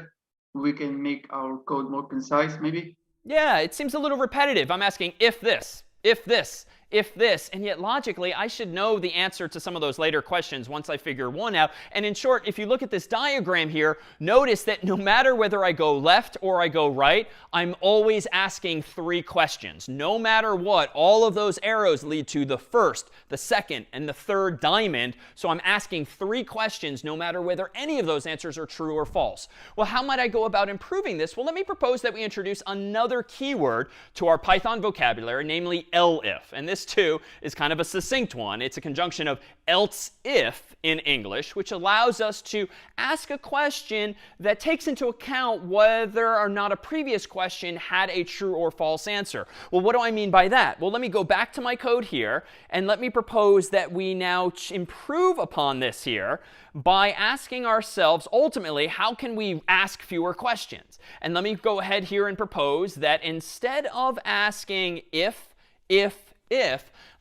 We can make our code more concise, maybe. Yeah, it seems a little repetitive. I'm asking if this, if this, if this, and yet logically, I should know the answer to some of those later questions once I figure 1 out. And in short, if you look at this diagram here, notice that no matter whether I go left or I go right, I'm always asking 3 questions. No matter what, all of those arrows lead to the first, the second, and the third diamond. So I'm asking 3 questions no matter whether any of those answers are true or false. Well, how might I go about improving this? Well, let me propose that we introduce another keyword to our Python vocabulary, namely elif. And this too is kind of a succinct one. It's a conjunction of else if in English, which allows us to ask a question that takes into account whether or not a previous question had a true or false answer. Well, what do I mean by that? Well, let me go back to my code here, and let me propose that we now improve upon this here by asking ourselves, ultimately, how can we ask fewer questions? And let me go ahead here and propose that instead of asking if,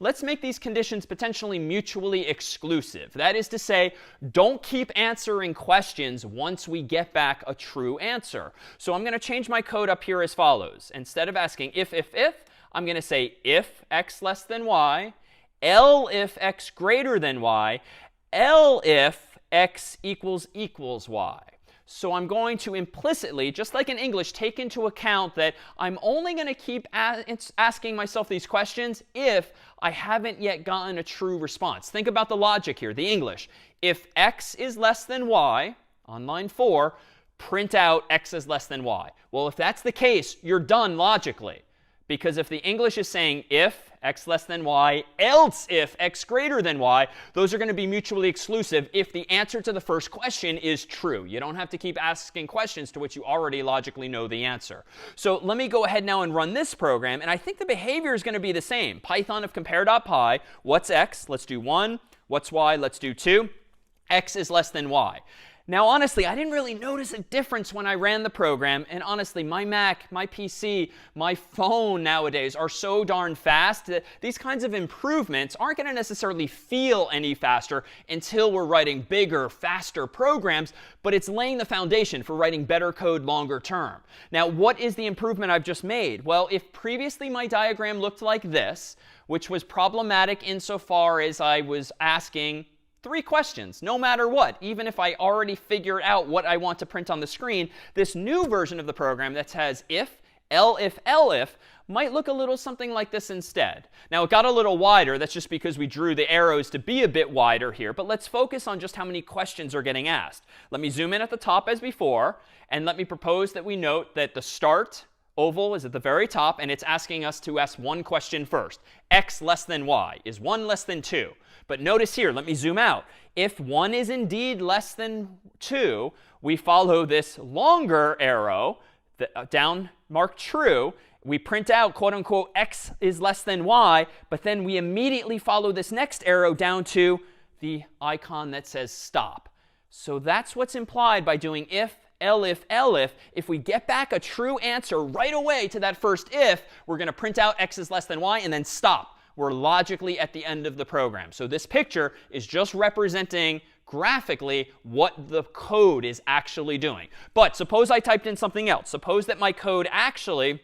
let's make these conditions potentially mutually exclusive. That is to say, don't keep answering questions once we get back a true answer. So I'm going to change my code up here as follows. Instead of asking if, I'm going to say if x less than y, if x greater than y, if x equals y. So I'm going to implicitly, just like in English, take into account that I'm only going to keep asking myself these questions if I haven't yet gotten a true response. Think about the logic here, the English. If x is less than y, on line 4, print out x is less than y. Well, if that's the case, you're done logically. Because if the English is saying if x less than y, else if x greater than y, those are going to be mutually exclusive if the answer to the first question is true. You don't have to keep asking questions to which you already logically know the answer. So let me go ahead now and run this program. And I think the behavior is going to be the same. Python of compare.py, what's x? Let's do 1. What's y? Let's do 2. X is less than y. Now, honestly, I didn't really notice a difference when I ran the program. And honestly, my Mac, my PC, my phone nowadays are so darn fast that these kinds of improvements aren't going to necessarily feel any faster until we're writing bigger, faster programs. But it's laying the foundation for writing better code longer term. Now, what is the improvement I've just made? Well, if previously my diagram looked like this, which was problematic insofar as I was asking 3 questions, no matter what, even if I already figured out what I want to print on the screen, this new version of the program that has if, elif might look a little something like this instead. Now, it got a little wider. That's just because we drew the arrows to be a bit wider here. But let's focus on just how many questions are getting asked. Let me zoom in at the top as before, and let me propose that we note that the start oval is at the very top, and it's asking us to ask one question first. X less than y. Is 1 less than 2? But notice here, let me zoom out. If 1 is indeed less than 2, we follow this longer arrow down marked true. We print out, quote unquote, x is less than y, but then we immediately follow this next arrow down to the icon that says stop. So that's what's implied by doing if, elif. If we get back a true answer right away to that first if, we're going to print out x is less than y and then stop. We're logically at the end of the program. So this picture is just representing graphically what the code is actually doing. But suppose I typed in something else. Suppose that my code actually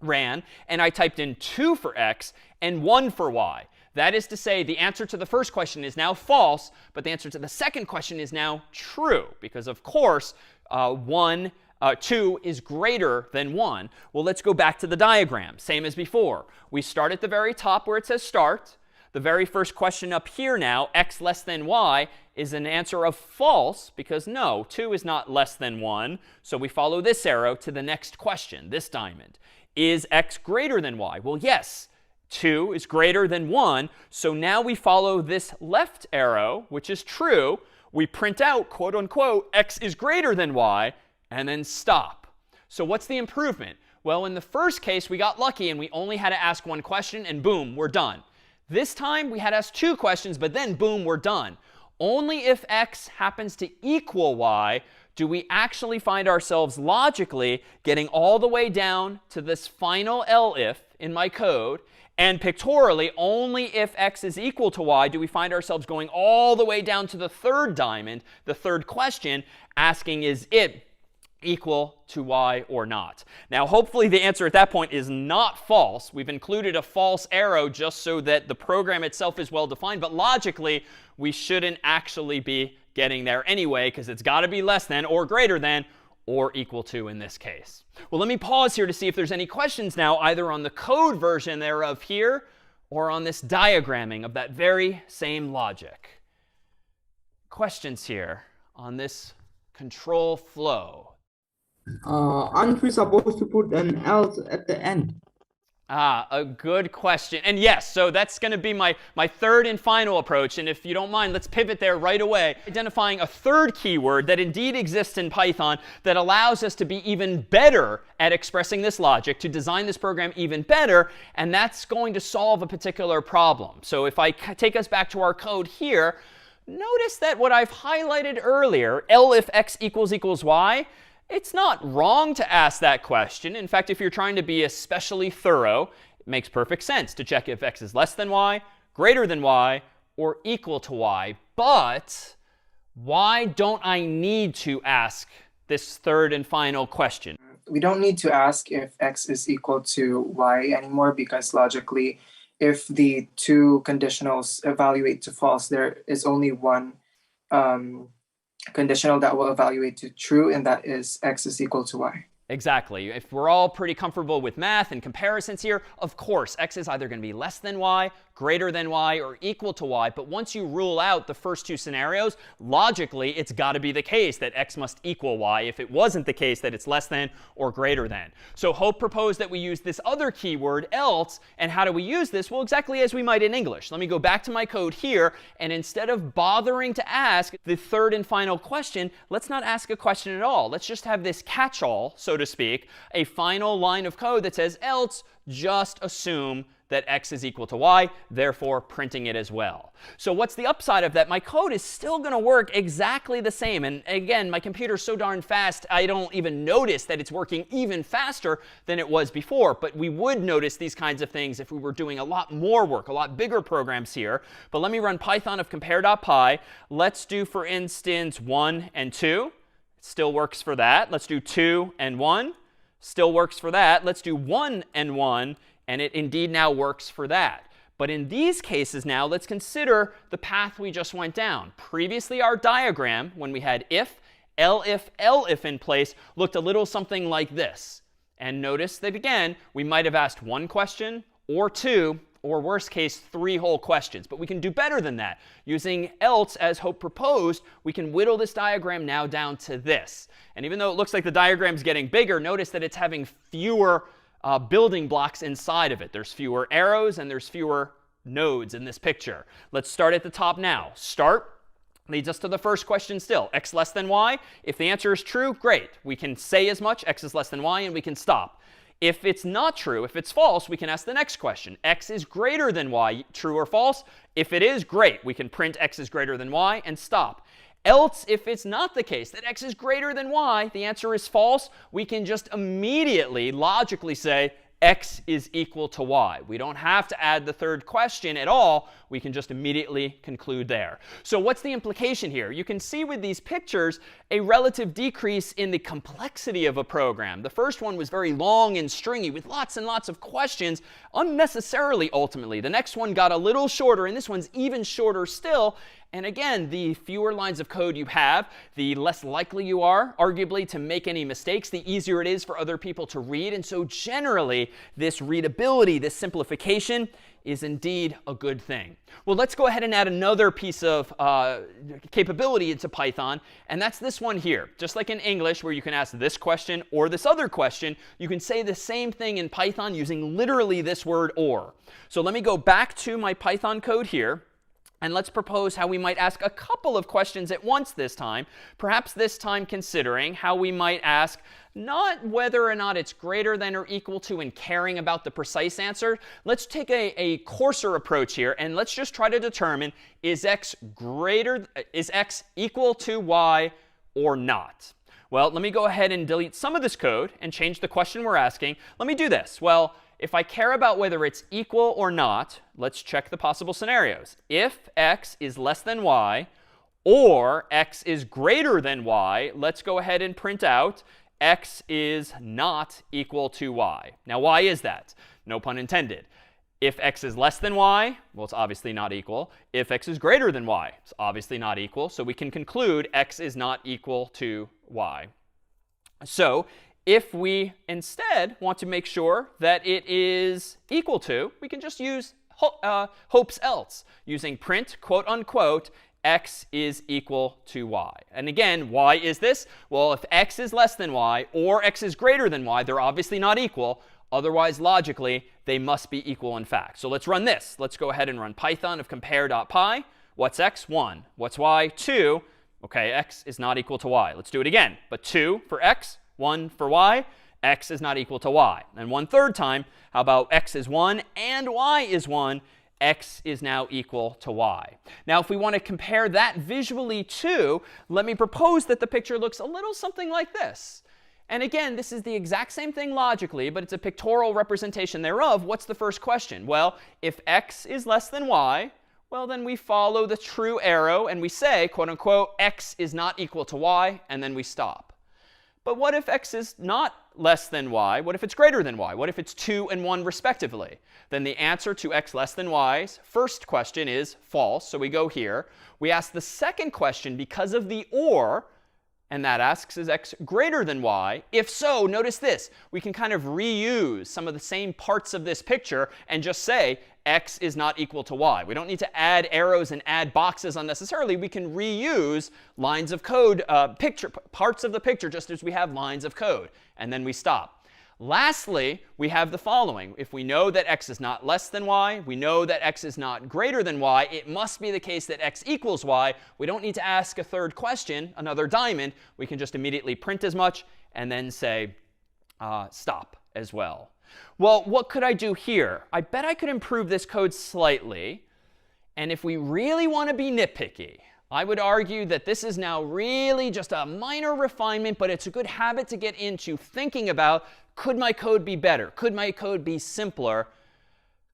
ran and I typed in 2 for x and 1 for y. That is to say, the answer to the first question is now false, but the answer to the second question is now true. Because, of course, 2 is greater than 1. Well, let's go back to the diagram. Same as before. We start at the very top where it says start. The very first question up here now, x less than y, is an answer of false because no, 2 is not less than 1. So we follow this arrow to the next question, this diamond. Is x greater than y? Well, yes. 2 is greater than 1. So now we follow this left arrow, which is true. We print out, quote unquote, x is greater than y, and then stop. So what's the improvement? Well, in the first case, we got lucky and we only had to ask one question, and boom, we're done. This time, we had to ask 2 questions, but then boom, we're done. Only if x happens to equal y do we actually find ourselves logically getting all the way down to this final elif in my code. And pictorially, only if x is equal to y do we find ourselves going all the way down to the third diamond, the third question, asking is it equal to y or not. Now, hopefully the answer at that point is not false. We've included a false arrow just so that the program itself is well defined. But logically, we shouldn't actually be getting there anyway, because it's got to be less than or greater than or equal to in this case. Well, let me pause here to see if there's any questions now, either on the code version thereof here or on this diagramming of that very same logic. Questions here on this control flow? Aren't we supposed to put an else at the end? A good question. And yes, so that's going to be my third and final approach. And if you don't mind, let's pivot there right away. Identifying a third keyword that indeed exists in Python that allows us to be even better at expressing this logic, to design this program even better. And that's going to solve a particular problem. So if I take us back to our code here, notice that what I've highlighted earlier, elif x equals y, it's not wrong to ask that question. In fact, if you're trying to be especially thorough, it makes perfect sense to check if x is less than y, greater than y, or equal to y. But why don't I need to ask this third and final question? We don't need to ask if x is equal to y anymore, because logically, if the 2 conditionals evaluate to false, there is only one conditional that will evaluate to true, and that is x is equal to y. Exactly. If we're all pretty comfortable with math and comparisons here, of course, x is either going to be less than y, greater than y, or equal to y. But once you rule out the first 2 scenarios, logically, it's got to be the case that x must equal y if it wasn't the case that it's less than or greater than. So Hope proposed that we use this other keyword, else. And how do we use this? Well, exactly as we might in English. Let me go back to my code here. And instead of bothering to ask the third and final question, let's not ask a question at all. Let's just have this catch-all, so to speak, a final line of code that says else, just assume that x is equal to y, therefore printing it as well. So what's the upside of that? My code is still going to work exactly the same. And again, my computer's so darn fast, I don't even notice that it's working even faster than it was before. But we would notice these kinds of things if we were doing a lot more work, a lot bigger programs here. But let me run Python of compare.py. Let's do, for instance, 1 and 2. It still works for that. Let's do 2 and 1. Still works for that. Let's do 1 and 1. And it indeed now works for that. But in these cases now, let's consider the path we just went down. Previously, our diagram, when we had if, elif in place, looked a little something like this. And notice that, again, we might have asked 1 question or 2, or worst case, 3 whole questions. But we can do better than that. Using else, as Hope proposed, we can whittle this diagram now down to this. And even though it looks like the diagram's getting bigger, notice that it's having fewer building blocks inside of it. There's fewer arrows and there's fewer nodes in this picture. Let's start at the top now. Start leads us to the first question still. X less than y. If the answer is true, great. We can say as much, x is less than y, and we can stop. If it's not true, if it's false, we can ask the next question. X is greater than y, true or false? If it is, great. We can print x is greater than y and stop. Else, if it's not the case that x is greater than y, the answer is false, we can just immediately, logically say x is equal to y. We don't have to add the third question at all. We can just immediately conclude there. So what's the implication here? You can see with these pictures a relative decrease in the complexity of a program. The first one was very long and stringy with lots and lots of questions, unnecessarily ultimately. The next one got a little shorter, and this one's even shorter still. And again, the fewer lines of code you have, the less likely you are, arguably, to make any mistakes, the easier it is for other people to read. And so generally, this readability, this simplification, is indeed a good thing. Well, let's go ahead and add another piece of capability into Python, and that's this one here. Just like in English, where you can ask this question or this other question, you can say the same thing in Python using literally this word or. So let me go back to my Python code here. And let's propose how we might ask a couple of questions at once this time. Perhaps this time considering how we might ask not whether or not it's greater than or equal to and caring about the precise answer. Let's take a coarser approach here, and let's just try to determine, is x equal to y or not? Well, let me go ahead and delete some of this code and change the question we're asking. Let me do this. Well, if I care about whether it's equal or not, let's check the possible scenarios. If x is less than y or x is greater than y, let's go ahead and print out x is not equal to y. Now, why is that? No pun intended. If x is less than y, well, it's obviously not equal. If x is greater than y, it's obviously not equal. So we can conclude x is not equal to y. So if we instead want to make sure that it is equal to, we can just use Hope's else, using print, quote unquote, x is equal to y. And again, why is this? Well, if x is less than y or x is greater than y, they're obviously not equal. Otherwise, logically, they must be equal in fact. So let's run this. Let's go ahead and run Python of compare.py. What's x? 1. What's y? 2. OK, x is not equal to y. Let's do it again. But 2 for x, 1 for y. X is not equal to y. And one third time, how about x is 1 and y is 1? X is now equal to y. Now, if we want to compare that visually too, let me propose that the picture looks a little something like this. And again, this is the exact same thing logically, but it's a pictorial representation thereof. What's the first question? Well, if x is less than y, well, then we follow the true arrow and we say, quote unquote, x is not equal to y, and then we stop. But what if x is not less than y? What if it's greater than y? What if it's 2 and 1 respectively? Then the answer to x less than y's first question is false. So we go here. We ask the second question because of the or, and that asks, is x greater than y? If so, notice this. We can kind of reuse some of the same parts of this picture and just say x is not equal to y. We don't need to add arrows and add boxes unnecessarily. We can reuse lines of code, parts of the picture, just as we have lines of code. And then we stop. Lastly, we have the following. If we know that x is not less than y, we know that x is not greater than y, it must be the case that x equals y. We don't need to ask a third question, another diamond. We can just immediately print as much and then say stop as well. Well, what could I do here? I bet I could improve this code slightly. And if we really want to be nitpicky, I would argue that this is now really just a minor refinement, but it's a good habit to get into thinking about, could my code be better? Could my code be simpler?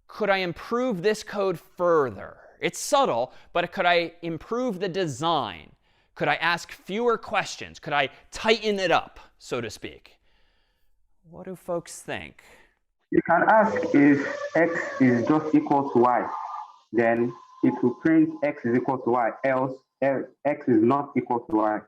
Could I improve this code further? It's subtle, but could I improve the design? Could I ask fewer questions? Could I tighten it up, so to speak? What do folks think? You can ask if x is just equal to y. Then it will print x is equal to y, else x is not equal to y.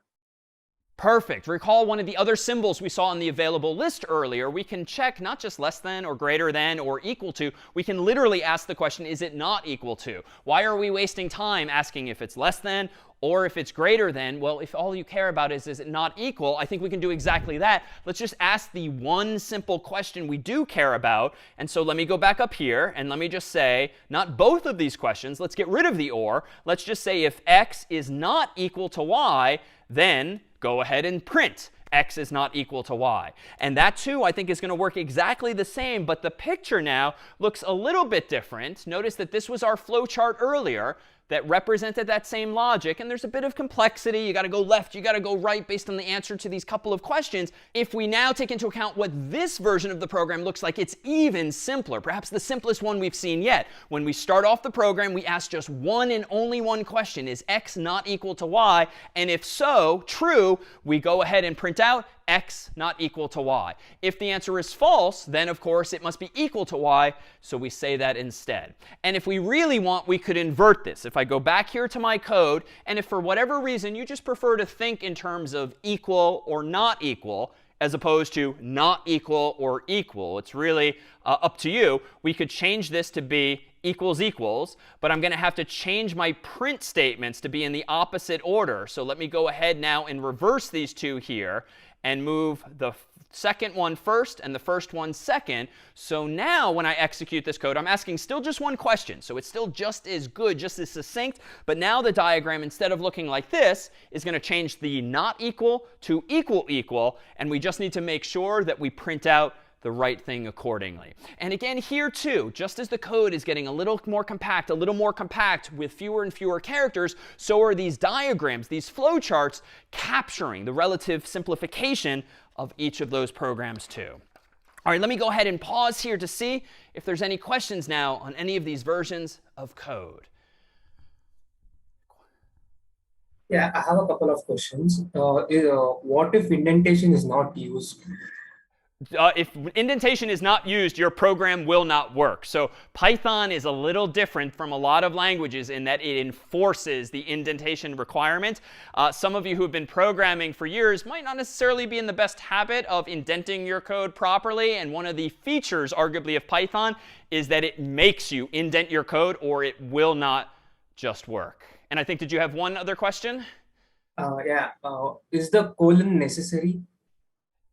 Perfect. Recall one of the other symbols we saw in the available list earlier. We can check not just less than or greater than or equal to. We can literally ask the question, is it not equal to? Why are we wasting time asking if it's less than or if it's greater than? Well, if all you care about is it not equal, I think we can do exactly that. Let's just ask the one simple question we do care about. And so let me go back up here and let me just say, not both of these questions. Let's get rid of the or. Let's just say if x is not equal to y, then go ahead and print x is not equal to y. And that, too, I think is going to work exactly the same. But the picture now looks a little bit different. Notice that this was our flow chart earlier that represented that same logic. And there's a bit of complexity. You got to go left. You got to go right based on the answer to these couple of questions. If we now take into account what this version of the program looks like, it's even simpler, perhaps the simplest one we've seen yet. When we start off the program, we ask just one and only one question. Is x not equal to y? And if so, true, we go ahead and print out x not equal to y. If the answer is false, then of course it must be equal to y, so we say that instead. And if we really want, we could invert this. If I go back here to my code, and if for whatever reason you just prefer to think in terms of equal or not equal, as opposed to not equal or equal, it's really up to you. We could change this to be equals equals, but I'm going to have to change my print statements to be in the opposite order. So let me go ahead now and reverse these two here and move the second one first and the first one second. So now when I execute this code, I'm asking still just one question. So it's still just as good, just as succinct. But now the diagram, instead of looking like this, is going to change the not equal to equal equal. And we just need to make sure that we print out the right thing accordingly. And again, here too, just as the code is getting a little more compact with fewer and fewer characters, so are these diagrams, these flowcharts, capturing the relative simplification of each of those programs too. All right, let me go ahead and pause here to see if there's any questions now on any of these versions of code. Yeah, I have a couple of questions. What if indentation is not used? If indentation is not used, your program will not work. So Python is a little different from a lot of languages in that it enforces the indentation requirement. Some of you who have been programming for years might not necessarily be in the best habit of indenting your code properly. And one of the features, arguably, of Python is that it makes you indent your code or it will not just work. And I think, did you have one other question? Is the colon necessary?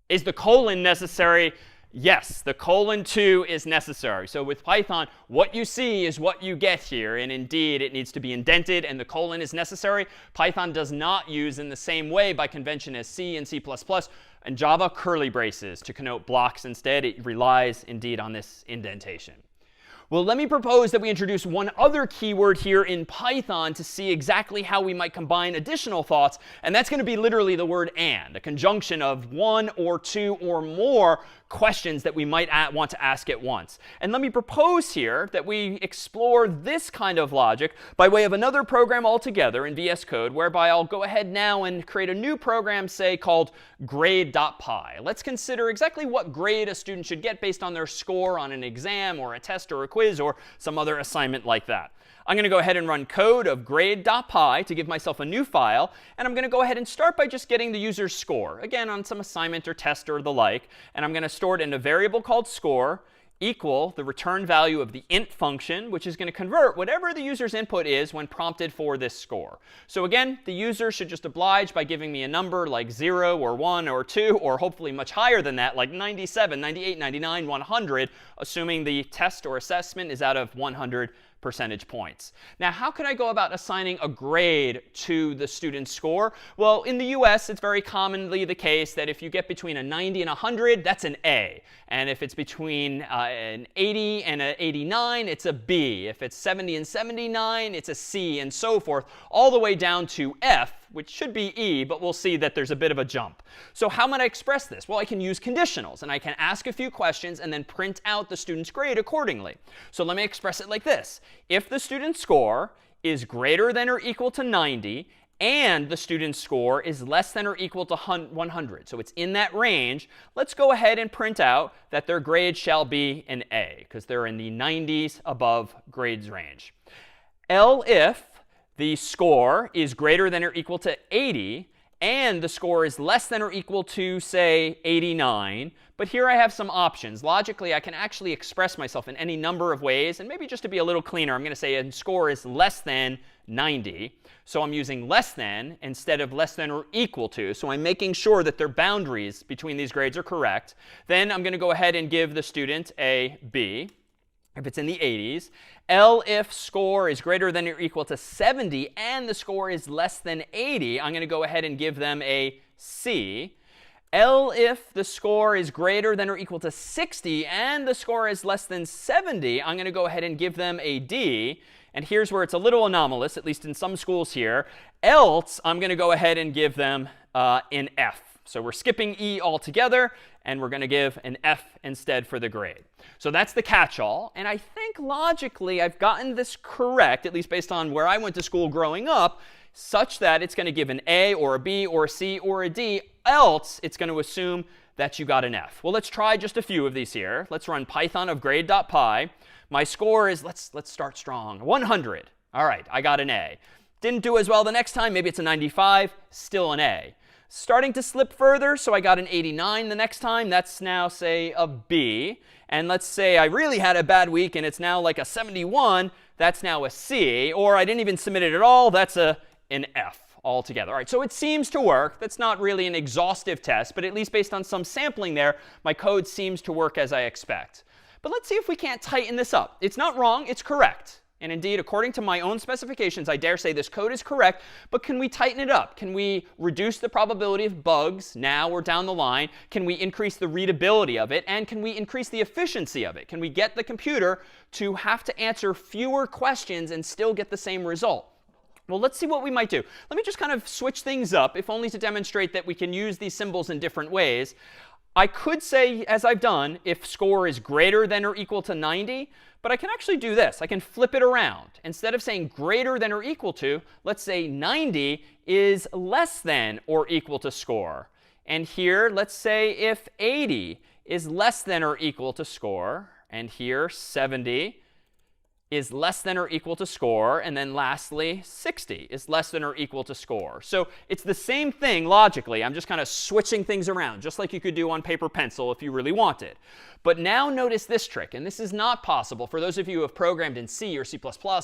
Is the colon necessary? Yes, the colon too is necessary. So with Python, what you see is what you get here. And indeed, it needs to be indented, and the colon is necessary. Python does not use in the same way by convention as C and C++, and Java curly braces to connote blocks instead. It relies indeed on this indentation. Well, let me propose that we introduce one other keyword here in Python to see exactly how we might combine additional thoughts. And that's going to be literally the word and, a conjunction of one or two or more questions that we might want to ask at once. And let me propose here that we explore this kind of logic by way of another program altogether in VS Code, whereby I'll go ahead now and create a new program, say, called grade.py. Let's consider exactly what grade a student should get based on their score on an exam or a test or a quiz or some other assignment like that. I'm going to go ahead and run code of grade.py to give myself a new file. And I'm going to go ahead and start by just getting the user's score, again, on some assignment or test or the like. And I'm going to store it in a variable called score equal the return value of the int function, which is going to convert whatever the user's input is when prompted for this score. So again, the user should just oblige by giving me a number like 0 or 1 or 2, or hopefully much higher than that, like 97, 98, 99, 100, assuming the test or assessment is out of 100 percentage points. Now, how could I go about assigning a grade to the student's score? Well, in the US, it's very commonly the case that if you get between a 90 and 100, that's an A. And if it's between an 80 and an 89, it's a B. If it's 70 and 79, it's a C, and so forth, all the way down to F, which should be E, but we'll see that there's a bit of a jump. So how might I express this? Well, I can use conditionals, and I can ask a few questions and then print out the student's grade accordingly. So let me express it like this. If the student's score is greater than or equal to 90, and the student's score is less than or equal to 100, so it's in that range, let's go ahead and print out that their grade shall be an A, because they're in the 90s above grades range. If the score is greater than or equal to 80, and the score is less than or equal to, say, 89. But here I have some options. Logically, I can actually express myself in any number of ways. And maybe just to be a little cleaner, I'm going to say a score is less than 90. So I'm using less than instead of less than or equal to. So I'm making sure that their boundaries between these grades are correct. Then I'm going to go ahead and give the student a B, if it's in the 80s. If score is greater than or equal to 70 and the score is less than 80, I'm going to go ahead and give them a C. If the score is greater than or equal to 60 and the score is less than 70, I'm going to go ahead and give them a D. And here's where it's a little anomalous, at least in some schools here. Else, I'm going to go ahead and give them an F. So we're skipping E altogether, and we're going to give an F instead for the grade. So that's the catch-all. And I think logically I've gotten this correct, at least based on where I went to school growing up, such that it's going to give an A or a B or a C or a D. Else, it's going to assume that you got an F. Well, let's try just a few of these here. Let's run python of grade.py. My score is, let's start strong, 100. All right, I got an A. Didn't do as well the next time. Maybe it's a 95. Still an A. Starting to slip further, so I got an 89 the next time. That's now, say, a B. And let's say I really had a bad week and it's now like a 71. That's now a C. Or I didn't even submit it at all. That's an F altogether. All right, so it seems to work. That's not really an exhaustive test, but at least based on some sampling there, my code seems to work as I expect. But let's see if we can't tighten this up. It's not wrong. It's correct. And indeed, according to my own specifications, I dare say this code is correct. But can we tighten it up? Can we reduce the probability of bugs now or down the line? Can we increase the readability of it? And can we increase the efficiency of it? Can we get the computer to have to answer fewer questions and still get the same result? Well, let's see what we might do. Let me just kind of switch things up, if only to demonstrate that we can use these symbols in different ways. I could say, as I've done, if score is greater than or equal to 90. But I can actually do this. I can flip it around. Instead of saying greater than or equal to, let's say 90 is less than or equal to score. And here, let's say if 80 is less than or equal to score. And here, 70 is less than or equal to score. And then lastly, 60 is less than or equal to score. So it's the same thing logically. I'm just kind of switching things around, just like you could do on paper pencil if you really wanted. But now notice this trick, and this is not possible for those of you who have programmed in C or C++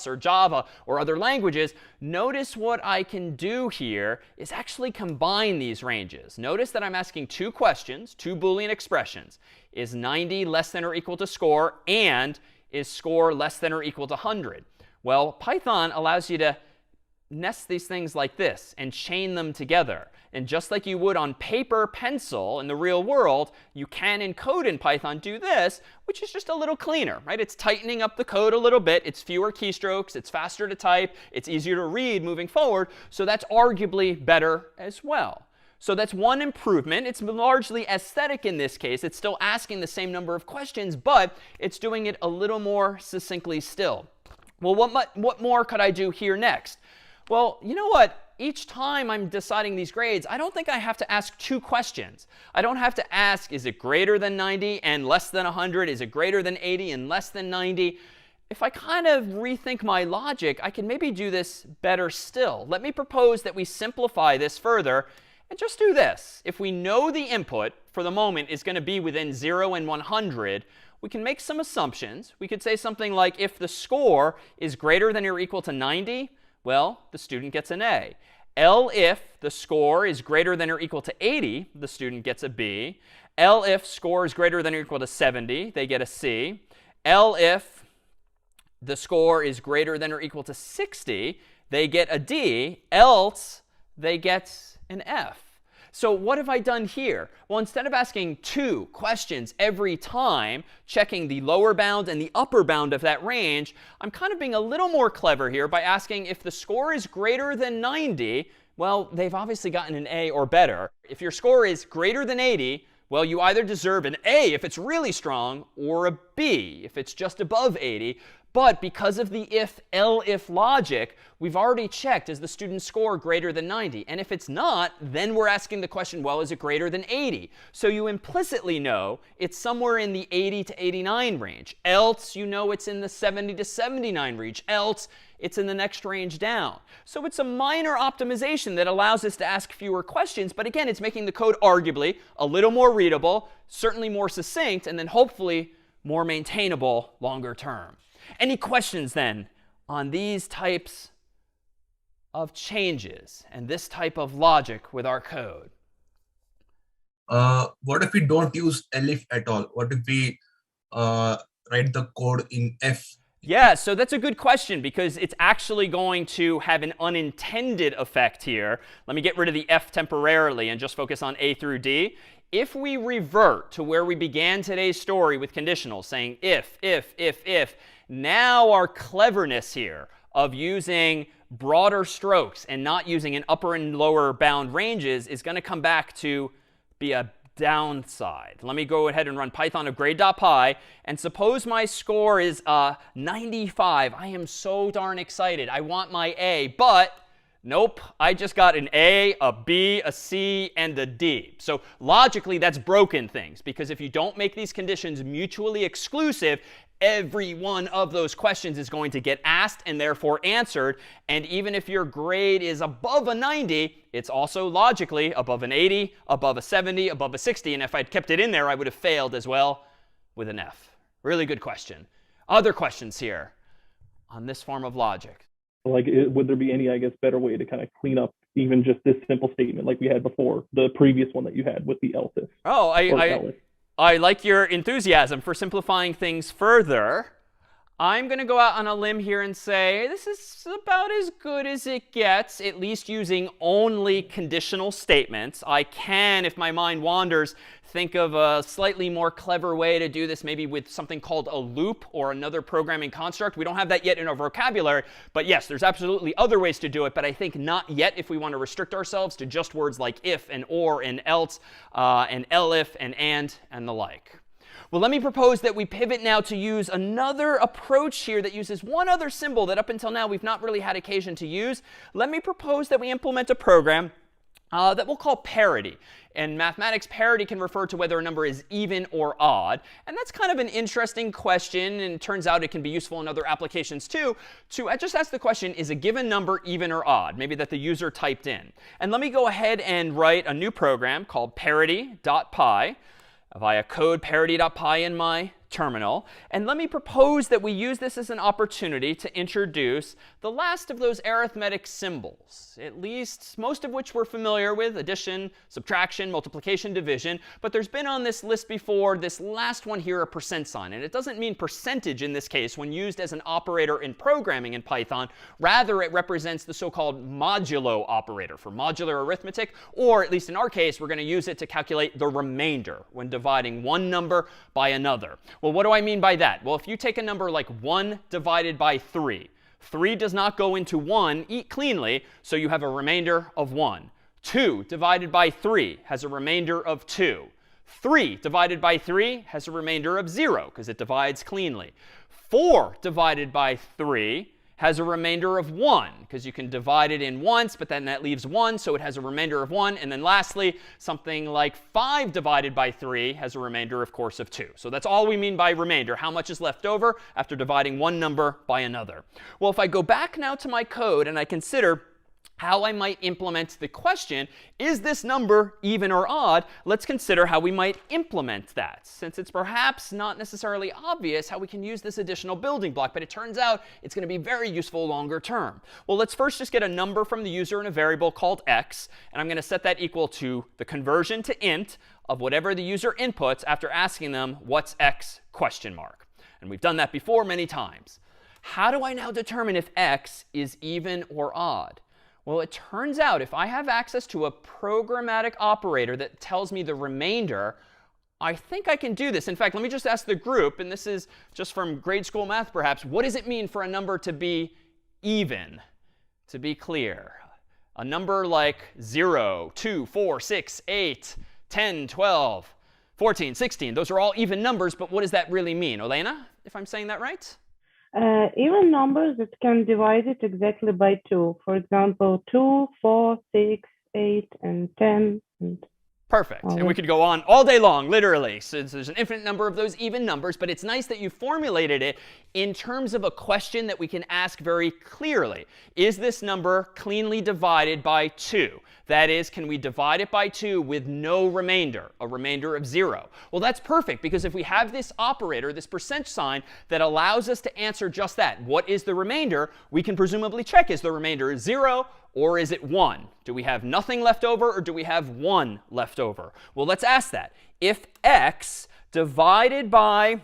or Java or other languages. Notice what I can do here is actually combine these ranges. Notice that I'm asking two questions, two Boolean expressions. Is 90 less than or equal to score? And is score less than or equal to 100? Well, Python allows you to nest these things like this and chain them together. And just like you would on paper pencil in the real world, you can encode in Python do this, which is just a little cleaner, right? It's tightening up the code a little bit. It's fewer keystrokes. It's faster to type. It's easier to read moving forward. So that's arguably better as well. So that's one improvement. It's largely aesthetic in this case. It's still asking the same number of questions, but it's doing it a little more succinctly still. Well, what more could I do here next? Well, you know what? Each time I'm deciding these grades, I don't think I have to ask two questions. I don't have to ask, is it greater than 90 and less than 100? Is it greater than 80 and less than 90? If I kind of rethink my logic, I can maybe do this better still. Let me propose that we simplify this further and just do this. If we know the input for the moment is going to be within 0 and 100, we can make some assumptions. We could say something like, if the score is greater than or equal to 90, well, the student gets an A. If the score is greater than or equal to 80, the student gets a B. If score is greater than or equal to 70, they get a C. If the score is greater than or equal to 60, they get a D, else they get an F. So what have I done here? Well, instead of asking 2 questions every time, checking the lower bound and the upper bound of that range, I'm kind of being a little more clever here by asking if the score is greater than 90, well, they've obviously gotten an A or better. If your score is greater than 80, well, you either deserve an A if it's really strong or a B if it's just above 80. But because of the if logic, we've already checked, is the student's score greater than 90? And if it's not, then we're asking the question, well, is it greater than 80? So you implicitly know it's somewhere in the 80 to 89 range. Else, you know it's in the 70 to 79 range. Else, it's in the next range down. So it's a minor optimization that allows us to ask fewer questions. But again, it's making the code arguably a little more readable, certainly more succinct, and then hopefully more maintainable longer term. Any questions then on these types of changes and this type of logic with our code? What if we don't use elif at all? What if we write the code in F? Yeah, so that's a good question because it's actually going to have an unintended effect here. Let me get rid of the F temporarily and just focus on A through D. If we revert to where we began today's story with conditionals, saying if, now our cleverness here of using broader strokes and not using an upper and lower bound ranges is going to come back to be a downside. Let me go ahead and run Python of grade.py. And suppose my score is 95. I am so darn excited. I want my A. But nope, I just got an A, a B, a C, and a D. So logically, that's broken things. Because if you don't make these conditions mutually exclusive, every one of those questions is going to get asked and therefore answered. And even if your grade is above a 90, it's also logically above an 80, above a 70, above a 60. And if I'd kept it in there, I would have failed as well with an F. Really good question. Other questions here on this form of logic? Like, would there be any, I guess, better way to kind of clean up even just this simple statement like we had before, the previous one that you had with the else if? Oh, I like your enthusiasm for simplifying things further. I'm going to go out on a limb here and say this is about as good as it gets, at least using only conditional statements. I can, if my mind wanders, think of a slightly more clever way to do this, maybe with something called a loop or another programming construct. We don't have that yet in our vocabulary. But yes, there's absolutely other ways to do it. But I think not yet if we want to restrict ourselves to just words like if and or and else and elif and the like. Well, let me propose that we pivot now to use another approach here that uses one other symbol that up until now we've not really had occasion to use. Let me propose that we implement a program that we'll call parity. In mathematics, parity can refer to whether a number is even or odd. And that's kind of an interesting question, and it turns out it can be useful in other applications too, to just ask the question, is a given number even or odd? Maybe that the user typed in. And let me go ahead and write a new program called parity.py via code parity.py in my terminal. And let me propose that we use this as an opportunity to introduce the last of those arithmetic symbols, at least most of which we're familiar with: addition, subtraction, multiplication, division. But there's been on this list before this last one here, a percent sign. And it doesn't mean percentage in this case when used as an operator in programming in Python. Rather, it represents the so-called modulo operator for modular arithmetic. Or at least in our case, we're going to use it to calculate the remainder when dividing one number by another. Well, what do I mean by that? Well, if you take a number like 1 divided by 3, 3 does not go into 1 cleanly, so you have a remainder of 1. 2 divided by 3 has a remainder of 2. 3 divided by 3 has a remainder of 0 because it divides cleanly. 4 divided by 3 has a remainder of 1 because you can divide it in once, but then that leaves 1, so it has a remainder of 1. And then lastly, something like 5 divided by 3 has a remainder, of course, of 2. So that's all we mean by remainder, how much is left over after dividing one number by another. Well, if I go back now to my code and I consider how I might implement the question, is this number even or odd? Let's consider how we might implement that, since it's perhaps not necessarily obvious how we can use this additional building block. But it turns out it's going to be very useful longer term. Well, let's first just get a number from the user in a variable called x. And I'm going to set that equal to the conversion to int of whatever the user inputs after asking them, what's x question mark? And we've done that before many times. How do I now determine if x is even or odd? Well, it turns out if I have access to a programmatic operator that tells me the remainder, I think I can do this. In fact, let me just ask the group, and this is just from grade school math perhaps, what does it mean for a number to be even? To be clear, a number like 0, 2, 4, 6, 8, 10, 12, 14, 16, those are all even numbers, but what does that really mean? Elena, if I'm saying that right? Even numbers that can divide it exactly by 2. For example, 2, 4, 6, 8, and 10. Perfect. And we could go on all day long, literally. So there's an infinite number of those even numbers, but it's nice that you formulated it in terms of a question that we can ask very clearly. Is this number cleanly divided by 2? That is, can we divide it by 2 with no remainder, a remainder of 0? Well, that's perfect, because if we have this operator, this percent sign, that allows us to answer just that, what is the remainder, we can presumably check, is the remainder 0 or is it 1? Do we have nothing left over, or do we have 1 left over? Well, let's ask that. If x divided by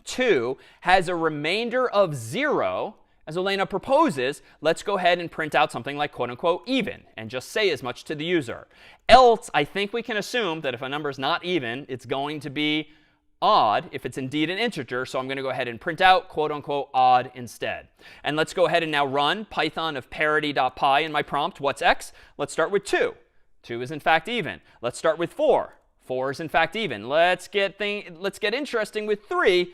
2 has a remainder of 0, as Elena proposes, let's go ahead and print out something like quote unquote even and just say as much to the user. Else, I think we can assume that if a number is not even, it's going to be odd if it's indeed an integer. So I'm going to go ahead and print out quote unquote odd instead. And let's go ahead and now run Python of parity.py in my prompt. What's x? Let's start with 2. 2 is in fact even. Let's start with 4. 4 is in fact even. Let's get interesting with 3.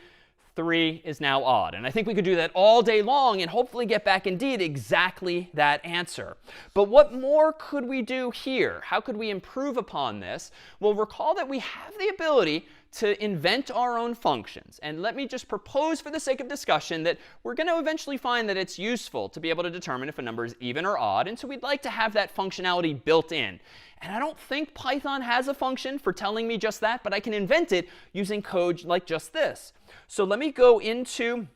3 is now odd. And I think we could do that all day long and hopefully get back indeed exactly that answer. But what more could we do here? How could we improve upon this? Well, recall that we have the ability to invent our own functions. And let me just propose for the sake of discussion that we're going to eventually find that it's useful to be able to determine if a number is even or odd. And so we'd like to have that functionality built in. And I don't think Python has a function for telling me just that, but I can invent it using code like just this. So let me go into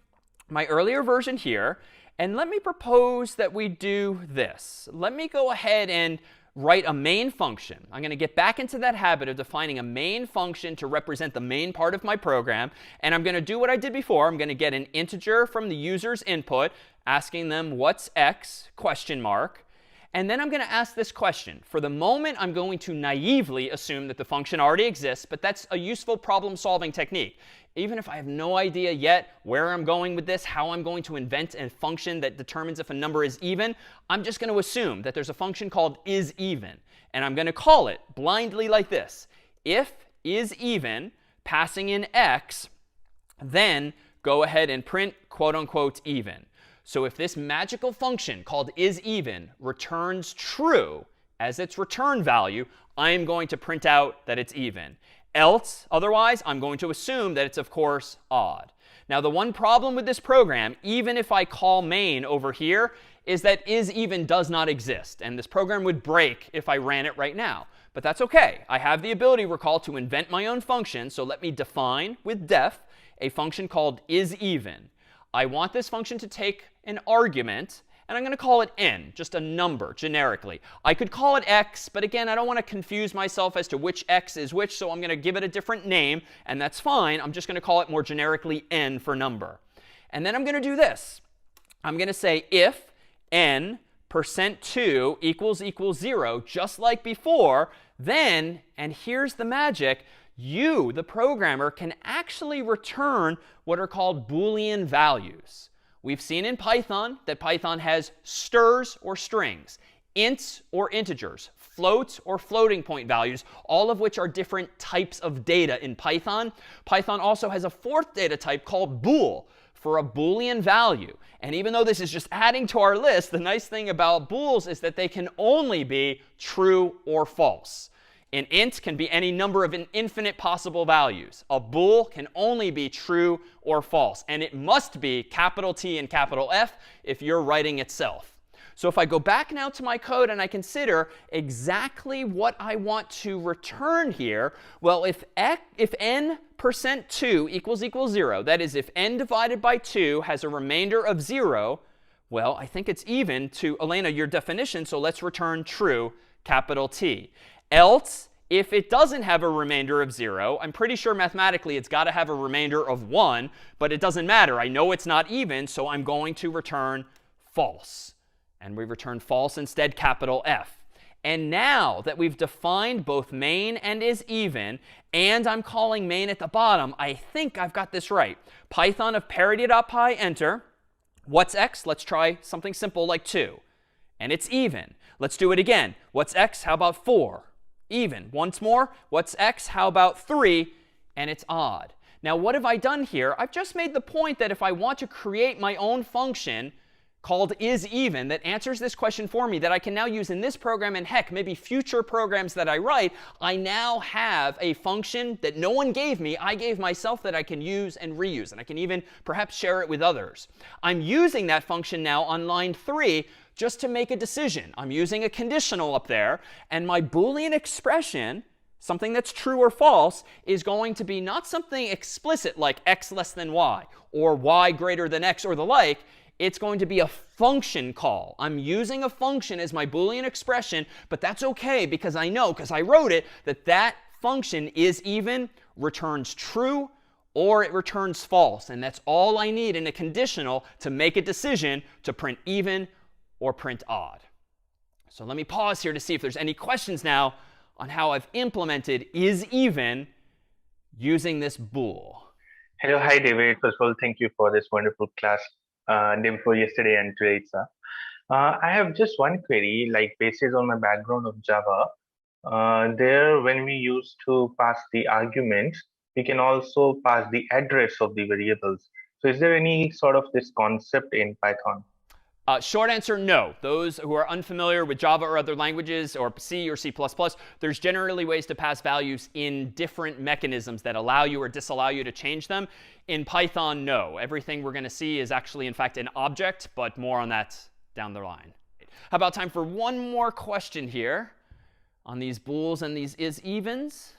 my earlier version here, and let me propose that we do this. Let me go ahead and write a main function. I'm going to get back into that habit of defining a main function to represent the main part of my program. And I'm going to do what I did before. I'm going to get an integer from the user's input, asking them what's x, question mark. And then I'm going to ask this question. For the moment, I'm going to naively assume that the function already exists, but that's a useful problem-solving technique. Even if I have no idea yet where I'm going with this, how I'm going to invent a function that determines if a number is even, I'm just going to assume that there's a function called isEven. And I'm going to call it blindly like this. If isEven, passing in x, then go ahead and print quote unquote even. So if this magical function called isEven returns true as its return value, I am going to print out that it's even. Else, otherwise, I'm going to assume that it's, of course, odd. Now, the one problem with this program, even if I call main over here, is that isEven does not exist. And this program would break if I ran it right now. But that's OK. I have the ability, recall, to invent my own function. So let me define with def a function called isEven. I want this function to take an argument, and I'm going to call it n, just a number, generically. I could call it x, but again, I don't want to confuse myself as to which x is which, so I'm going to give it a different name, and that's fine. I'm just going to call it more generically n for number. And then I'm going to do this. I'm going to say if n %2 equals 0, just like before, then, and here's the magic, you, the programmer, can actually return what are called Boolean values. We've seen in Python that Python has strs or strings, ints or integers, floats or floating point values, all of which are different types of data in Python. Python also has a fourth data type called bool for a Boolean value. And even though this is just adding to our list, the nice thing about bools is that they can only be true or false. An int can be any number of an infinite possible values. A bool can only be true or false. And it must be capital T and capital F if you're writing itself. So if I go back now to my code and I consider exactly what I want to return here, well, if n %2 equals 0, that is, if n divided by 2 has a remainder of 0, well, I think it's even to, Elena, your definition, so let's return true, capital T. Else, If it doesn't have a remainder of 0, I'm pretty sure mathematically it's got to have a remainder of 1, but it doesn't matter. I know it's not even, so I'm going to return false. And we return false instead, capital F. And now that we've defined both main and is even, and I'm calling main at the bottom, I think I've got this right. Python of parity.py, enter. What's x? Let's try something simple like 2. And it's even. Let's do it again. What's x? How about 4? Even. Once more. What's x? How about 3? And it's odd. Now, what have I done here? I've just made the point that if I want to create my own function called isEven that answers this question for me that I can now use in this program and heck, maybe future programs that I write, I now have a function that no one gave me. I gave myself that I can use and reuse. And I can even perhaps share it with others. I'm using that function now on line 3 just to make a decision. I'm using a conditional up there. And my Boolean expression, something that's true or false, is going to be not something explicit like x less than y or y greater than x or the like. It's going to be a function call. I'm using a function as my Boolean expression, but that's OK because I know, because I wrote it, that that function isEven returns true or it returns false. And that's all I need in a conditional to make a decision to print even or print odd. So let me pause here to see if there's any questions now on how I've implemented isEven using this bool. Hello, hi David. First of all, thank you for this wonderful class. Day before yesterday and today, sir. I have just one query, like basis on my background of Java. There, when we used to pass the arguments, we can also pass the address of the variables. So is there any sort of this concept in Python? Short answer, no. Those who are unfamiliar with Java or other languages, or C or C++, there's generally ways to pass values in different mechanisms that allow you or disallow you to change them. In Python, no. Everything we're going to see is actually, in fact, an object, but more on that down the line. How about time for one more question here on these bools and these isEvens?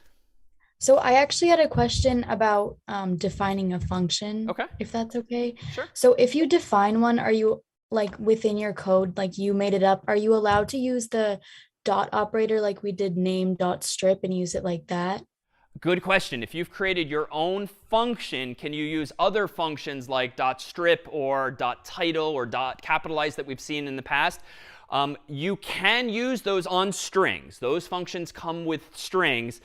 So I actually had a question about defining a function, if that's OK. Sure. So if you define one, are you like within your code, like you made it up, are you allowed to use the dot operator like we did name.strip and use it like that? Good question. If you've created your own function, can you use other functions like .strip or .title or .capitalize that we've seen in the past? You can use those on strings. Those functions come with strings.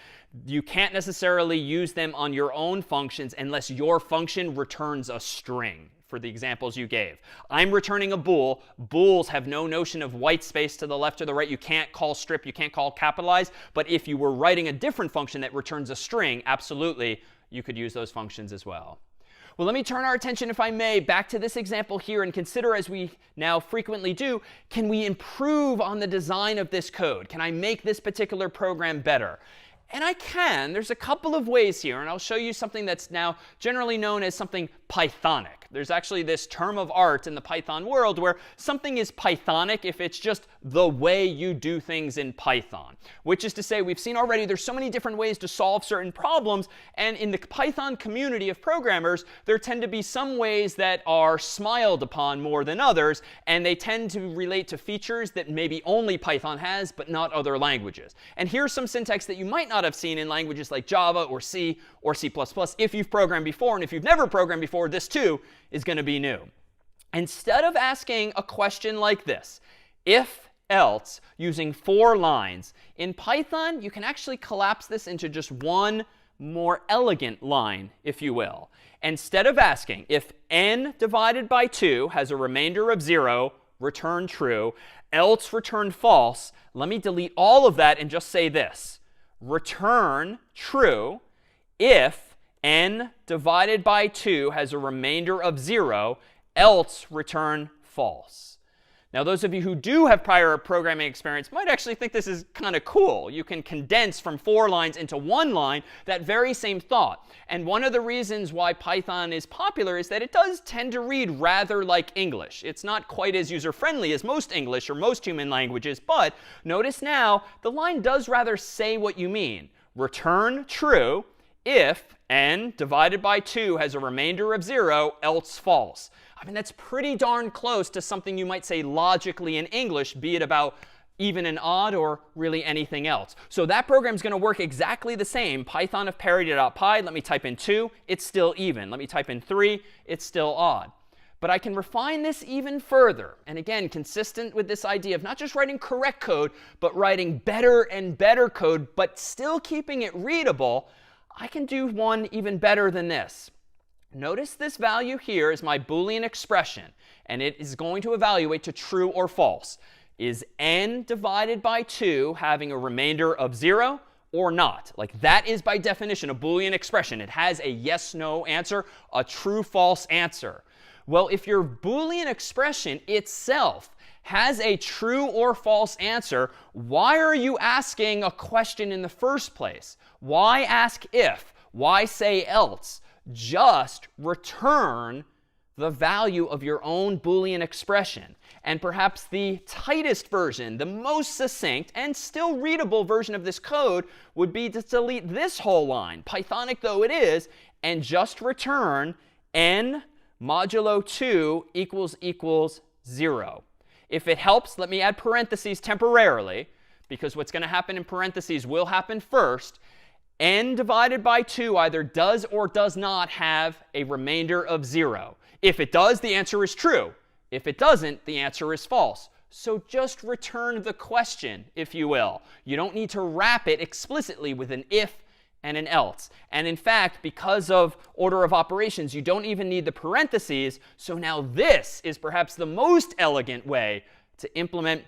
You can't necessarily use them on your own functions unless your function returns a string. For the examples you gave, I'm returning a bool. Bools have no notion of white space to the left or the right. You can't call strip. You can't call capitalize. But if you were writing a different function that returns a string, absolutely, you could use those functions as well. Well, let me turn our attention, if I may, back to this example here and consider, as we now frequently do, can we improve on the design of this code? Can I make this particular program better? And I can. There's a couple of ways here, and I'll show you something that's now generally known as something Pythonic. There's actually this term of art in the Python world where something is Pythonic if it's just the way you do things in Python. Which is to say, we've seen already there's so many different ways to solve certain problems. And in the Python community of programmers, there tend to be some ways that are smiled upon more than others. And they tend to relate to features that maybe only Python has, but not other languages. And here's some syntax that you might not have seen in languages like Java or C or C++ if you've programmed before. And if you've never programmed before, this too is going to be new. Instead of asking a question like this, if else, using 4 lines, in Python, you can actually collapse this into just one more elegant line, if you will. Instead of asking if n divided by 2 has a remainder of 0, return true, else return false, let me delete all of that and just say this. Return true if n divided by 2 has a remainder of 0, else return false. Now, those of you who do have prior programming experience might actually think this is kind of cool. You can condense from 4 lines into 1 line that very same thought. And one of the reasons why Python is popular is that it does tend to read rather like English. It's not quite as user-friendly as most English or most human languages. But notice now, the line does rather say what you mean. Return true if n divided by 2 has a remainder of 0, else false. I mean, that's pretty darn close to something you might say logically in English, be it about even and odd, or really anything else. So that program is going to work exactly the same. Python of parity.py, let me type in 2, it's still even. Let me type in 3, it's still odd. But I can refine this even further. And again, consistent with this idea of not just writing correct code, but writing better and better code, but still keeping it readable, I can do one even better than this. Notice this value here is my Boolean expression, and it is going to evaluate to true or false. Is n divided by 2 having a remainder of 0 or not? Like, that is by definition a Boolean expression. It has a yes, no answer, a true, false answer. Well, if your Boolean expression itself has a true or false answer, why are you asking a question in the first place? Why ask if? Why say else? Just return the value of your own Boolean expression. And perhaps the tightest version, the most succinct and still readable version of this code would be to delete this whole line, Pythonic though it is, and just return n modulo 2 equals 0. If it helps, let me add parentheses temporarily, because what's going to happen in parentheses will happen first. N divided by 2 either does or does not have a remainder of 0. If it does, the answer is true. If it doesn't, the answer is false. So just return the question, if you will. You don't need to wrap it explicitly with an if and an else. And in fact, because of order of operations, you don't even need the parentheses. So now this is perhaps the most elegant way to implement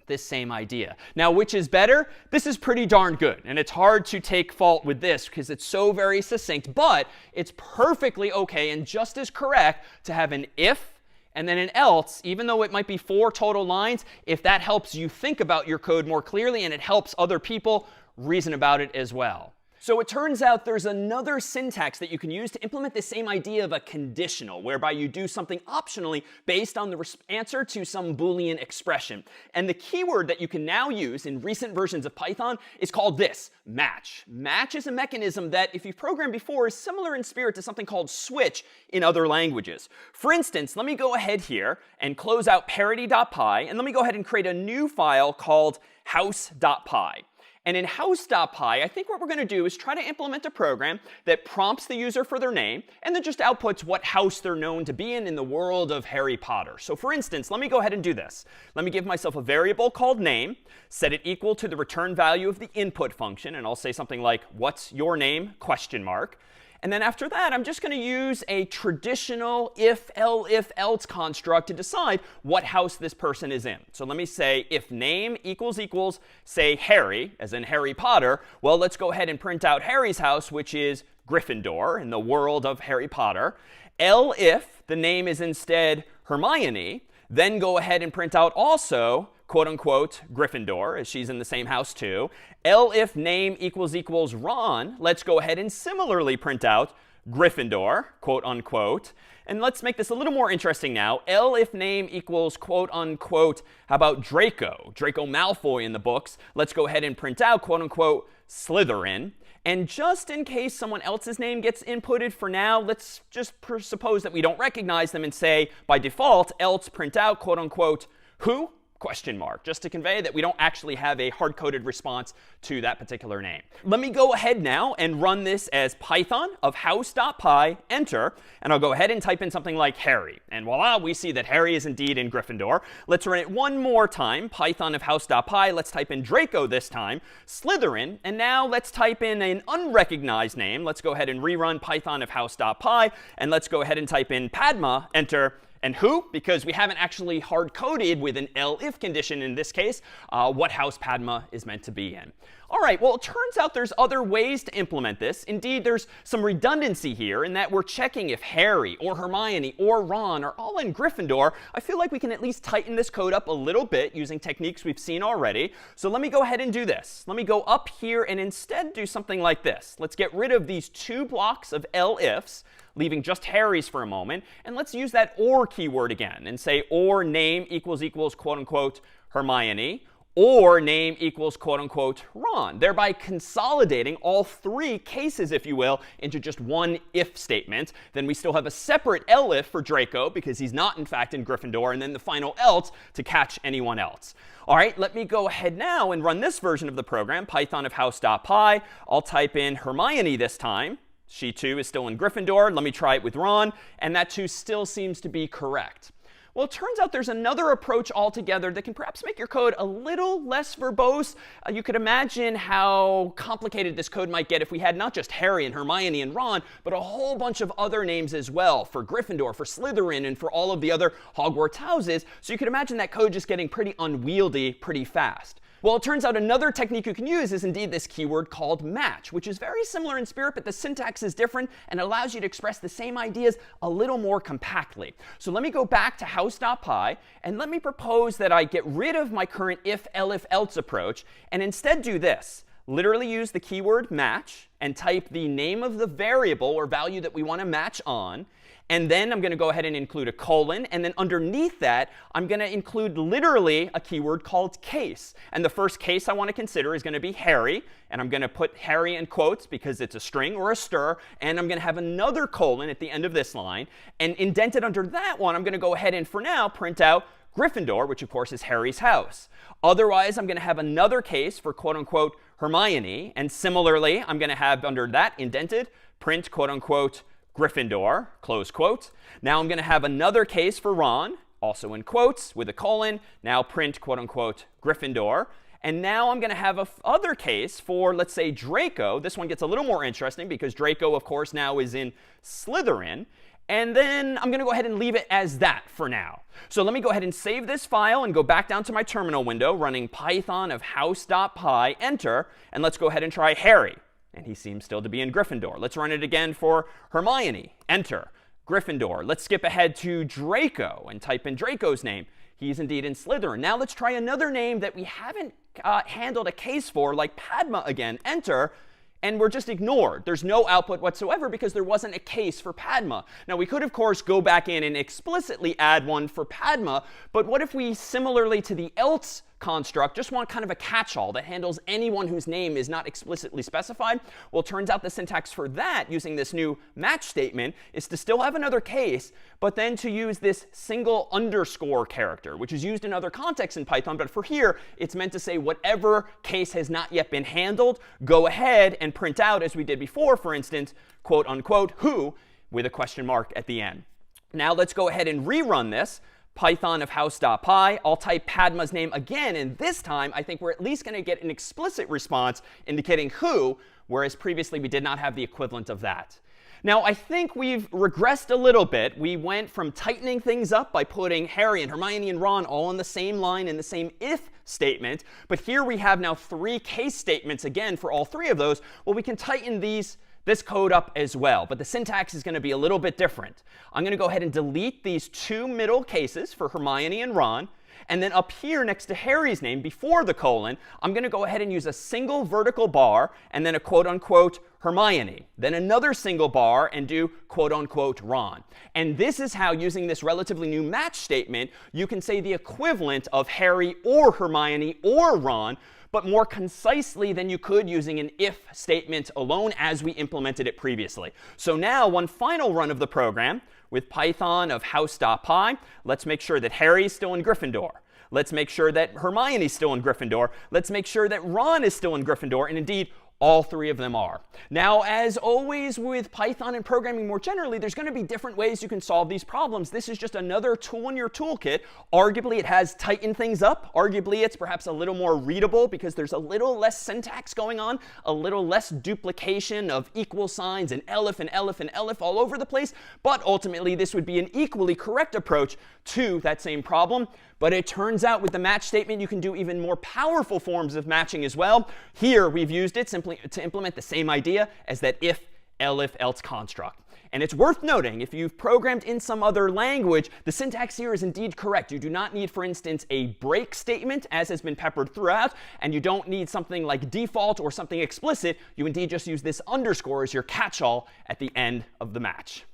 this same idea. Now, which is better? This is pretty darn good. And it's hard to take fault with this because it's so very succinct. But it's perfectly OK and just as correct to have an if and then an else, even though it might be 4 total lines, if that helps you think about your code more clearly and it helps other people reason about it as well. So it turns out there's another syntax that you can use to implement the same idea of a conditional, whereby you do something optionally based on the answer to some Boolean expression. And the keyword that you can now use in recent versions of Python is called this, match. Match is a mechanism that, if you've programmed before, is similar in spirit to something called switch in other languages. For instance, let me go ahead here and close out parity.py, and let me go ahead and create a new file called house.py. And in house.py, I think what we're going to do is try to implement a program that prompts the user for their name and then just outputs what house they're known to be in the world of Harry Potter. So for instance, let me go ahead and do this. Let me give myself a variable called name, set it equal to the return value of the input function, and I'll say something like, what's your name, question mark. And then after that, I'm just going to use a traditional if else construct to decide what house this person is in. So let me say if name equals, say Harry, as in Harry Potter. Well, let's go ahead and print out Harry's house, which is Gryffindor in the world of Harry Potter. If the name is instead Hermione, then go ahead and print out also, quote unquote, Gryffindor, as she's in the same house too. If name equals Ron, let's go ahead and similarly print out Gryffindor, quote unquote. And let's make this a little more interesting now. If name equals, quote unquote, how about Draco Malfoy in the books? Let's go ahead and print out, quote unquote, Slytherin. And just in case someone else's name gets inputted for now, let's just suppose that we don't recognize them and say, by default, else print out, quote unquote, who? Question mark, just to convey that we don't actually have a hard-coded response to that particular name. Let me go ahead now and run this as Python of house.py, enter, and I'll go ahead and type in something like Harry. And voila, we see that Harry is indeed in Gryffindor. Let's run it one more time, Python of house.py. Let's type in Draco this time, Slytherin, and now let's type in an unrecognized name. Let's go ahead and rerun Python of house.py, and let's go ahead and type in Padma, enter. And who? Because we haven't actually hard-coded with an if condition in this case what house Padma is meant to be in. All right, well, it turns out there's other ways to implement this. Indeed, there's some redundancy here in that we're checking if Harry or Hermione or Ron are all in Gryffindor. I feel like we can at least tighten this code up a little bit using techniques we've seen already. So let me go ahead and do this. Let me go up here and instead do something like this. Let's get rid of these 2 blocks of ifs, leaving just Harry's for a moment. And let's use that or keyword again and say or name equals, quote unquote, Hermione. or name equals quote unquote Ron, thereby consolidating all three cases, if you will, into just one if statement. Then we still have a separate elif for Draco because he's not in fact in Gryffindor, and then the final else to catch anyone else. All right, let me go ahead now and run this version of the program, Python of house.py. I'll type in Hermione this time. She too is still in Gryffindor. Let me try it with Ron, and that too still seems to be correct. Well, it turns out there's another approach altogether that can perhaps make your code a little less verbose. You could imagine how complicated this code might get if we had not just Harry and Hermione and Ron, but a whole bunch of other names as well for Gryffindor, for Slytherin, and for all of the other Hogwarts houses. So you could imagine that code just getting pretty unwieldy pretty fast. Well, it turns out another technique you can use is indeed this keyword called match, which is very similar in spirit, but the syntax is different and allows you to express the same ideas a little more compactly. So let me go back to house.py, and let me propose that I get rid of my current if, elif, else approach, and instead do this. Literally use the keyword match and type the name of the variable or value that we want to match on. And then I'm going to go ahead and include a colon. And then underneath that, I'm going to include literally a keyword called case. And the first case I want to consider is going to be Harry. And I'm going to put Harry in quotes because it's a string or a stir. And I'm going to have another colon at the end of this line. And indented under that one, I'm going to go ahead and, for now, print out Gryffindor, which of course is Harry's house. Otherwise, I'm going to have another case for quote unquote Hermione. And similarly, I'm going to have under that indented print quote unquote Gryffindor, close quote. Now I'm going to have another case for Ron, also in quotes with a colon. Now print quote unquote Gryffindor. And now I'm going to have other case for, let's say, Draco. This one gets a little more interesting because Draco, of course, now is in Slytherin. And then I'm going to go ahead and leave it as that for now. So let me go ahead and save this file and go back down to my terminal window running Python of house.py, enter, and let's go ahead and try Harry. And he seems still to be in Gryffindor. Let's run it again for Hermione. Enter. Gryffindor. Let's skip ahead to Draco and type in Draco's name. He's indeed in Slytherin. Now let's try another name that we haven't handled a case for, like Padma again. Enter. And we're just ignored. There's no output whatsoever because there wasn't a case for Padma. Now, we could, of course, go back in and explicitly add one for Padma. But what if we, similarly to the else construct, just want kind of a catch-all that handles anyone whose name is not explicitly specified? Well, it turns out the syntax for that, using this new match statement, is to still have another case, but then to use this single underscore character, which is used in other contexts in Python. But for here, it's meant to say whatever case has not yet been handled, go ahead and print out, as we did before, for instance, quote unquote, who, with a question mark at the end. Now let's go ahead and rerun this. Python of house.py. I'll type Padma's name again, and this time I think we're at least going to get an explicit response indicating who, whereas previously we did not have the equivalent of that. Now, I think we've regressed a little bit. We went from tightening things up by putting Harry and Hermione and Ron all on the same line in the same if statement. But here we have now three case statements again for all three of those. Well, we can tighten this code up as well, but the syntax is going to be a little bit different. I'm going to go ahead and delete these two middle cases for Hermione and Ron. And then up here next to Harry's name, before the colon, I'm going to go ahead and use a single vertical bar and then a quote unquote Hermione. Then another single bar and do quote unquote Ron. And this is how, using this relatively new match statement, you can say the equivalent of Harry or Hermione or Ron, but more concisely than you could using an if statement alone as we implemented it previously. So now one final run of the program with Python of house.py. Let's make sure that Harry's still in Gryffindor. Let's make sure that Hermione's still in Gryffindor. Let's make sure that Ron is still in Gryffindor. And indeed, all three of them are. Now, as always with Python and programming more generally, there's going to be different ways you can solve these problems. This is just another tool in your toolkit. Arguably, it has tightened things up. Arguably, it's perhaps a little more readable because there's a little less syntax going on, a little less duplication of equal signs and elif and elif and elif all over the place. But ultimately, this would be an equally correct approach to that same problem. But it turns out with the match statement, you can do even more powerful forms of matching as well. Here, we've used it simply to implement the same idea as that if, elif, else construct. And it's worth noting, if you've programmed in some other language, the syntax here is indeed correct. You do not need, for instance, a break statement, as has been peppered throughout. And you don't need something like default or something explicit. You indeed just use this underscore as your catch-all at the end of the match.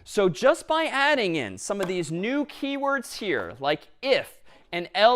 So just by adding in some of these new keywords here, like if and else,